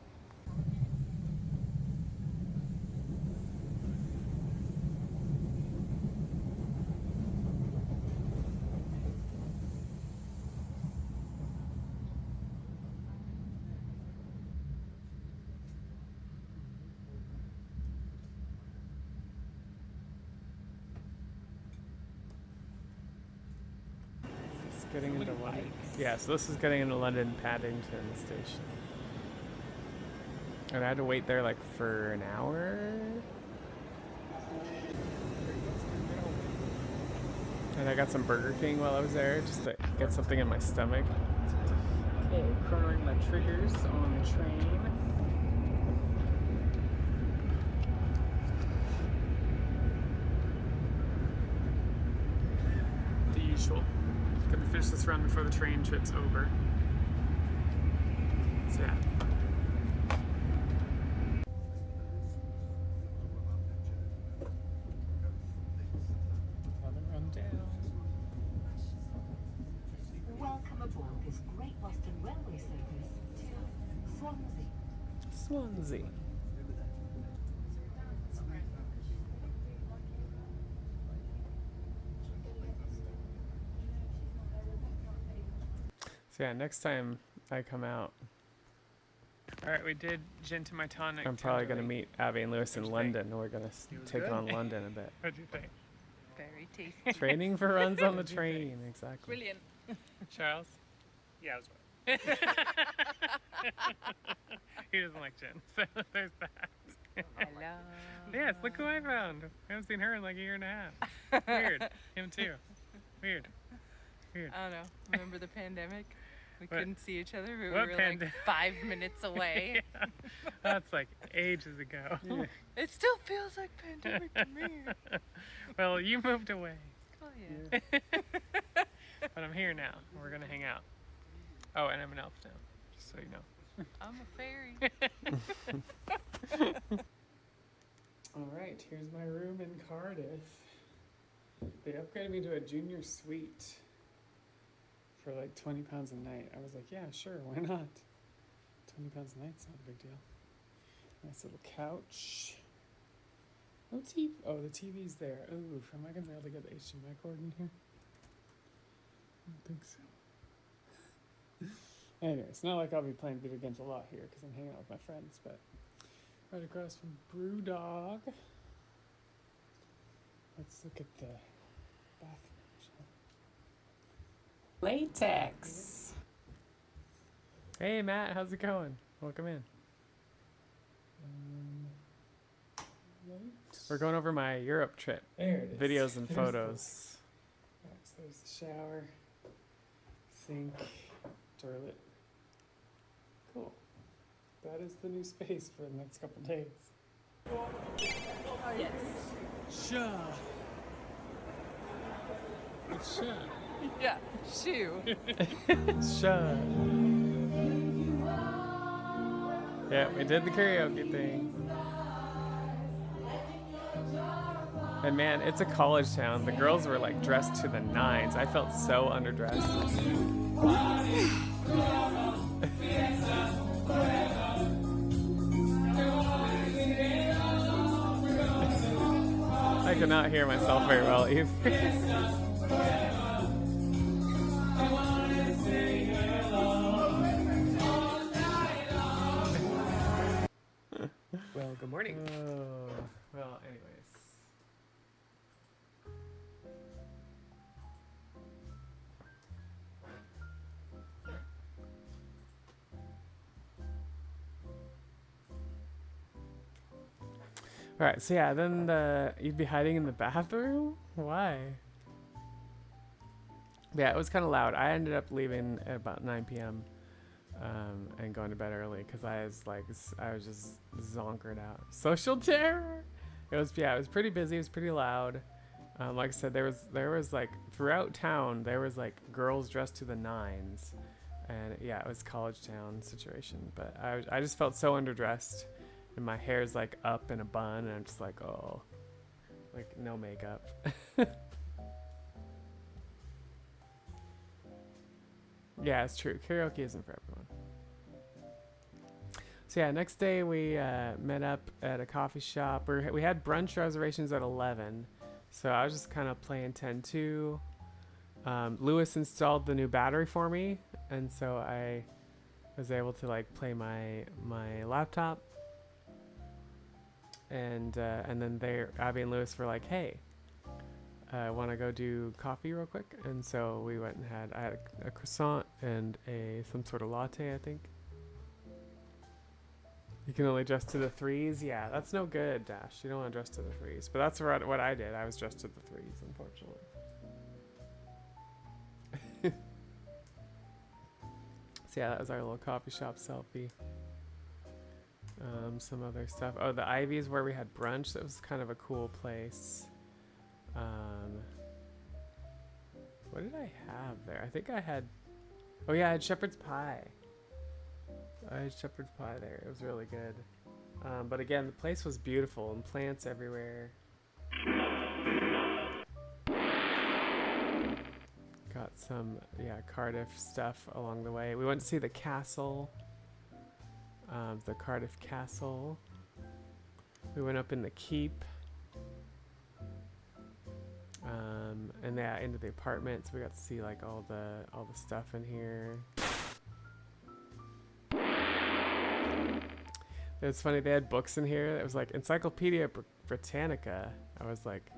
It's getting into London. Yeah, so this is getting into London Paddington Station. And I had to wait there like for an hour. And I got some Burger King while I was there just to get something in my stomach. Okay, cornering my triggers on the train. The usual. Gonna finish this run before the train trip's over. So yeah. Welcome aboard this Great Western Railway service to Swansea. Swansea. So yeah, next time I come out, Alright, we did gin to my tonic. I'm probably going to meet Abby and Lewis in London. We're going to take on London a bit. What'd you think? Very tasty. Training for runs on the train, exactly. Brilliant. Charles? Yeah, it was He doesn't like gin, so there's that. Hello. Yes, look who I found. I haven't seen her in like a year and a half. Weird. Him too. Weird. Weird. I don't know. Remember the pandemic? We What? couldn't see each other. We What were pande- like 5 minutes away. Yeah. That's like ages ago. Yeah. It still feels like pandemic to me. Well, you moved away. Oh yeah. But I'm here now. We're gonna hang out. Oh, and I'm an elf now, just so you know. I'm a fairy. Alright, here's my room in Cardiff. They upgraded me to a junior suite for like £20 a night. I was like, yeah, sure, why not? £20 a night's not a big deal. Nice little couch. No TV. Oh, the TV's there. Ooh, am I gonna be able to get the HDMI cord in here? I don't think so. Anyway, it's not like I'll be playing video games a lot here because I'm hanging out with my friends, but right across from Brewdog. Let's look at the bathroom, shall we? Latex. Hey Matt, how's it going? Welcome in. We're going over my Europe trip. There it is. Videos and There's photos. There's the shower, sink, toilet. Cool. That is the new space for the next couple days. Yes. Sure. Sure. Yeah. Shoe. Sure. Yeah, we did the karaoke thing. And man, it's a college town. The girls were like dressed to the nines. I felt so underdressed. I could not hear myself very well either. Well, good morning. Well, anyways. All right, so yeah, then you'd be hiding in the bathroom? Why? Yeah, it was kind of loud. I ended up leaving at about 9 p.m. And going to bed early because I was just zonkered out. Social terror. It was pretty busy. It was pretty loud. Like I said, there was like throughout town there was like girls dressed to the nines, and yeah, it was college town situation. But I just felt so underdressed, and my hair's like up in a bun, and I'm just like, oh, like no makeup. Yeah, it's true. Karaoke isn't for everyone. So yeah, next day we met up at a coffee shop. We had brunch reservations at 11, so I was just kind of playing 10-2. Lewis installed the new battery for me, and so I was able to like play my laptop. And then Abby and Lewis were like, hey, want to go do coffee real quick? And so we went and I had a croissant and some sort of latte, I think. You can only adjust to the threes. Yeah, that's no good, Dash. You don't want to adjust to the threes. But that's what I did. I was adjusted to the threes, unfortunately. So yeah, that was our little coffee shop selfie. Some other stuff. Oh, the Ivy's where we had brunch. That was kind of a cool place. What did I have there? I think I had... Oh yeah, I had shepherd's pie. I had shepherd's pie there. It was really good. But again, the place was beautiful and plants everywhere. Got some, Cardiff stuff along the way. We went to see the castle. The Cardiff Castle. We went up in the keep. And into the apartments. We got to see like all the stuff in here. It was funny, they had books in here. It was like Encyclopedia Britannica. I was like,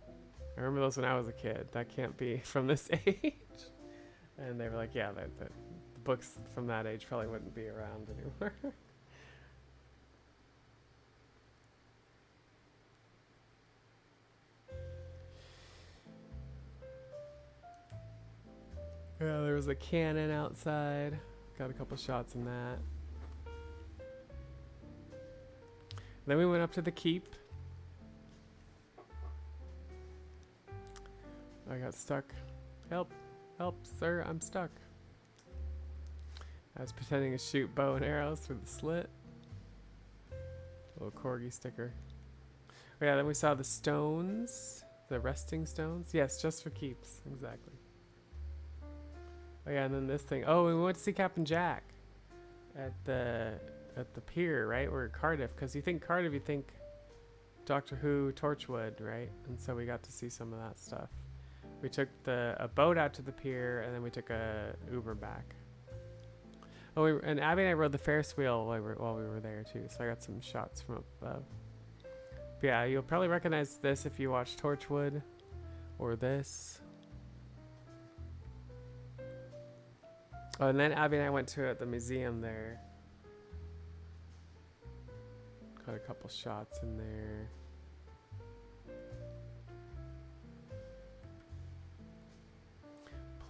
I remember those when I was a kid. That can't be from this age. And they were like, yeah, the books from that age probably wouldn't be around anymore. Yeah, there was a cannon outside. Got a couple shots in that. Then we went up to the keep. I got stuck. Help, sir, I'm stuck. I was pretending to shoot bow and arrows through the slit. Little corgi sticker. Oh yeah, then we saw the stones. The resting stones. Yes, just for keeps, exactly. Oh yeah, and then this thing. Oh, we went to see Captain Jack at the pier, right? We're Cardiff, because you think Cardiff, you think Doctor Who, Torchwood, right? And so we got to see some of that stuff. We took a boat out to the pier, and then we took a Uber back. Oh, and Abby and I rode the Ferris wheel while we were there too, so I got some shots from above. But yeah, you'll probably recognize this if you watch Torchwood, or this. Oh, and then Abby and I went to the museum there. Got a couple shots in there.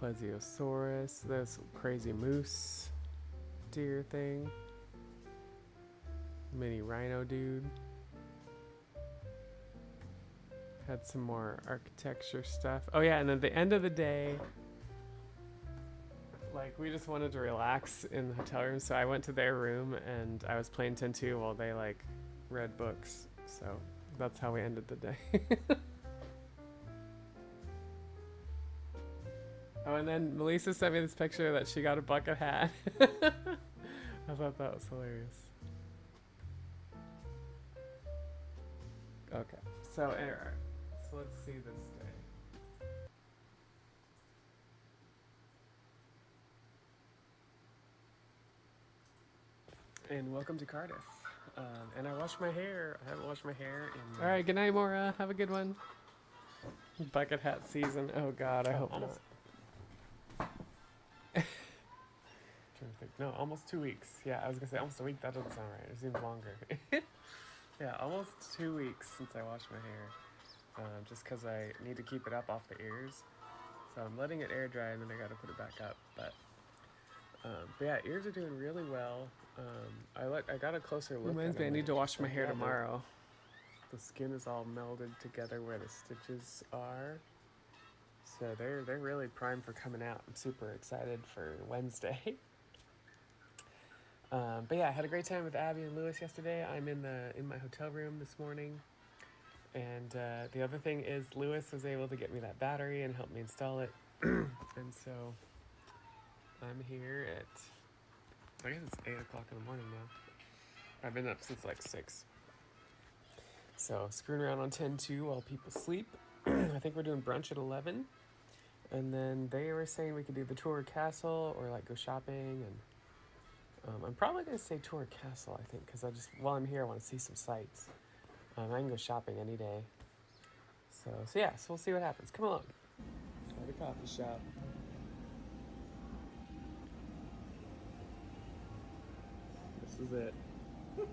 Plesiosaurus, this crazy moose deer thing. Mini rhino dude. Had some more architecture stuff. Oh yeah, and at the end of the day, Like, we just wanted to relax in the hotel room, so I went to their room and I was playing 10-2 while they, like, read books. So that's how we ended the day. Oh, and then Melissa sent me this picture that she got a bucket hat. I thought that was hilarious. Okay, so anyway, so let's see this day. And welcome to Cardiff. And I washed my hair. I haven't washed my hair in... All right, good night, Maura. Have a good one. Bucket hat season. Oh, God, I hope not. Trying to think. No, almost 2 weeks. Yeah, I was going to say almost a week. That doesn't sound right. It seems longer. Yeah, almost 2 weeks since I washed my hair. Just because I need to keep it up off the ears. So I'm letting it air dry and then I got to put it back up. But yeah, ears are doing really well. I got a closer look. Reminds me, I need to wash my hair tomorrow. The skin is all melded together where the stitches are. So they're really primed for coming out. I'm super excited for Wednesday. But yeah, I had a great time with Abby and Lewis yesterday. I'm in my hotel room this morning. And the other thing is Lewis was able to get me that battery and help me install it. And so I'm here at, I guess it's 8 o'clock in the morning now. I've been up since like 6. So screwing around on 10-2 while people sleep. I think we're doing brunch at 11. And then they were saying we could do the tour of Castle or like go shopping. And I'm probably going to say tour of Castle, I think, because while I'm here, I want to see some sights. I can go shopping any day. So yeah, so we'll see what happens. Come along. Try the coffee shop. This is it.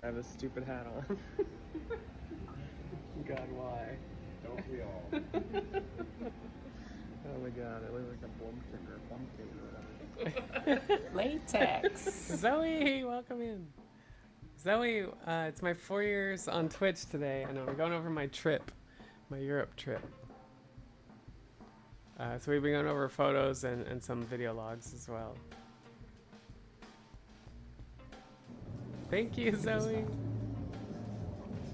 I have a stupid hat on. God, why? Don't we all? Oh my god, I look like a pumpkin or whatever. Latex! Zoe, welcome in. Zoe, it's my 4 years on Twitch today. I know, we're going over my trip, my Europe trip. So we've been going over photos and some video logs as well. Thank you, Zoe.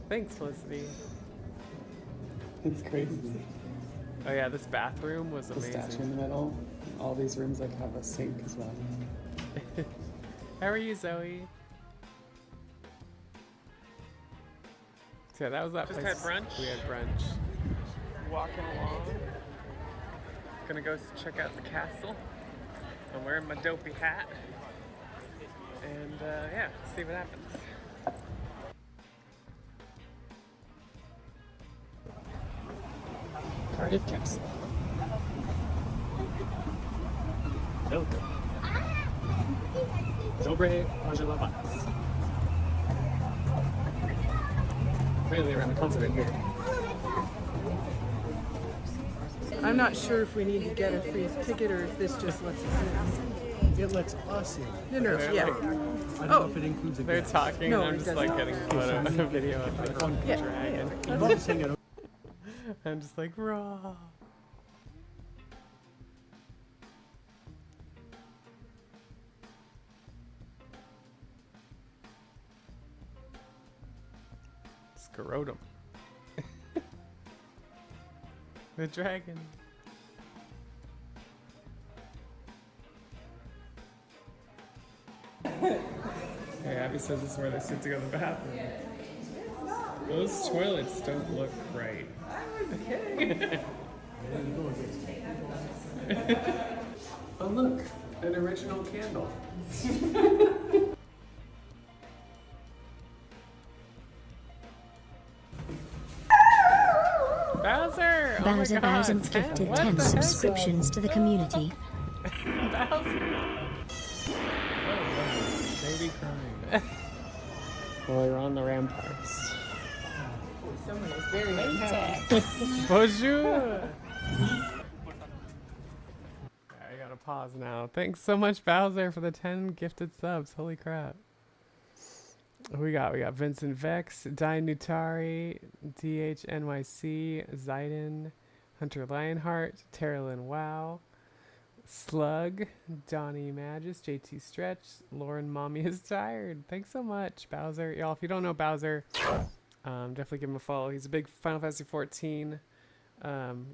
Thanks, Felicity. It's crazy. Oh yeah, this bathroom was amazing. The statue in the middle. All these rooms like have a sink as well. How are you, Zoe? So yeah, that was that place. Just had brunch. We had brunch. Walking along. Gonna go check out the castle. I'm wearing my dopey hat. And yeah, see what happens. Cardiff Castle. Dobre Ojalabat. Really around the continent here. I'm not sure if we need to get a free ticket or if this just lets us in. It lets us in. No, yeah. I don't know if it includes a They're guest. talking No, and I'm it just like doesn't. getting a video of the dragon. I'd love to sing it. I'm just like, raw. Scrotum. The dragon. Hey, Abby says this is where they sit to go to the bathroom. Those toilets don't look right. Oh look, an original candle. Bowser! Oh Bowser my God, Bowser gifted what 10 the heck? subscriptions to the community. Bowser! Baby crying. Well, you're on the ramparts. Someone is very happy. Bonjour! I gotta pause now. Thanks so much, Bowser, for the 10 gifted subs. Holy crap. Who we got? We got Vincent Vex, Dai Nutari, DHNYC, Zayden, Hunter Lionheart, Terilyn Wow, Slug, Donnie Magis, JT Stretch, Lauren Mommy is tired. Thanks so much, Bowser. Y'all, if you don't know Bowser, definitely give him a follow. He's a big Final Fantasy 14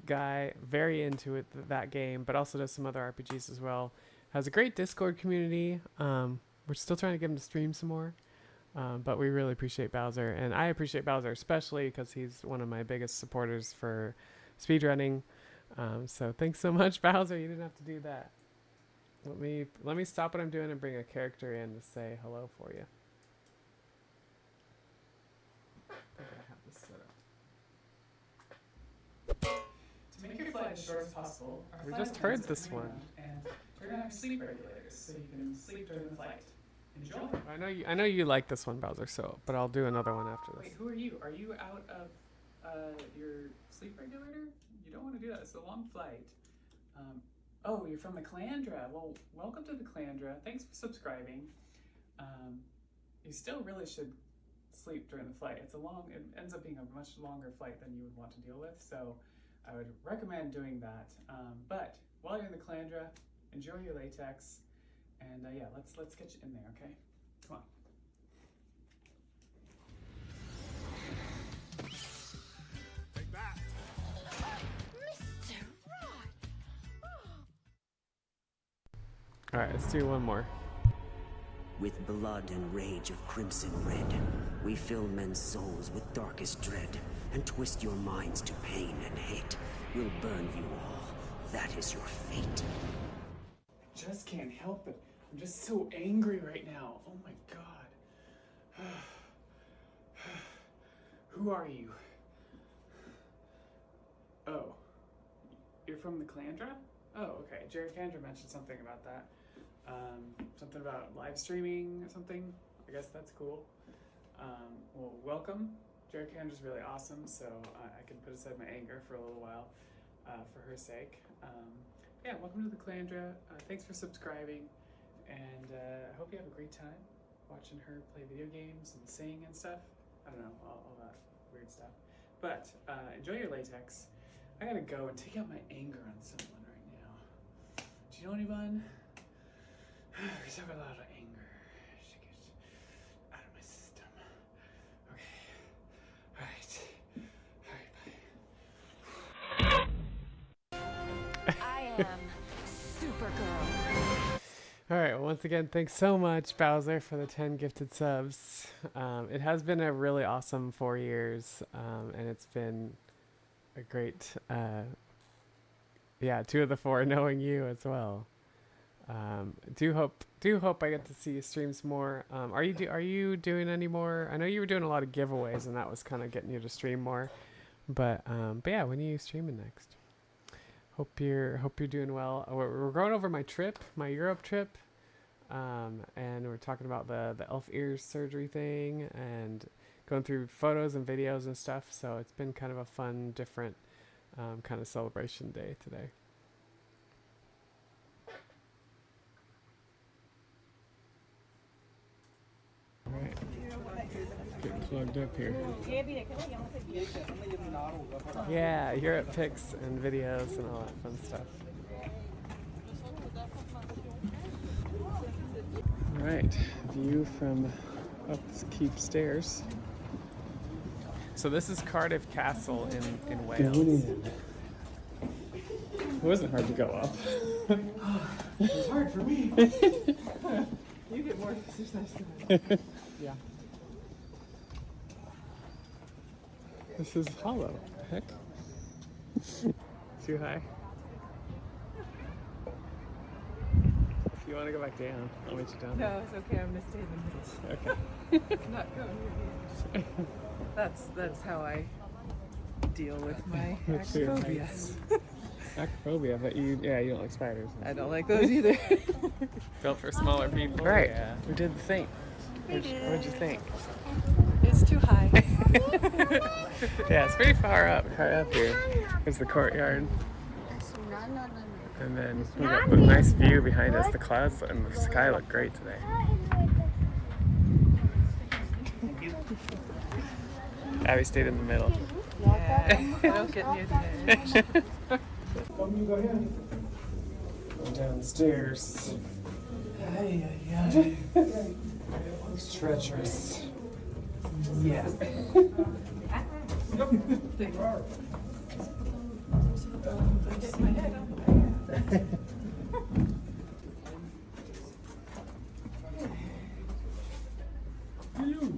guy, very into it, that game, but also does some other RPGs as well. Has a great Discord community. We're still trying to get him to stream some more, but we really appreciate Bowser, and I appreciate Bowser especially because he's one of my biggest supporters for speedrunning. So thanks so much, Bowser. You didn't have to do that. Let me stop what I'm doing and bring a character in to say hello for you. I think I have this set up. To make your flight as short as possible, our We flight just heard attendants this will one. come around And we're gonna have sleep regulators, so you can sleep during the flight. Enjoy. I know you like this one, Bowser. So, but I'll do another one after this. Wait, who are you? Are you out of your sleep regulator? You don't want to do that. It's a long flight. Oh, you're from the Clandra. Well, welcome to the Clandra. Thanks for subscribing. You still really should sleep during the flight. It ends up being a much longer flight than you would want to deal with. So I would recommend doing that. But while you're in the Clandra, enjoy your latex. And yeah, let's get you in there, okay? Come on. Alright, let's do one more. With blood and rage of crimson red, we fill men's souls with darkest dread, and twist your minds to pain and hate. We'll burn you all. That is your fate. I just can't help it. I'm just so angry right now. Oh my god. Who are you? Oh. You're from the Clandra? Oh, okay. Jerry Candra mentioned something about that. Something about live streaming or something. I guess that's cool. Well, welcome. Jerry Candra's really awesome, so I can put aside my anger for a little while for her sake. Yeah, welcome to the Clandra. Thanks for subscribing, and I hope you have a great time watching her play video games and sing and stuff. I don't know, all that weird stuff. But enjoy your latex. I gotta go and take out my anger on someone right now. Do you know anyone? Because I have a lot of anger. I should get out of my system. Okay. Alright, bye. I am Supergirl. Alright, well, once again, thanks so much, Bowser, for the 10 gifted subs. It has been a really awesome 4 years, and it's been a great, 2 of the 4 knowing you as well. Do hope I get to see you streams more. Are you doing any more? I know you were doing a lot of giveaways, and that was kind of getting you to stream more. But yeah, when are you streaming next? Hope you're doing well. We're going over my Europe trip, and we're talking about the elf ears surgery thing and going through photos and videos and stuff. So it's been kind of a fun, different kind of celebration day today. Alright, getting plugged up here. Yeah, Europe pics and videos and all that fun stuff. Alright, view from up Keep Stairs. So this is Cardiff Castle in Wales. It wasn't hard to go up. It was hard for me. You get more exercise than I do. Yeah. This is hollow. Heck. Too high. If you want to go back down, I'll meet you down. No, it's okay. I'm gonna stay in the middle. Okay. Not going here. That's how I deal with my That's your acrophobia. Acrophobia, but you don't like spiders. I don't like those either. Built for smaller people. Right. Yeah. We did the thing. What'd you think? It's too high. Yeah, it's pretty far up here. There's the courtyard. And then we got the nice view behind us. The clouds and the sky look great today. Abby stayed in the middle. Yeah, I don't get near the edge. downstairs. It's treacherous. Yeah. Hello.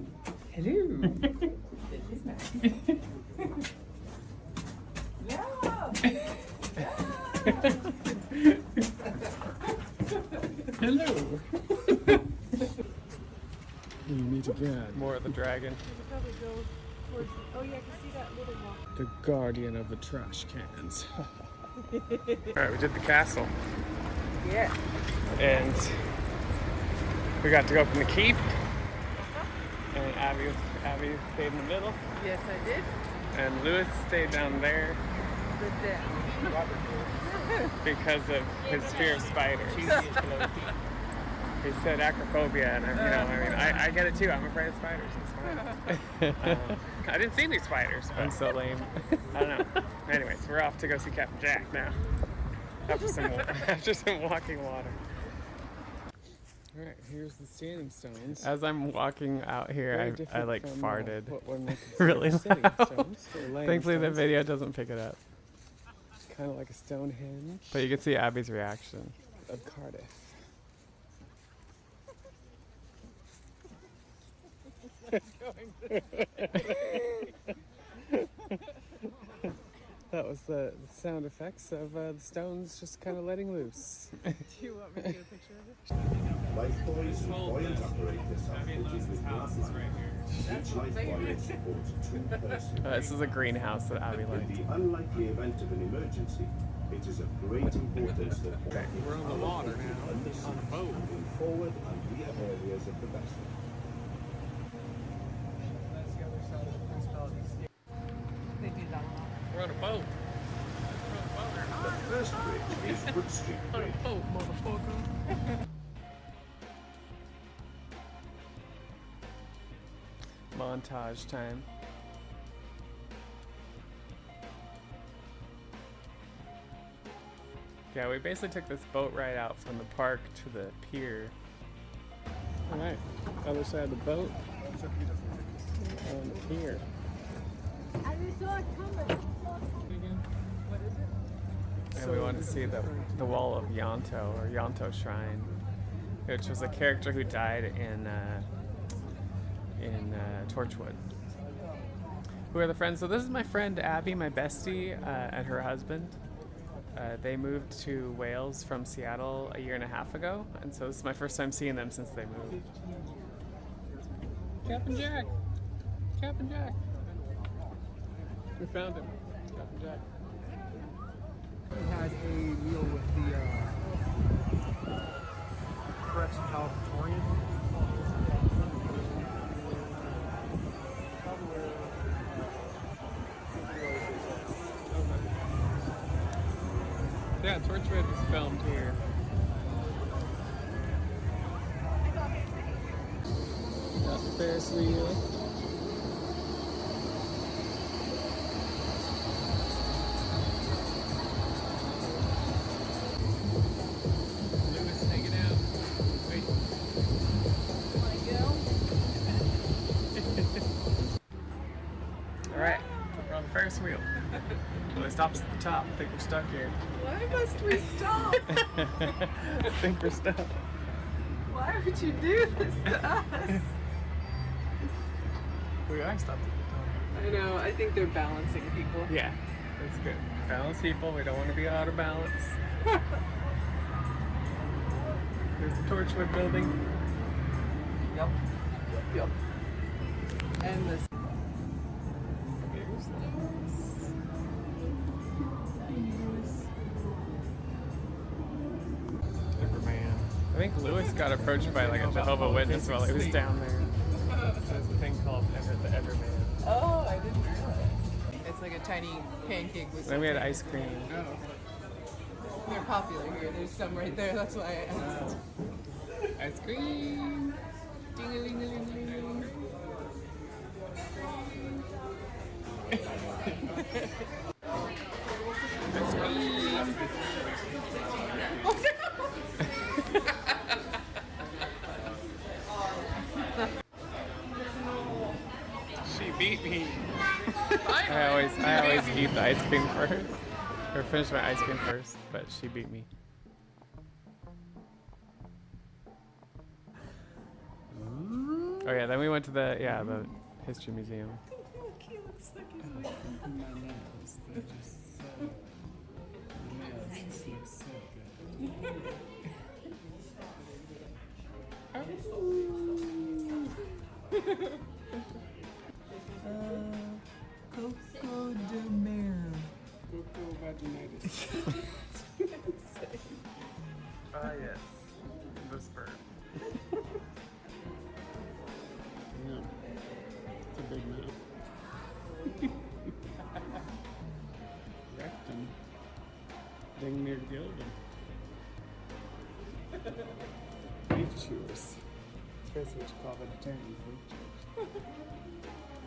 Hello. We meet again. More of the dragon. Probably go towards. Oh yeah, I can see that little one. The guardian of the trash cans. Alright, we did the castle. Yeah. And we got to go up in the keep. And Abby stayed in the middle. Yes, I did. And Lewis stayed down there Good then. because of his fear of spiders. He said acrophobia, and I get it too. I'm afraid of spiders. It's fine. I didn't see any spiders. But I'm so lame. I don't know. Anyways, we're off to go see Captain Jack now. After some walking water. All right, here's the standing stones. As I'm walking out here, I like farted really loud. Thankfully, the video doesn't pick it up. It's kind of like a Stonehenge. But you can see Abby's reaction. Of Cardiff. That was the sound effects of the stones just kind of letting loose. Do you want me to get a picture of it? Lifebuoys and buoyant operators have fitted with bloodline. Each lifebuoy supports 2 persons. This is a greenhouse that Abby In liked. the unlikely event of an emergency, it is of great importance that We're on the water now, on a boat. in forward and rear areas of the vessel. They do that a lot. We're on a boat. The first bridge is Wood Street Bridge. Oh, motherfucker. Montage time. Yeah, we basically took this boat ride out from the park to the pier. Alright, other side of the boat. On the pier. And we want to see the wall of Yonto, or Yonto Shrine, which was a character who died in Torchwood. Who are the friends? So this is my friend Abby, my bestie, and her husband. They moved to Wales from Seattle a year and a half ago, and so this is my first time seeing them since they moved. Captain Jack! Captain Jack! We found him. Captain Jack. We had a meal with the Crest Californian. Yeah, Torchwood was filmed here. Got the Ferris wheel. Lewis hanging out. Wait. Alright, we're on the Ferris wheel. Well, it stops at the top. I think we're stuck here. Why must we stop? I think we're stuck. Why would you do this to us? We are stopped at I know, I think they're balancing people. the top. Yeah, that's good. Balance people. We don't want to be out of balance. There's the Torchwood building. Yep. Yep. And this. I think Lewis got approached by like a Jehovah's Witness while he was down there. There's a thing called the Everman. Oh, I didn't realize. It's like a tiny pancake with Then we had ice cream. Oh. They're popular here. There's some right there. That's why I asked. Ice cream. Ding-a-ling-a-ling-a-ling. Ice cream. Oh, no. beat me. I always eat the ice cream first, or finish my ice cream first, but she beat me. Oh yeah, then we went to the history museum. He looks like he's like my nails. They're just so nails look so good. Coco de Mer. Coco vaginitis. Ah yes, the sperm. Yeah, it's a big mouth. Rectum. Ding near Gildan. Beef chewers. It's basically what you call vegetarians, beef chewers.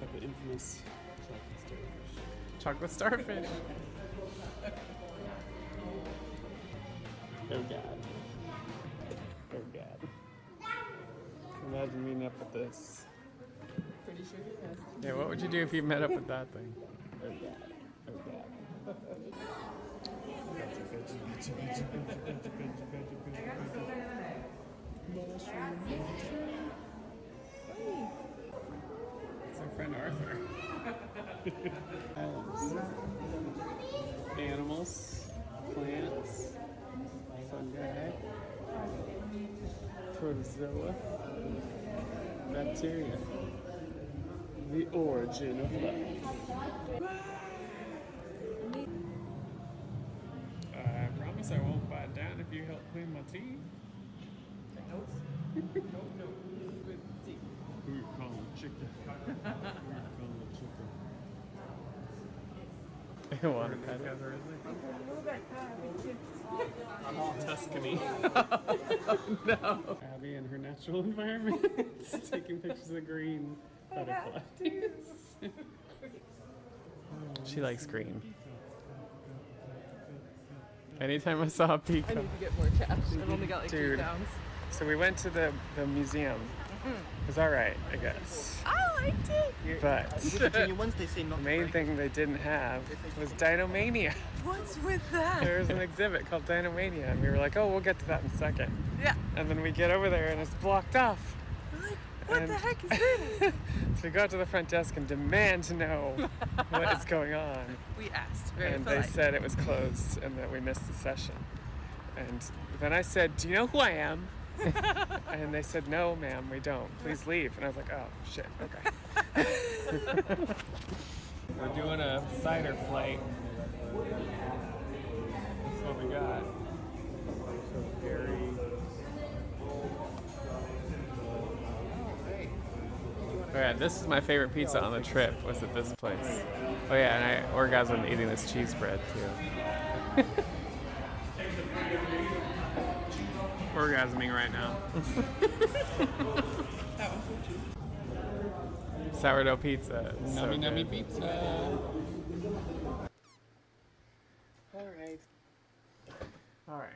Like the infamous chocolate starfish. Chocolate starfish. Oh God. Oh God. Imagine meeting up with this. Pretty sure he has. Yeah, what would you do if you met up with that thing? Oh God. Oh God. It's our friend Arthur. Animals, plants, fungi, protozoa, bacteria. The origin of life. I promise I won't bite down if you help clean my teeth. No. Good teeth. Who you calling chicken? Who you calling chicken? You want to pet it? I'm all Tuscany. No. Abby in her natural environment, taking pictures of green butterflies. She likes green. Anytime I saw a peacock. I need to get more cash. I've only got like Dude. 2 pounds. So we went to the museum. It was alright, I guess. I liked it. But the main thing they didn't have was Dinomania. What's with that? There was an exhibit called Dinomania, and we were like, oh, we'll get to that in a second. Yeah. And then we get over there, and it's blocked off. We're like, what the And- heck is this? So we go to the front desk and demand to know what is going on. We asked very And polite. they said it was closed and that we missed the session. And then I said, do you know who I am? And they said, no, ma'am, we don't. Please leave. And I was like, oh, shit, okay. We're doing a cider flight. That's what we got. So very... Oh yeah, this is my favorite pizza on the trip, was at this place. Oh yeah, and I orgasmed eating this cheese bread too. Orgasming right now. Sourdough pizza. It's so Nummy good. pizza. Alright. Alright.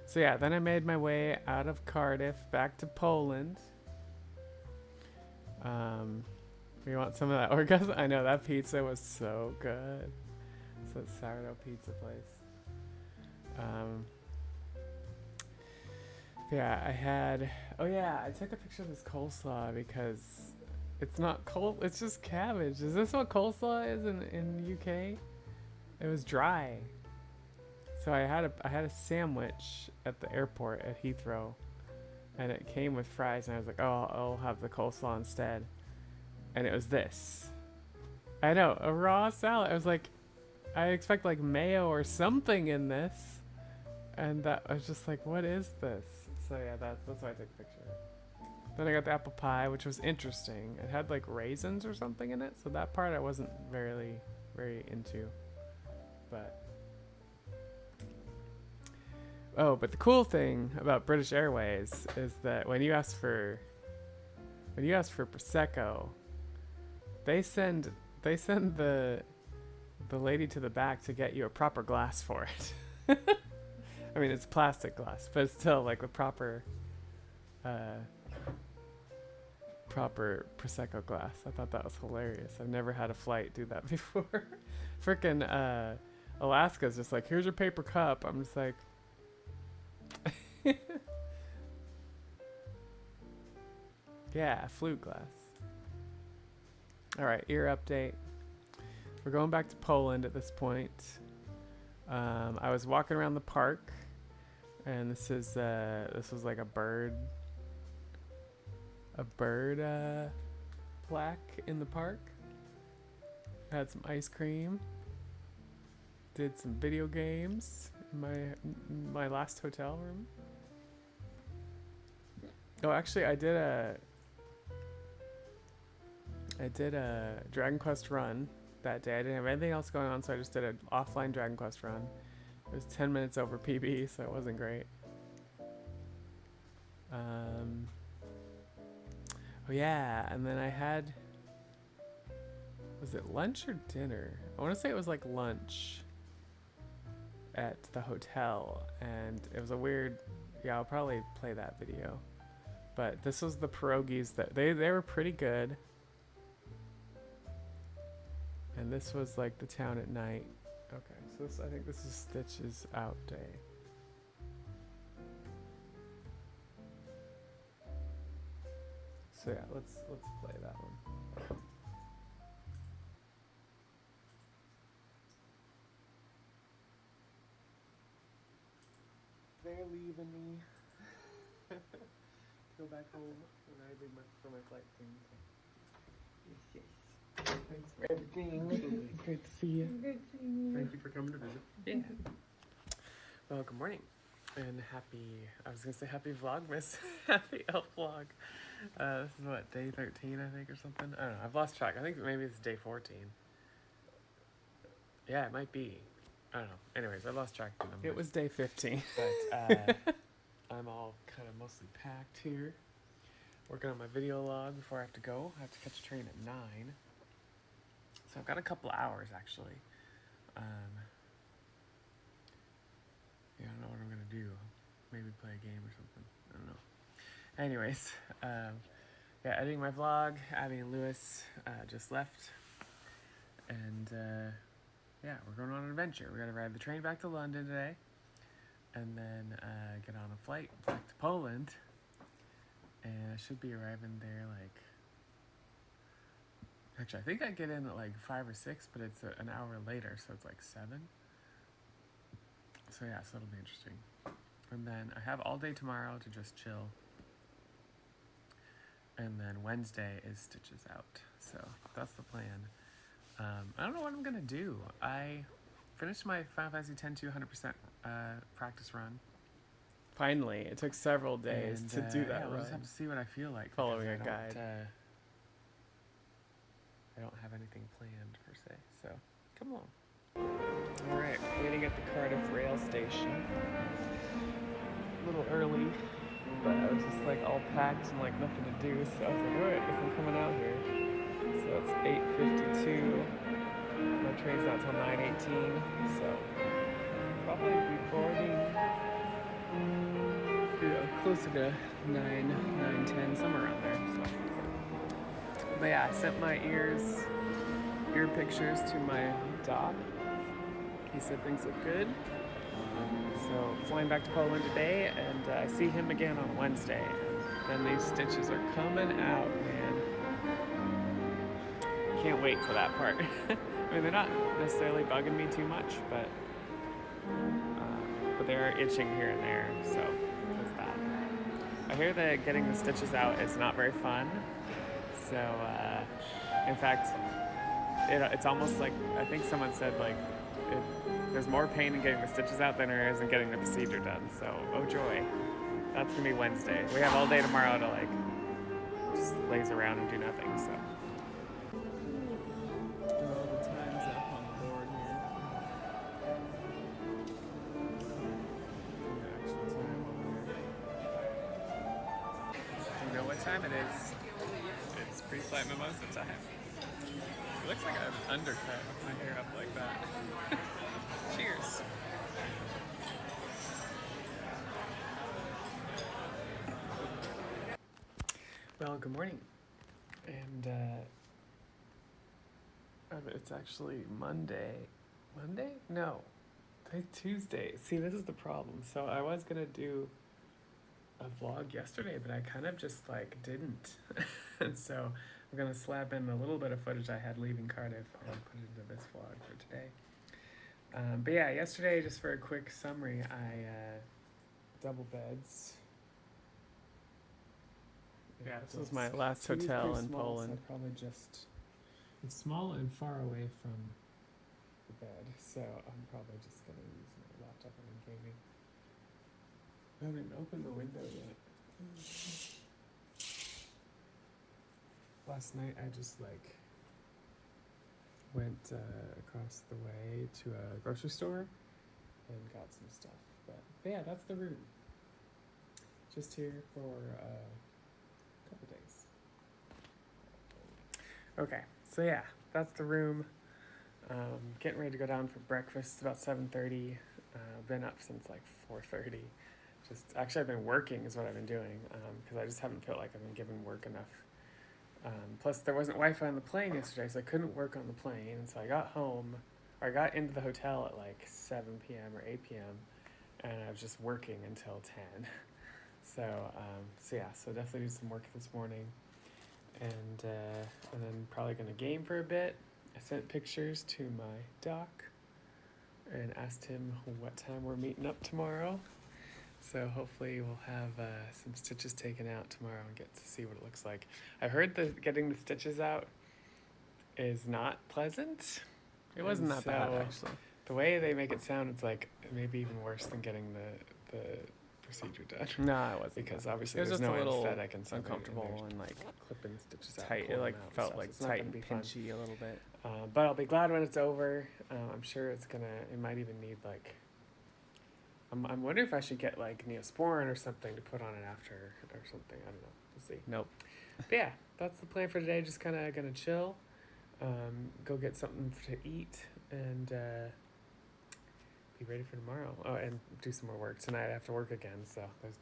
So yeah, then I made my way out of Cardiff back to Poland. We want some of that orgasm. I know that pizza was so good. It's that sourdough pizza place. Yeah, I had. Oh yeah, I took a picture of this coleslaw because it's not it's just cabbage. Is this what coleslaw is in the UK? It was dry. So I had a sandwich at the airport at Heathrow, and it came with fries, and I was like, oh, I'll have the coleslaw instead. And it was this. I know, a raw salad. I was like, I expect like mayo or something in this, and that I was just like, what is this? So yeah, that's why I took a picture. Then I got the apple pie, which was interesting. It had like raisins or something in it, so that part I wasn't very into, but. Oh, but the cool thing about British Airways is that when you ask for Prosecco, They send the lady to the back to get you a proper glass for it. I mean, it's plastic glass, but it's still like the proper Prosecco glass. I thought that was hilarious. I've never had a flight do that before. Frickin' Alaska's just like, here's your paper cup. I'm just like, yeah, flute glass. All right, ear update. We're going back to Poland at this point. I was walking around the park, and this was like a bird plaque in the park. Had some ice cream. Did some video games in my last hotel room. Oh, actually, I did a Dragon Quest run that day. I didn't have anything else going on, so I just did an offline Dragon Quest run. It was 10 minutes over PB, so it wasn't great. Oh yeah, and then I had, was it lunch or dinner? I want to say it was like lunch at the hotel, and it was a weird, yeah, I'll probably play that video. But this was the pierogies that they were pretty good. And this was like the town at night. Okay, so this, I think this is Stitches Out Day. So yeah, let's play that one. They're leaving me. Go back home when I leave for my flight soon. Yes. Thanks for everything. Great to see you. Good seeing you. Thank you for coming to visit. Yeah. Well, good morning. And happy, I was going to say happy Vlogmas. Happy elf vlog. This is what, day 13, I think, or something? I don't know. I've lost track. I think maybe it's day 14. Yeah, it might be. I don't know. Anyways, I lost track of the numbers. It was day 15. But I'm all kind of mostly packed here. Working on my video log before I have to go. I have to catch a train at 9. So I've got a couple hours, actually. Yeah, I don't know what I'm going to do. Maybe play a game or something. I don't know. Anyways, yeah, editing my vlog. Abby and Lewis just left. And yeah, we're going on an adventure. We're going to ride the train back to London today. And then get on a flight back to Poland. And I should be arriving there like... Actually, I think I get in at like 5 or 6, but it's an hour later, so it's like 7. So yeah, so it'll be interesting. And then I have all day tomorrow to just chill. And then Wednesday is Stitches Out. So that's the plan. I don't know what I'm going to do. I finished my Final Fantasy X 200% practice run. Finally, it took several days to do that yeah, run. We'll just have to see what I feel like. Following a guide. I don't have anything planned per se, so come along. Alright, waiting at the Cardiff rail station. A little early, but I was just like all packed and like nothing to do, so I was like, alright, I guess I'm coming out here. So it's 8:52. My train's not till 9:18, so probably be boarding. Yeah, closer to 9:10, somewhere around there. So. But yeah, I sent my ear pictures to my doc. He said things look good. So flying back to Poland today, and I see him again on Wednesday. Then these stitches are coming out, man. Can't wait for that part. I mean, they're not necessarily bugging me too much, but they are itching here and there, so there's that. I hear that getting the stitches out is not very fun. So, in fact, it's almost like, I think someone said, like, there's more pain in getting the stitches out than there is in getting the procedure done. So, oh joy. That's going to be Wednesday. We have all day tomorrow to, like, just laze around and do nothing, so. All the time's up on the board here. The actual time on here. Do you know what time it is? It's pre-flight mimosa time. It looks like I'm undercut with my hair up like that. Cheers. Well, good morning. And it's actually Monday. Monday? No. Today's Tuesday. See, this is the problem. So I was gonna do a vlog yesterday, but I kind of just like didn't. And so I'm gonna slap in a little bit of footage I had leaving Cardiff and put it into this vlog for today. But yeah, yesterday, just for a quick summary, I double beds. Yeah, this was my last hotel in Poland. So probably just it's small and far away from the bed, so I'm probably just gonna use my laptop and gaming. I haven't even opened the window yet. Last night I just like went across the way to a grocery store and got some stuff. But yeah, that's the room. Just here for a couple days. Okay, so yeah, that's the room. Getting ready to go down for breakfast. It's about 7:30. Been up since like 4:30. Actually, I've been working is what I've been doing because I just haven't felt like I've been given work enough. Plus, there wasn't Wi-Fi on the plane yesterday, so I couldn't work on the plane. And so I got home, or I got into the hotel at like 7 p.m. or 8 p.m. and I was just working until 10. So so definitely do some work this morning, and then probably gonna game for a bit. I sent pictures to my doc and asked him what time we're meeting up tomorrow. So hopefully we'll have some stitches taken out tomorrow and get to see what it looks like. I heard that getting the stitches out is not pleasant. It wasn't that bad, actually. The way they make it sound, it's like maybe even worse than getting the procedure done. No, it wasn't. Because obviously it was there's just no a little anesthetic and uncomfortable and like clipping the stitches out. tight. It like felt like it's not tight gonna and be fun. pinchy a little bit. But I'll be glad when it's over. I'm sure it might even need like, I'm wondering if I should get like Neosporin or something to put on it after or something. I don't know. We'll see. Nope. But yeah, that's the plan for today. Just kind of gonna chill, go get something to eat, and be ready for tomorrow. Oh, and do some more work tonight. I have to work again, so there's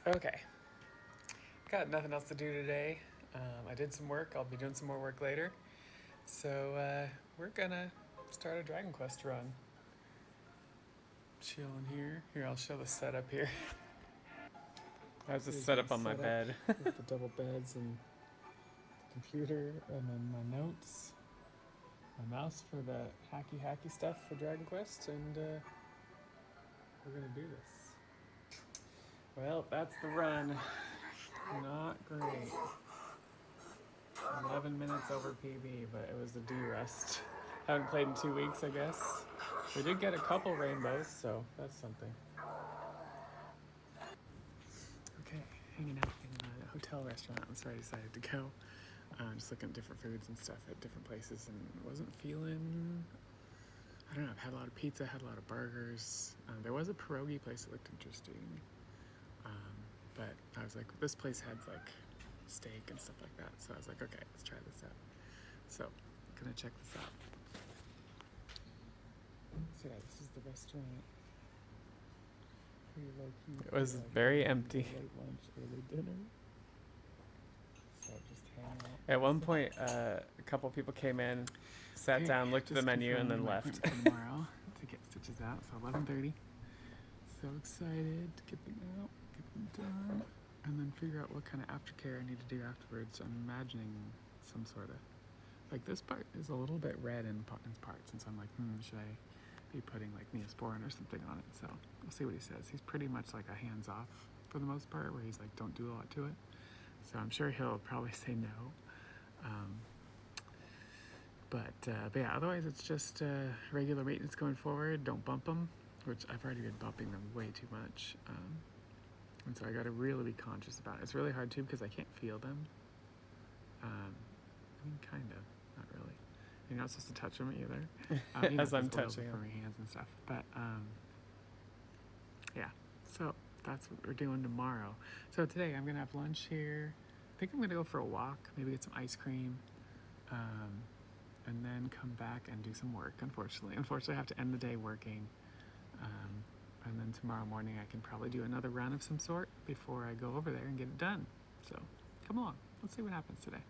that. Okay. Got nothing else to do today. I did some work. I'll be doing some more work later. So we're gonna start a Dragon Quest run. Chilling here. Here, I'll show the setup here. I was just set up on my bed. With the double beds and the computer, and then my notes, my mouse for the hacky stuff for Dragon Quest, and we're gonna do this. Well, that's the run. Not great. 11 minutes over PB, but it was a due rest. Haven't played in 2 weeks, I guess. We did get a couple rainbows, so that's something. Okay, hanging out in a hotel restaurant. That's where I decided to go. Just looking at different foods and stuff at different places, and wasn't feeling, I don't know, I've had a lot of pizza, had a lot of burgers. There was a pierogi place that looked interesting. But I was like, this place had like steak and stuff like that. So I was like, okay, let's try this out. So, gonna check this out. So yeah, this is the restaurant. Pretty low key. It was very empty. Late lunch, early dinner. So just hang out. At one point, a couple people came in, sat down, looked at the menu, and then left. Tomorrow to get stitches out. So 11:30. So excited to get them out, get them done, and then figure out what kind of aftercare I need to do afterwards. I'm imagining some sort of, like this part is a little bit red in parts, and so I'm like, should I be putting like Neosporin or something on it? So we'll see what he says. He's pretty much like a hands-off for the most part, where he's like, don't do a lot to it. So I'm sure he'll probably say no. But yeah, otherwise it's just regular maintenance going forward. Don't bump them, which I've already been bumping them way too much. And so I got to really be conscious about it. It's really hard too because I can't feel them. I mean, kind of, not really. You're not supposed to touch them either. As I'm touching them. For my hands and stuff. But yeah, so that's what we're doing tomorrow. So today I'm gonna have lunch here. think I'm gonna go for a walk, maybe get some ice cream, and then come back and do some work. Unfortunately, I have to end the day working, and then tomorrow morning I can probably do another run of some sort before I go over there and get it done. So come along, let's see what happens today.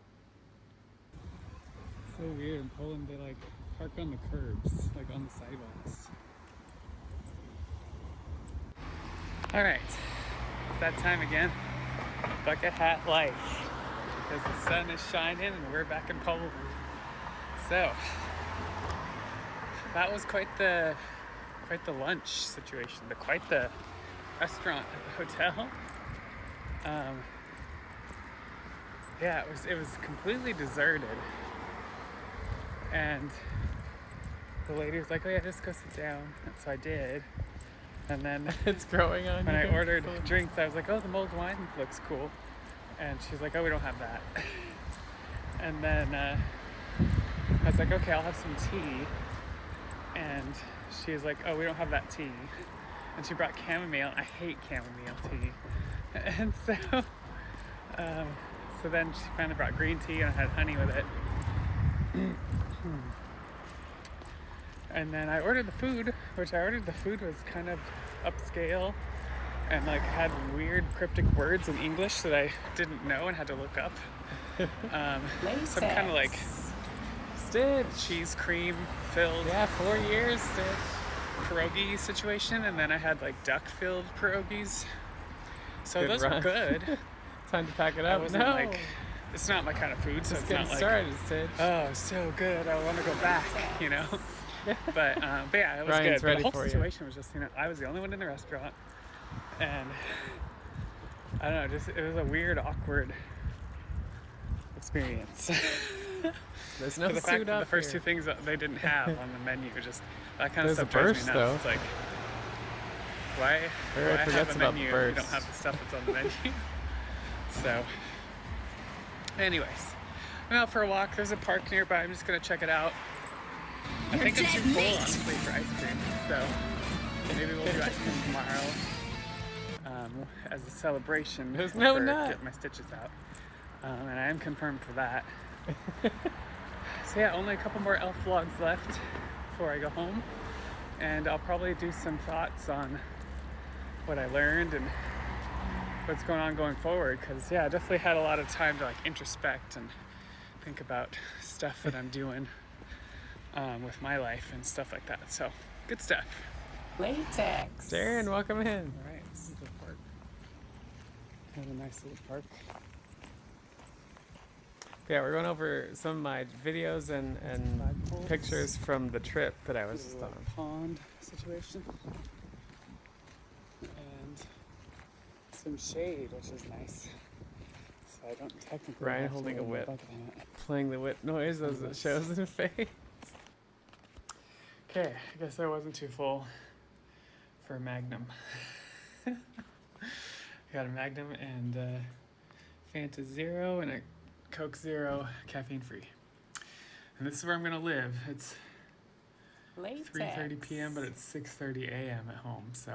So weird in Poland, they like park on the curbs, like on the sidewalks. All right, it's that time again. Bucket hat life, because the sun is shining and we're back in Poland. So that was quite the lunch situation, quite the restaurant at the hotel. Yeah, it was completely deserted, and the lady was like, "Oh yeah, just go sit down." And so I did. And then it's growing on when you. I ordered drinks, I was like, "Oh, the mulled wine looks cool," and she's like, "Oh, we don't have that." And then I was like, "Okay, I'll have some tea," and she was like, "Oh, we don't have that tea," and she brought chamomile. I hate chamomile tea, and so then she finally brought green tea, and I had honey with it. And then I ordered the food, which was kind of upscale and like had weird cryptic words in English that I didn't know and had to look up. Some kind of like Stitch cheese cream filled 4 years Stitch pierogi situation, and then I had like duck filled pierogies. So Good those run. were good. Time to pack it I up. wasn't No. like, it's not my kind of food, so Just it's getting not like, started, Stitch. oh, so good, I want to go back, you know? But yeah, it was Ryan's good. But ready the for whole you. situation was just, I was the only one in the restaurant, and I don't know, it was a weird, awkward experience. There's no the fact suit that up the first here. two things that they didn't have on the menu, just that kind There's of a stuff drives burst, me nuts. though. It's like, why Everybody have forgets a about the menu if you don't bursts. have the stuff that's on the menu? So, anyways, I went out for a walk. There's a park nearby. I'm just gonna check it out. I think I'm too full, honestly, for ice cream. So maybe we'll do ice cream tomorrow as a celebration. There's no for nut. Get my stitches out, and I am confirmed for that. So yeah, only a couple more elf vlogs left before I go home, and I'll probably do some thoughts on what I learned and what's going on going forward, because yeah, I definitely had a lot of time to like introspect and think about stuff that I'm doing with my life and stuff like that. So good stuff. Latex. Darren, welcome in. All right, this is the park. Have a nice little park. Yeah, we're going over some of my videos and Flagpoles. pictures from the trip that I was There's a just little on. pond situation and some shade, which is nice. So I don't technically Ryan have to holding a wear my whip. bucket hat. Playing the whip noise as it shows in his face. Okay, I guess I wasn't too full for a Magnum. I got a Magnum and Fanta Zero and a Coke Zero, caffeine free. And this is where I'm gonna live. It's 3:30 p.m., but it's 6:30 a.m. at home, so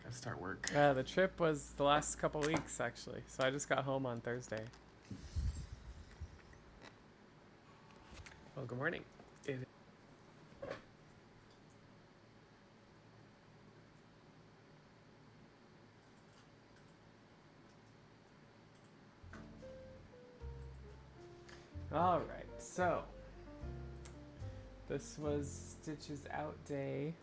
gotta start work. The trip was the last couple weeks, actually. So I just got home on Thursday. Well, good morning. All right, so this was Stitches Out Day.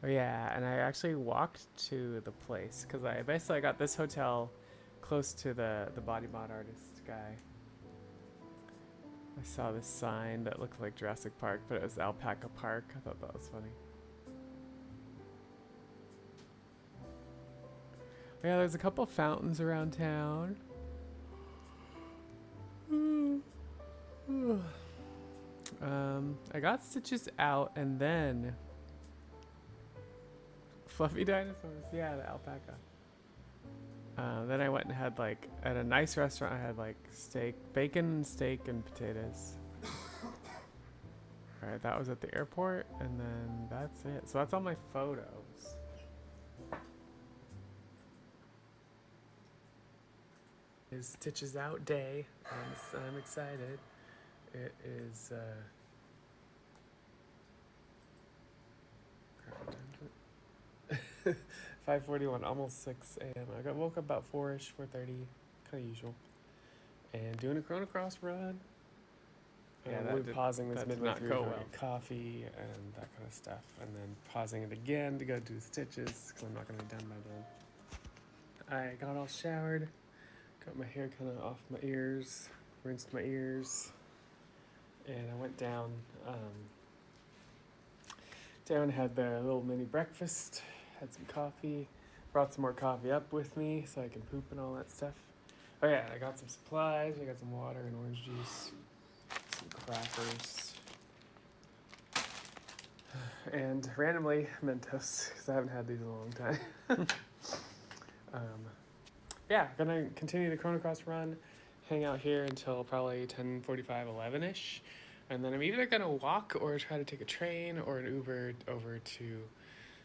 Oh yeah, and I actually walked to the place because I got this hotel close to the body mod artist guy. I saw this sign that looked like Jurassic Park, but it was Alpaca Park. I thought that was funny. Yeah, there's a couple fountains around town. I got Stitches Out, and then fluffy dinosaurs. Yeah, the alpaca. Then I went and had at a nice restaurant. I had steak, bacon, steak, and potatoes. All right, that was at the airport, and then that's it. So that's all my photos. Is Stitches Out Day. I'm excited. It is 5:41, almost 6 a.m. I woke up about 4ish, 4:30, kind of usual, and doing a Chrono Cross run. Yeah, we're pausing this that did midway not through go for well. coffee and that kind of stuff, and then pausing it again to go do stitches because I'm not going to be done by then. I got all showered, got my hair kind of off my ears, rinsed my ears, and I went down. Had the little mini breakfast, had some coffee, brought some more coffee up with me so I can poop and all that stuff. Oh yeah, I got some supplies. I got some water and orange juice, some crackers, and randomly Mentos because I haven't had these in a long time. Yeah, gonna continue the Chrono Cross run, hang out here until probably 10:45, 11ish. And then I'm either gonna walk or try to take a train or an Uber over to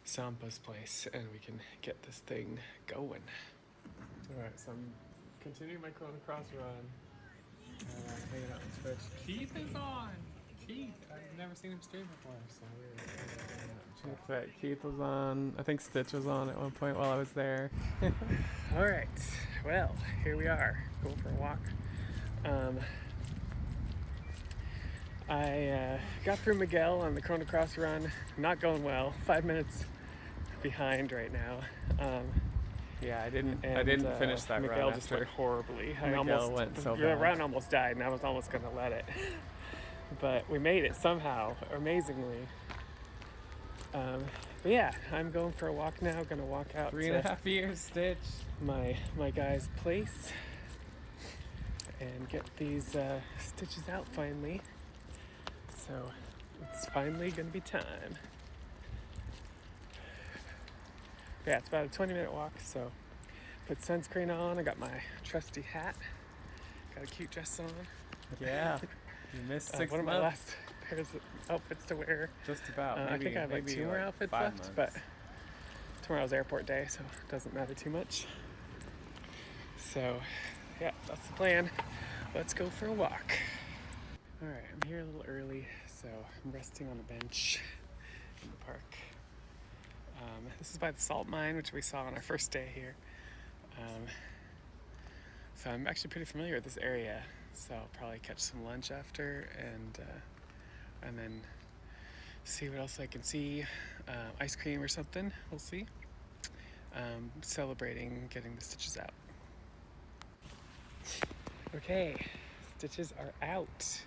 Sampa's place and we can get this thing going. Alright, so I'm continuing my Chrono Cross run. Hanging out on Twitch. Keith is on! Keith! I've never seen him stream before, so we're That's right. Keith was on. I think Stitch was on at one point while I was there. Alright, well, here we are. Going for a walk. I got through Miguel on the Chrono Cross run. Not going well. 5 minutes behind right now. Yeah, I didn't finish that Miguel run. Miguel just went horribly. Miguel went so the bad. run almost died, and I was almost going to let it. But we made it somehow, amazingly. But yeah, I'm going for a walk now. Going to walk out 3.5 years, Stitch. My guy's place and get these stitches out finally. So it's finally gonna be time. Yeah, it's about a 20-minute walk, so put sunscreen on. I got my trusty hat. Got a cute dress on. Yeah, you missed 6 one of my months. last pairs of outfits to wear. Just about. I think I have like 2 more outfits 5 left, months. but tomorrow's airport day, so it doesn't matter too much. So yeah, that's the plan. Let's go for a walk. All right, I'm here a little early, so I'm resting on a bench in the park. This is by the salt mine, which we saw on our first day here. So I'm actually pretty familiar with this area, so I'll probably catch some lunch after and then see what else I can see. Ice cream or something, we'll see. Celebrating getting the stitches out. Okay, stitches are out.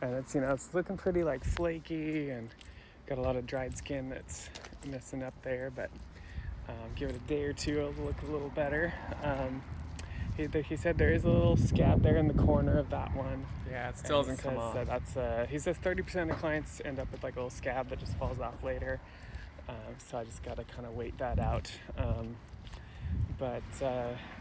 And it's, it's looking pretty like flaky and got a lot of dried skin that's messing up there, but give it a day or two, it'll look a little better. He said there is a little scab there in the corner of that one. Yeah, it still doesn't come off. He says 30% of clients end up with like a little scab that just falls off later. So I just gotta kind of wait that out. But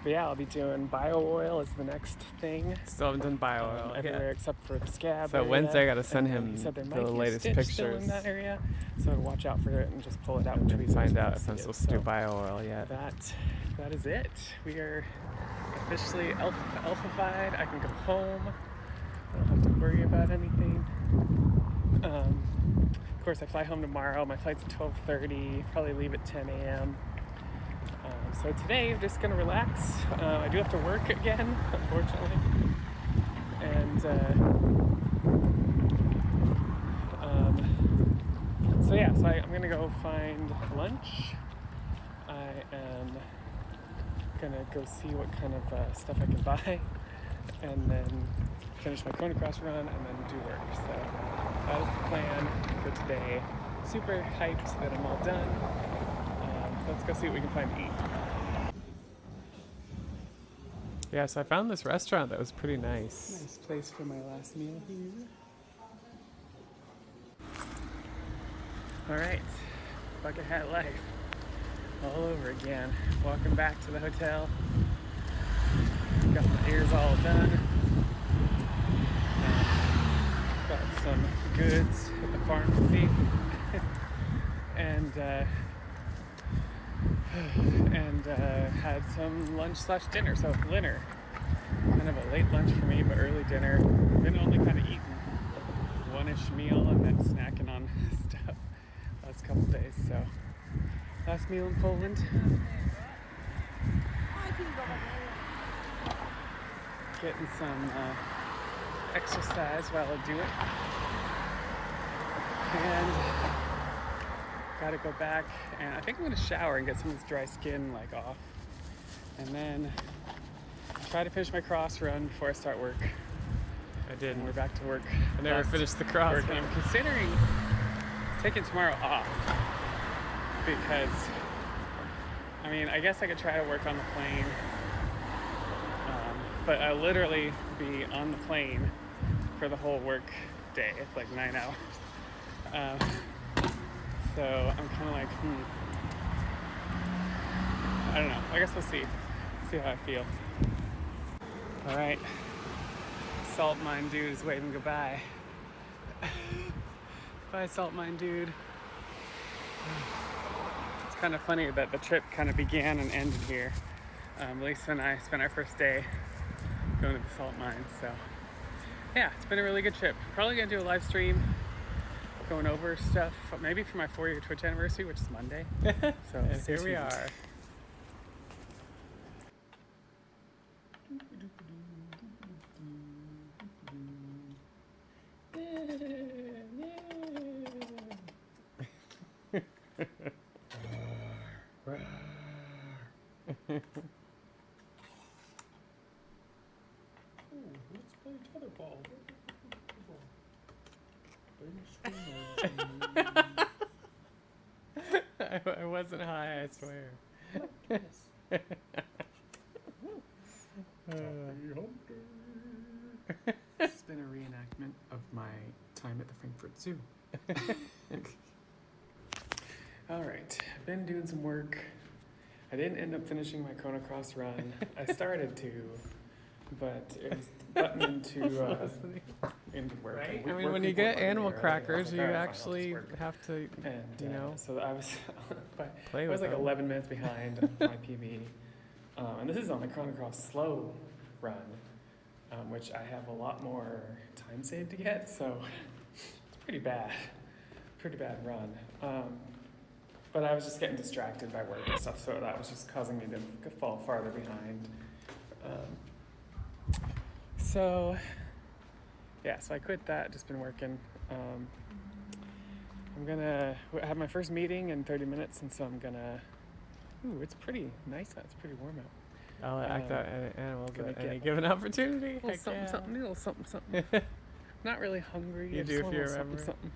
yeah, I'll be doing bio oil is the next thing. Still haven't done bio oil everywhere except for the scab. So area. Wednesday I gotta send him He said there the might be a latest stitch pictures. still in that area, so watch out for it and just pull it out. And when then we find out since we'll so do bio oil yet. That is it. We are officially alpha-fied. I can go home. I don't have to worry about anything. Of course, I fly home tomorrow. My flight's at 12:30. Probably leave at 10 a.m. So today I'm just gonna relax. I do have to work again, unfortunately. And so yeah, so I'm gonna go find lunch. I am gonna go see what kind of stuff I can buy, and then finish my Chrono Cross run, and then do work. So that is the plan for today. Super hyped that I'm all done. Let's go see what we can find to eat. Yeah, so I found this restaurant that was pretty nice. Nice place for my last meal here. All right, bucket hat life all over again. Walking back to the hotel. Got my ears all done. Got some goods at the pharmacy. and and had some lunch/dinner. So dinner, kind of a late lunch for me, but early dinner. Been only kind of eating one-ish meal and then snacking on stuff last couple days. So last meal in Poland. Getting some exercise while I do it. And gotta go back, and I think I'm gonna shower and get some of this dry skin like off, and then try to finish my cross run before I start work. I did. And we're back to work. I never finished the cross work, run. and I'm considering taking tomorrow off because, I mean, I guess I could try to work on the plane, but I'll literally be on the plane for the whole work day. It's like 9 hours. So I'm kind of like, I don't know. I guess we'll see how I feel. All right. Salt Mine Dude is waving goodbye. Bye, Salt Mine Dude. It's kind of funny that the trip kind of began and ended here. Lisa and I spent our first day going to the salt mine. So yeah, it's been a really good trip. Probably gonna do a live stream going over stuff, maybe for my 4-year Twitch anniversary, which is Monday. So And stay here we tuned. are. Let's play tetherball. I wasn't high, I swear. It's been a reenactment of my time at the Frankfurt Zoo. All right, I've been doing some work. I didn't end up finishing my Chrono Cross run. I started to, but it was buttoned into work. Right? And I mean, work when you people get buttoned me animal early. I was crackers, like, you all right, fine, I'll actually just work. have to, And you know, so I was, play I with was like them. 11 minutes behind my PB, and this is on the Chrono Cross slow run, which I have a lot more time saved to get. So it's pretty bad run. But I was just getting distracted by work and stuff, so that was just causing me to fall farther behind. So I quit that, just been working. I'm gonna have my first meeting in 30 minutes, and so I'm gonna, it's pretty nice out, it's pretty warm out. I'll act out animals gonna at any get given opportunity. A little Heck yeah. something. Not really hungry. You I do just if want you a little remember. something.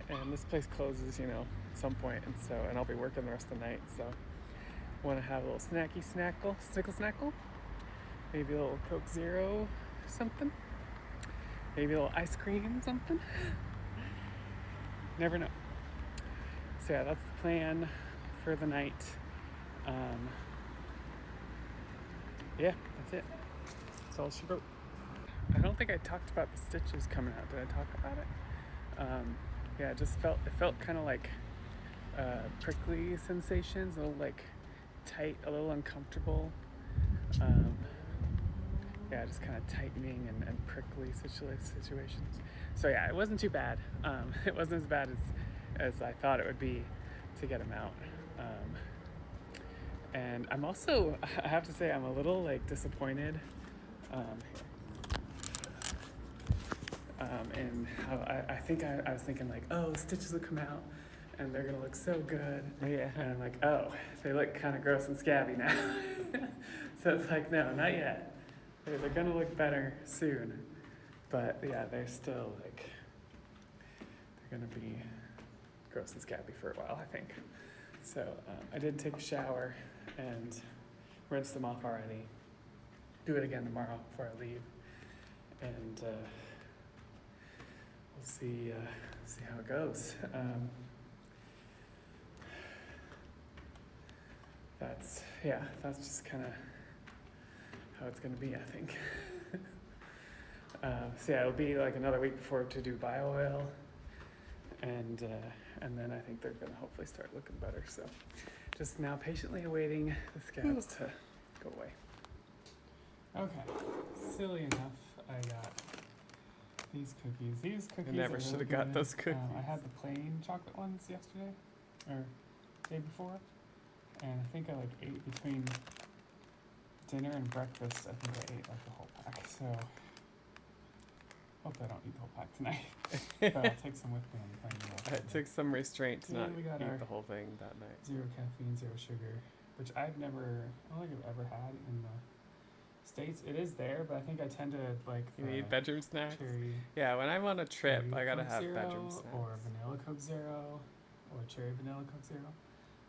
And this place closes, at some point, and I'll be working the rest of the night. So, want to have a little snickle snackle. Maybe a little Coke Zero, something. Maybe a little ice cream, something. Never know. So yeah, that's the plan for the night. Yeah, that's it. That's all she wrote. I don't think I talked about the stitches coming out. Did I talk about it? Yeah, it felt kind of like prickly sensations, a little like tight, a little uncomfortable. Yeah, just kind of tightening and prickly situations. So yeah, it wasn't too bad. It wasn't as bad as I thought it would be to get them out. And I'm also, I have to say, I'm a little like disappointed in how I think I was thinking like, oh, stitches will come out and they're gonna look so good. Yeah. And I'm like, oh, they look kind of gross and scabby now. So it's like, no, not yet. They're gonna look better soon. But yeah, they're still like, they're gonna be gross and scabby for a while, I think. So I did take a shower and rinse them off already. Do it again tomorrow before I leave. And we'll see how it goes. That's just kind of how it's going to be, I think. So yeah, it'll be like another week before to do bio oil, and then I think they're going to hopefully start looking better. So Just now patiently awaiting the scabs to go away. Okay, silly enough, I got these cookies. These cookies never are should really have got good. those cookies. I had the plain chocolate ones yesterday, or day before, and I think I like ate between dinner and breakfast. I think I ate like the whole pack. So hope I don't eat the whole pack tonight. But I'll take some with me and playing the It took some restraint to Yeah, not we got eat our the whole thing that night. 0 caffeine, 0 sugar, which I don't think I've ever had in the States. It is there, but I think I tend to like You the need bedroom snacks? cherry. Yeah, when I'm on a trip, cherry I gotta Coke have Zero bedroom snacks. or vanilla Coke Zero or cherry vanilla Coke Zero,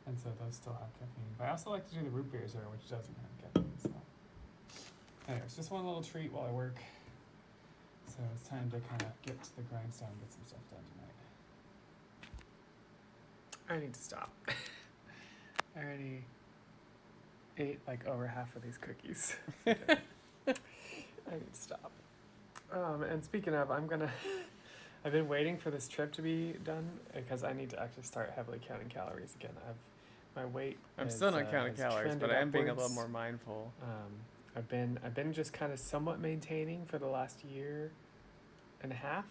and so those still have caffeine. But I also like to do the root beer zero, which doesn't have caffeine. So, anyways, just one little treat while I work. So it's time to kind of get to the grindstone and get some stuff done tonight. I need to stop. I already ate like over half of these cookies. I need to stop. And speaking of, I've been waiting for this trip to be done because I need to actually start heavily counting calories again. My weight. I'm still not counting has calories, but trended I am being a little upwards. more mindful. I've been just kind of somewhat maintaining for the last year and a half,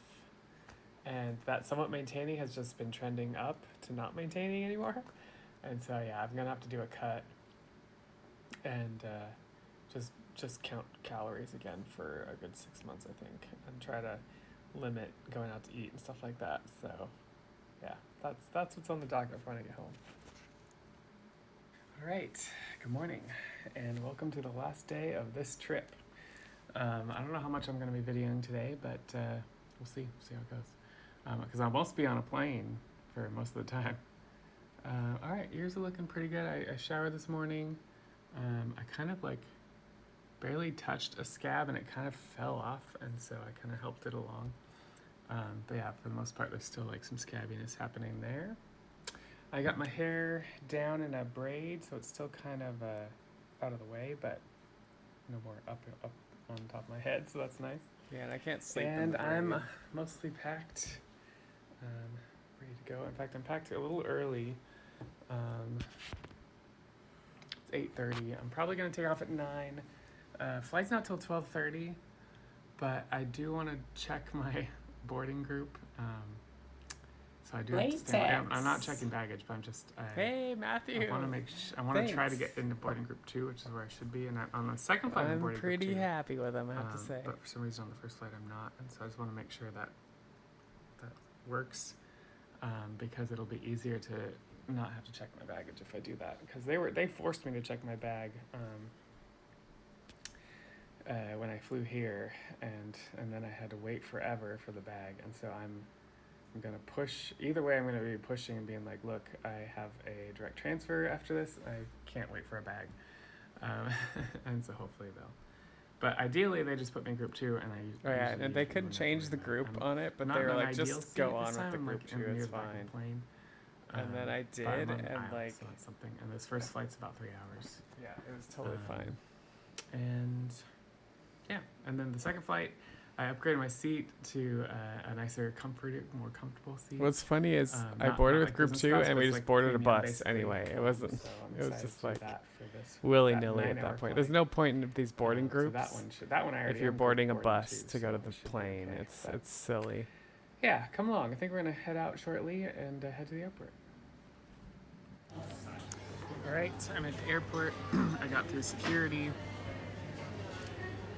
and that somewhat maintaining has just been trending up to not maintaining anymore. And so yeah, I'm gonna have to do a cut and just count calories again for a good 6 months, I think, and try to limit going out to eat and stuff like that. So yeah, that's what's on the docket when I get home. All right, good morning, and welcome to the last day of this trip. I don't know how much I'm going to be videoing today, but we'll see how it goes. Because I'll mostly be on a plane for most of the time. All right, ears are looking pretty good. I showered this morning. I kind of like barely touched a scab, and it kind of fell off, and so I kind of helped it along. But yeah, for the most part, there's still like some scabbiness happening there. I got my hair down in a braid, so it's still kind of out of the way, but no more up on top of my head, so that's nice. Yeah, and I can't sleep. And I'm mostly packed, ready to go. In fact, I'm packed a little early. It's 8:30. I'm probably gonna take off at 9. Flight's not till 12:30, but I do want to check my boarding group. So I do have to stay. I'm not checking baggage, but Hey, Matthew. I want to try to get into boarding group 2, which is where I should be. And on the second flight, I'm boarding pretty group 2. happy with them, I have to say. But for some reason on the first flight, I'm not, and so I just want to make sure that works, because it'll be easier to not have to check my baggage if I do that. Because they forced me to check my bag when I flew here, and then I had to wait forever for the bag, and so I'm gonna push. Either way, I'm gonna be pushing and being like, look, I have a direct transfer after this. I can't wait for a bag, and so hopefully they'll. But ideally, they just put me in group 2, and I. Oh yeah, and they couldn't change the group on it, but they were like, just go on with the group 2. It's fine. And then I did, and like. So that's something. And this first flight's about 3 hours. Yeah, it was totally fine. And yeah, and then the second flight, I upgraded my seat to a nicer, more comfortable seat. What's funny is I boarded with group 2, and we just boarded a bus anyway. It wasn't. It was just like willy nilly at that point. There's no point in these boarding groups. So that one I already. If you're boarding a bus to go to the plane, it's silly. Yeah, come along. I think we're gonna head out shortly and head to the airport. All right, I'm at the airport. I got through security.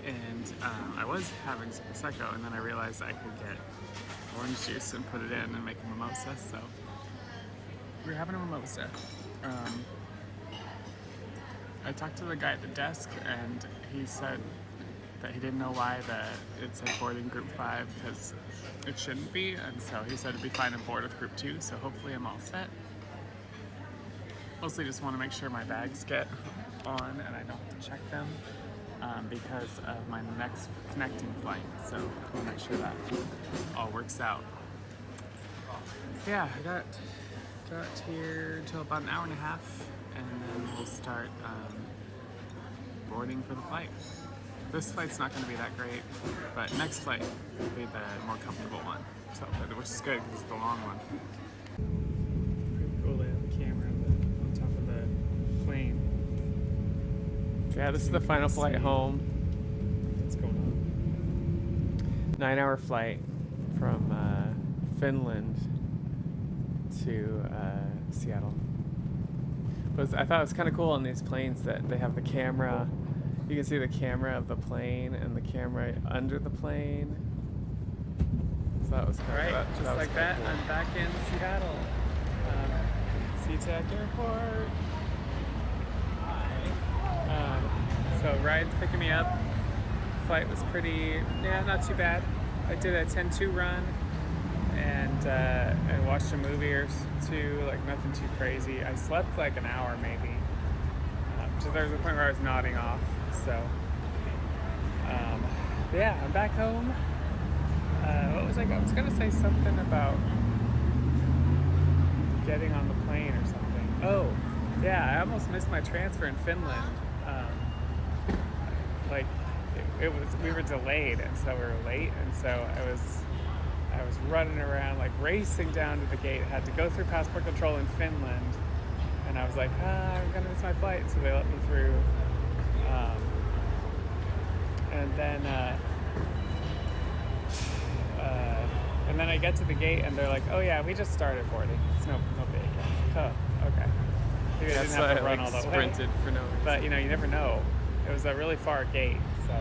And I was having some Prosecco, and then I realized I could get orange juice and put it in and make a mimosa, so we're having a mimosa. I talked to the guy at the desk, and he said that he didn't know why it said boarding group 5, because it shouldn't be, and so he said it'd be fine to board with group 2, so hopefully I'm all set. Mostly just want to make sure my bags get on and I don't have to check them. Because of my next connecting flight, so we'll make sure that all works out. Yeah, I got here until about an hour and a half, and then we'll start boarding for the flight. This flight's not going to be that great, but next flight will be the more comfortable one, so which is good because it's the long one. Pretty cool to have the camera on top of the Yeah, this is the final flight home. What's going on? 9-hour flight from Finland to Seattle. But I thought it was kind of cool on these planes that they have the camera. You can see the camera of the plane and the camera under the plane. So that was kind Right, of just like that, cool. I'm back in Seattle. SeaTac Airport. So Ryan's picking me up. Flight was pretty, not too bad. I did a 10-2 run and watched a movie or two, like nothing too crazy. I slept like an hour maybe. So there was a point where I was nodding off. So yeah, I'm back home. What was I was gonna say something about getting on the plane or something. Oh, yeah, I almost missed my transfer in Finland. Like it was, we were delayed, and so we were late, and so I was running around, like racing down to the gate. Had to go through passport control in Finland, and I was like, I'm gonna miss my flight, so they let me through. And then I get to the gate, and they're like, "Oh yeah, we just started boarding. It's no big." Oh, okay. Maybe I didn't have to run all the way. Sprinted for no reason. But you never know. It was a really far gate, so.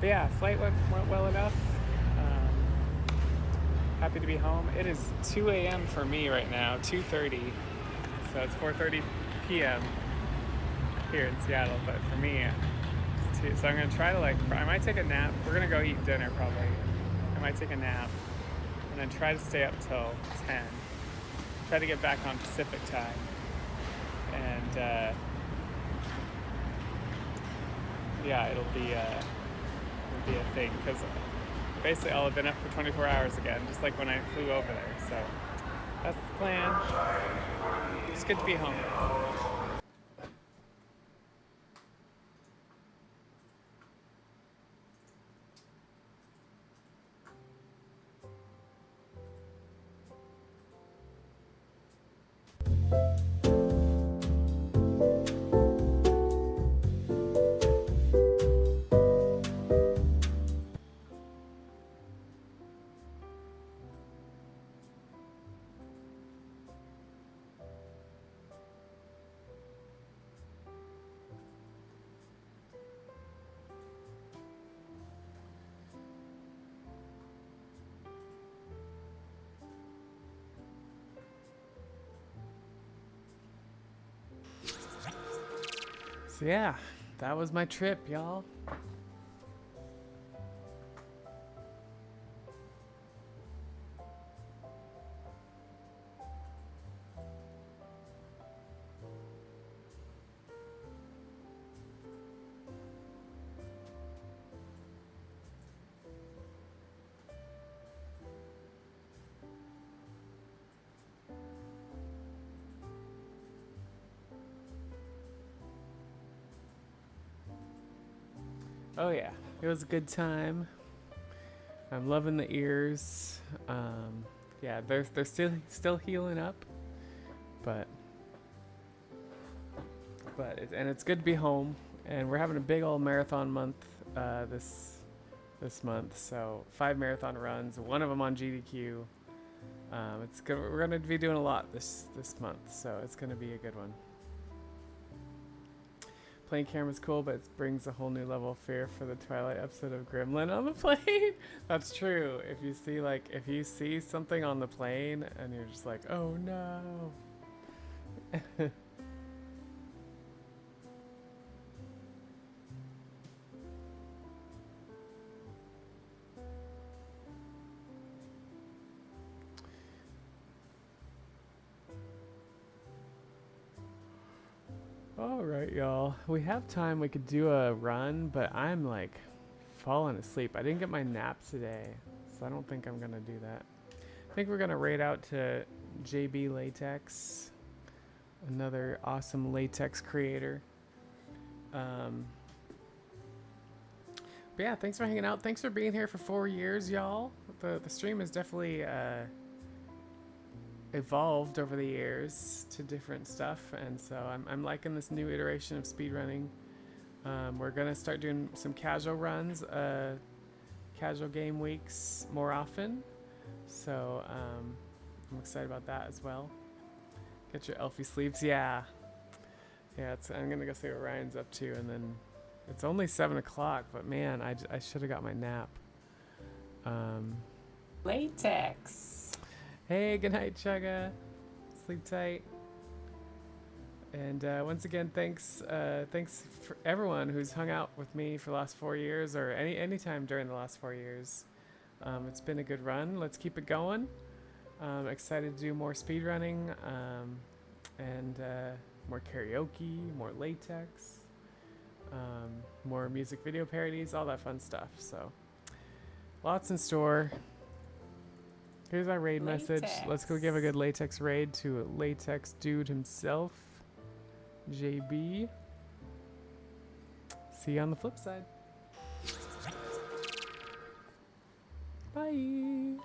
But yeah, flight went well enough. Happy to be home. It is 2 a.m. for me right now, 2:30. So it's 4:30 p.m. here in Seattle, but for me, it's 2. So I'm gonna try to I might take a nap. We're gonna go eat dinner probably. I might take a nap and then try to stay up till 10. Try to get back on Pacific time. And yeah, it'll be a thing, because basically I'll have been up for 24 hours again, just like when I flew over there. So that's the plan. It's good to be home. So yeah, that was my trip, y'all. Oh yeah, it was a good time. I'm loving the ears. Yeah, they're still healing up, but it's good to be home, and we're having a big old marathon month this month. So 5 marathon runs, one of them on GDQ. It's good. We're gonna be doing a lot this month, so it's gonna be a good one. Plane camera's cool, but it brings a whole new level of fear for the Twilight episode of Gremlin on the plane. That's true. If you see something on the plane and you're just like, oh no. All right, y'all. We have time. We could do a run, but I'm like falling asleep. I didn't get my nap today, so I don't think I'm gonna do that. I think we're gonna raid out to JB Latex, another awesome latex creator. But yeah, thanks for hanging out. Thanks for being here for 4 years, y'all. The stream is definitely evolved over the years to different stuff, and so I'm liking this new iteration of speedrunning. We're gonna start doing some casual runs, casual game weeks more often, so I'm excited about that as well. Get your elfie sleeves, yeah. I'm gonna go see what Ryan's up to, and then it's only 7 o'clock, but man, I should have got my nap. Latex. Hey, good night, Chugga. Sleep tight. And once again, thanks for everyone who's hung out with me for the last 4 years, or any time during the last 4 years. It's been a good run. Let's keep it going. Excited to do more speedrunning, and more karaoke, more latex, more music video parodies, all that fun stuff. So lots in store. Here's our raid message. Let's go give a good latex raid to a latex dude himself, JB. See you on the flip side. Bye.